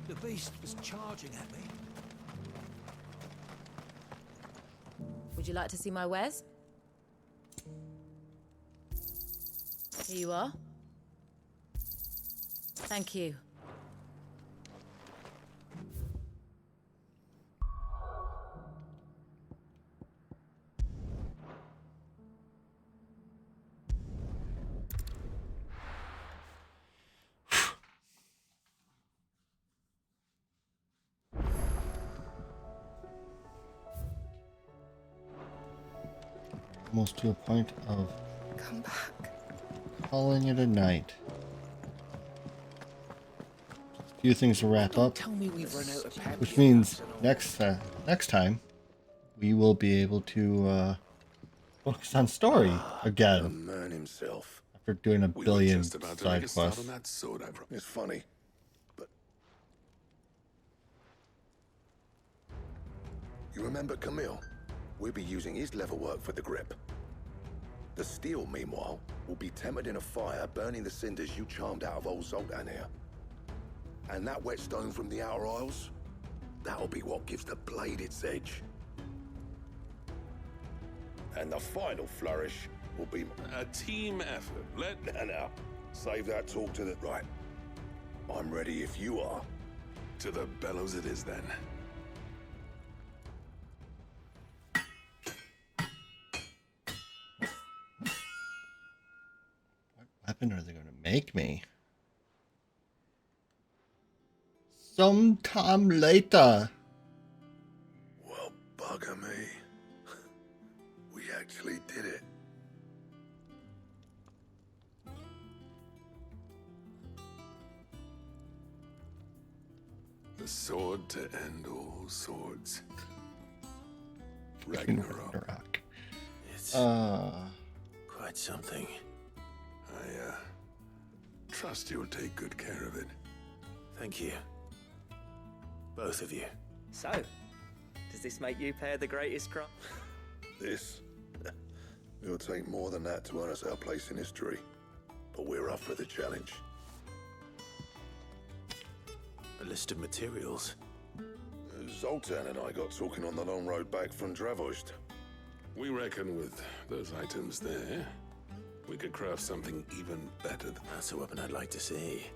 The beast was charging at me. Would you like to see my wares? Here you are. Thank you. Almost to a point of Come back. calling it a night. A few things to wrap up, Tell me we've run out of pep. which means next time we will be able to focus on story The again man himself. after doing a We were billion just about to side make a start quests. on that sword, I promise. It's funny, but... You remember Camille? We'll be using his leather work for the grip. The steel, meanwhile, will be tempered in a fire, burning the cinders you charmed out of old Zoltan here. And that whetstone from the Outer Isles, that'll be what gives the blade its edge. And the final flourish will be... A team effort. Now, save that talk to the... Right. I'm ready if you are. To the bellows it is then. Weapon are they going to make me? Sometime later. Well, bugger me. We actually did it. The sword to end all swords. Ragnarok. It's quite something. I trust you'll take good care of it. Thank you. Both of you. So, does this make you pair the greatest crime? This? It'll take more than that to earn us our place in history. But we're up for the challenge. A list of materials. Zoltan and I got talking on the long road back from Dravozd. We reckon with those items there, we could craft something even better. That's a weapon I'd like to see.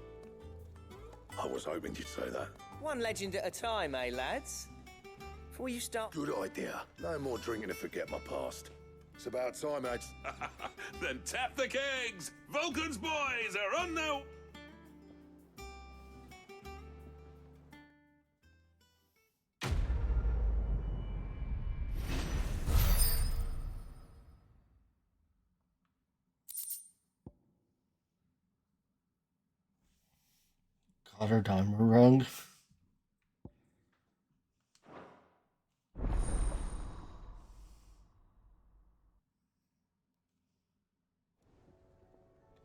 I was hoping you'd say that. One legend at a time, eh, lads? Before you start... Good idea. No more drinking to forget my past. It's about time, mates. Then tap the kegs! Vulcan's boys are on now! Got her diamond wrong.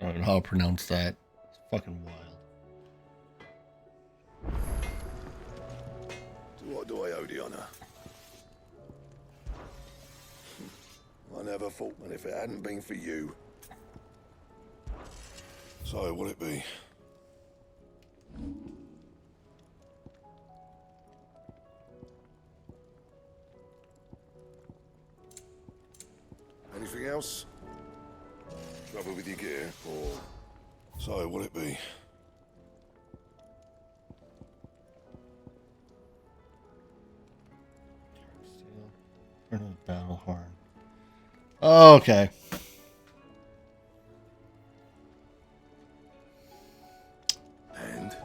I don't know how to pronounce that. It's fucking wild. To what do I owe the honor? I never thought, and if it hadn't been for you... So, what'll it be? Anything else? Trouble with your gear, or... So, what'll it be? Turn of the battle horn. Okay. And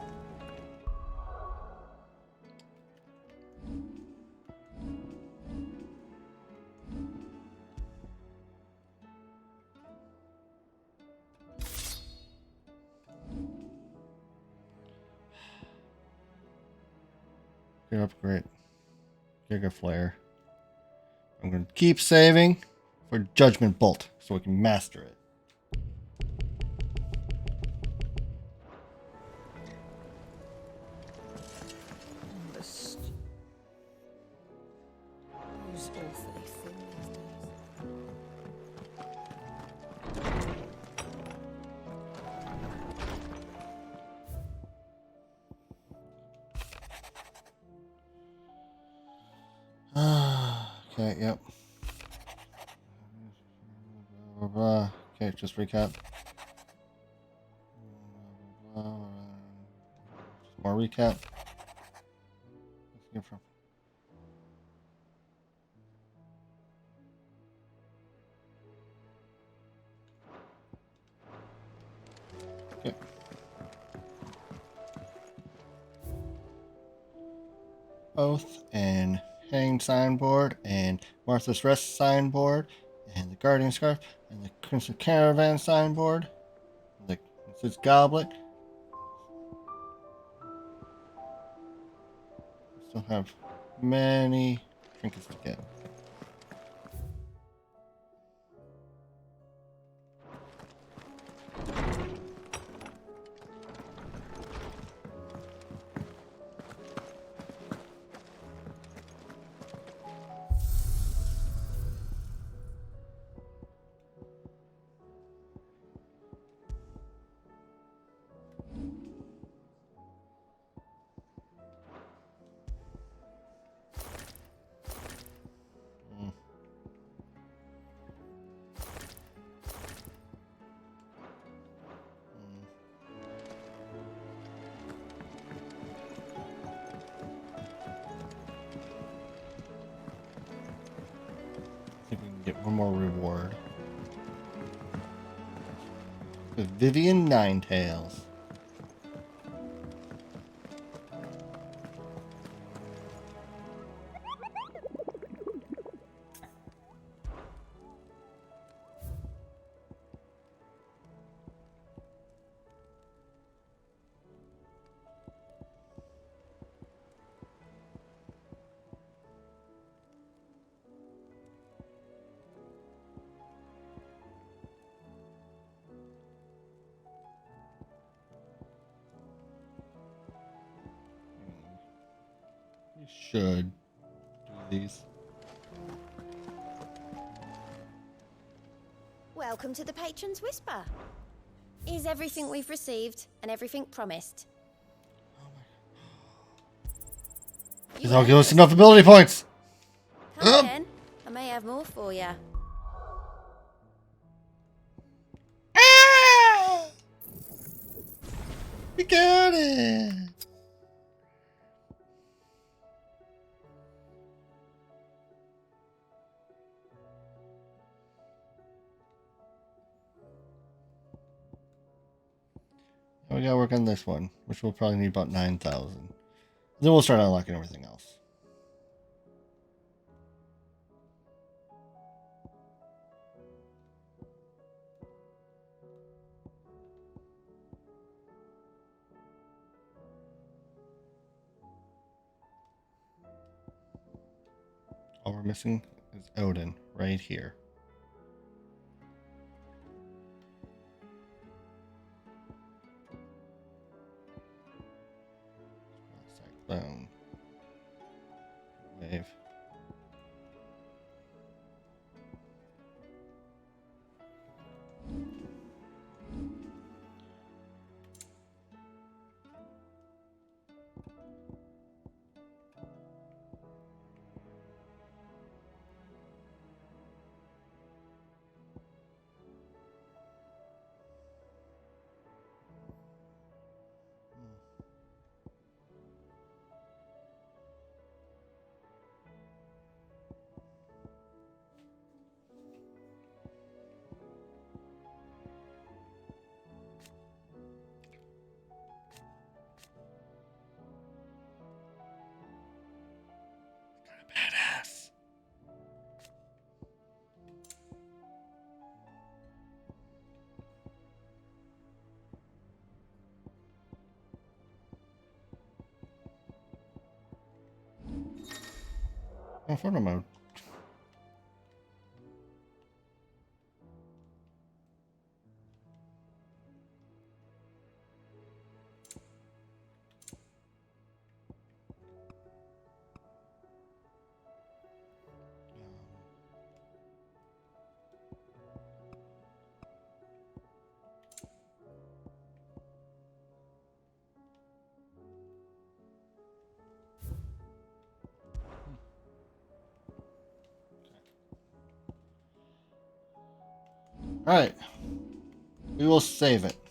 Good upgrade. Giga Flare. I'm going to keep saving for Judgment Bolt so we can master it. Who's awfully full these days? Okay, yep. Okay, just recap. More recap. Let's get from. Okay. Oath and Hanged signboard and Martha's Rest signboard and the Guardian Scarf and the Crimson Caravan signboard. The this goblet. Still have many trinkets to get. I think we can get one more reward. The Vivian Ninetails. We should do these. Welcome to the Patron's Whisper. Is everything we've received and everything promised? Because I'll give us enough ability points. Come again. I may have more for you. We got it. We gotta work on this one, which will probably need about 9,000. Then we'll start unlocking everything else. All we're missing is Odin right here. Cyclone. Wave. Oh, photo mode. All right. We will save it.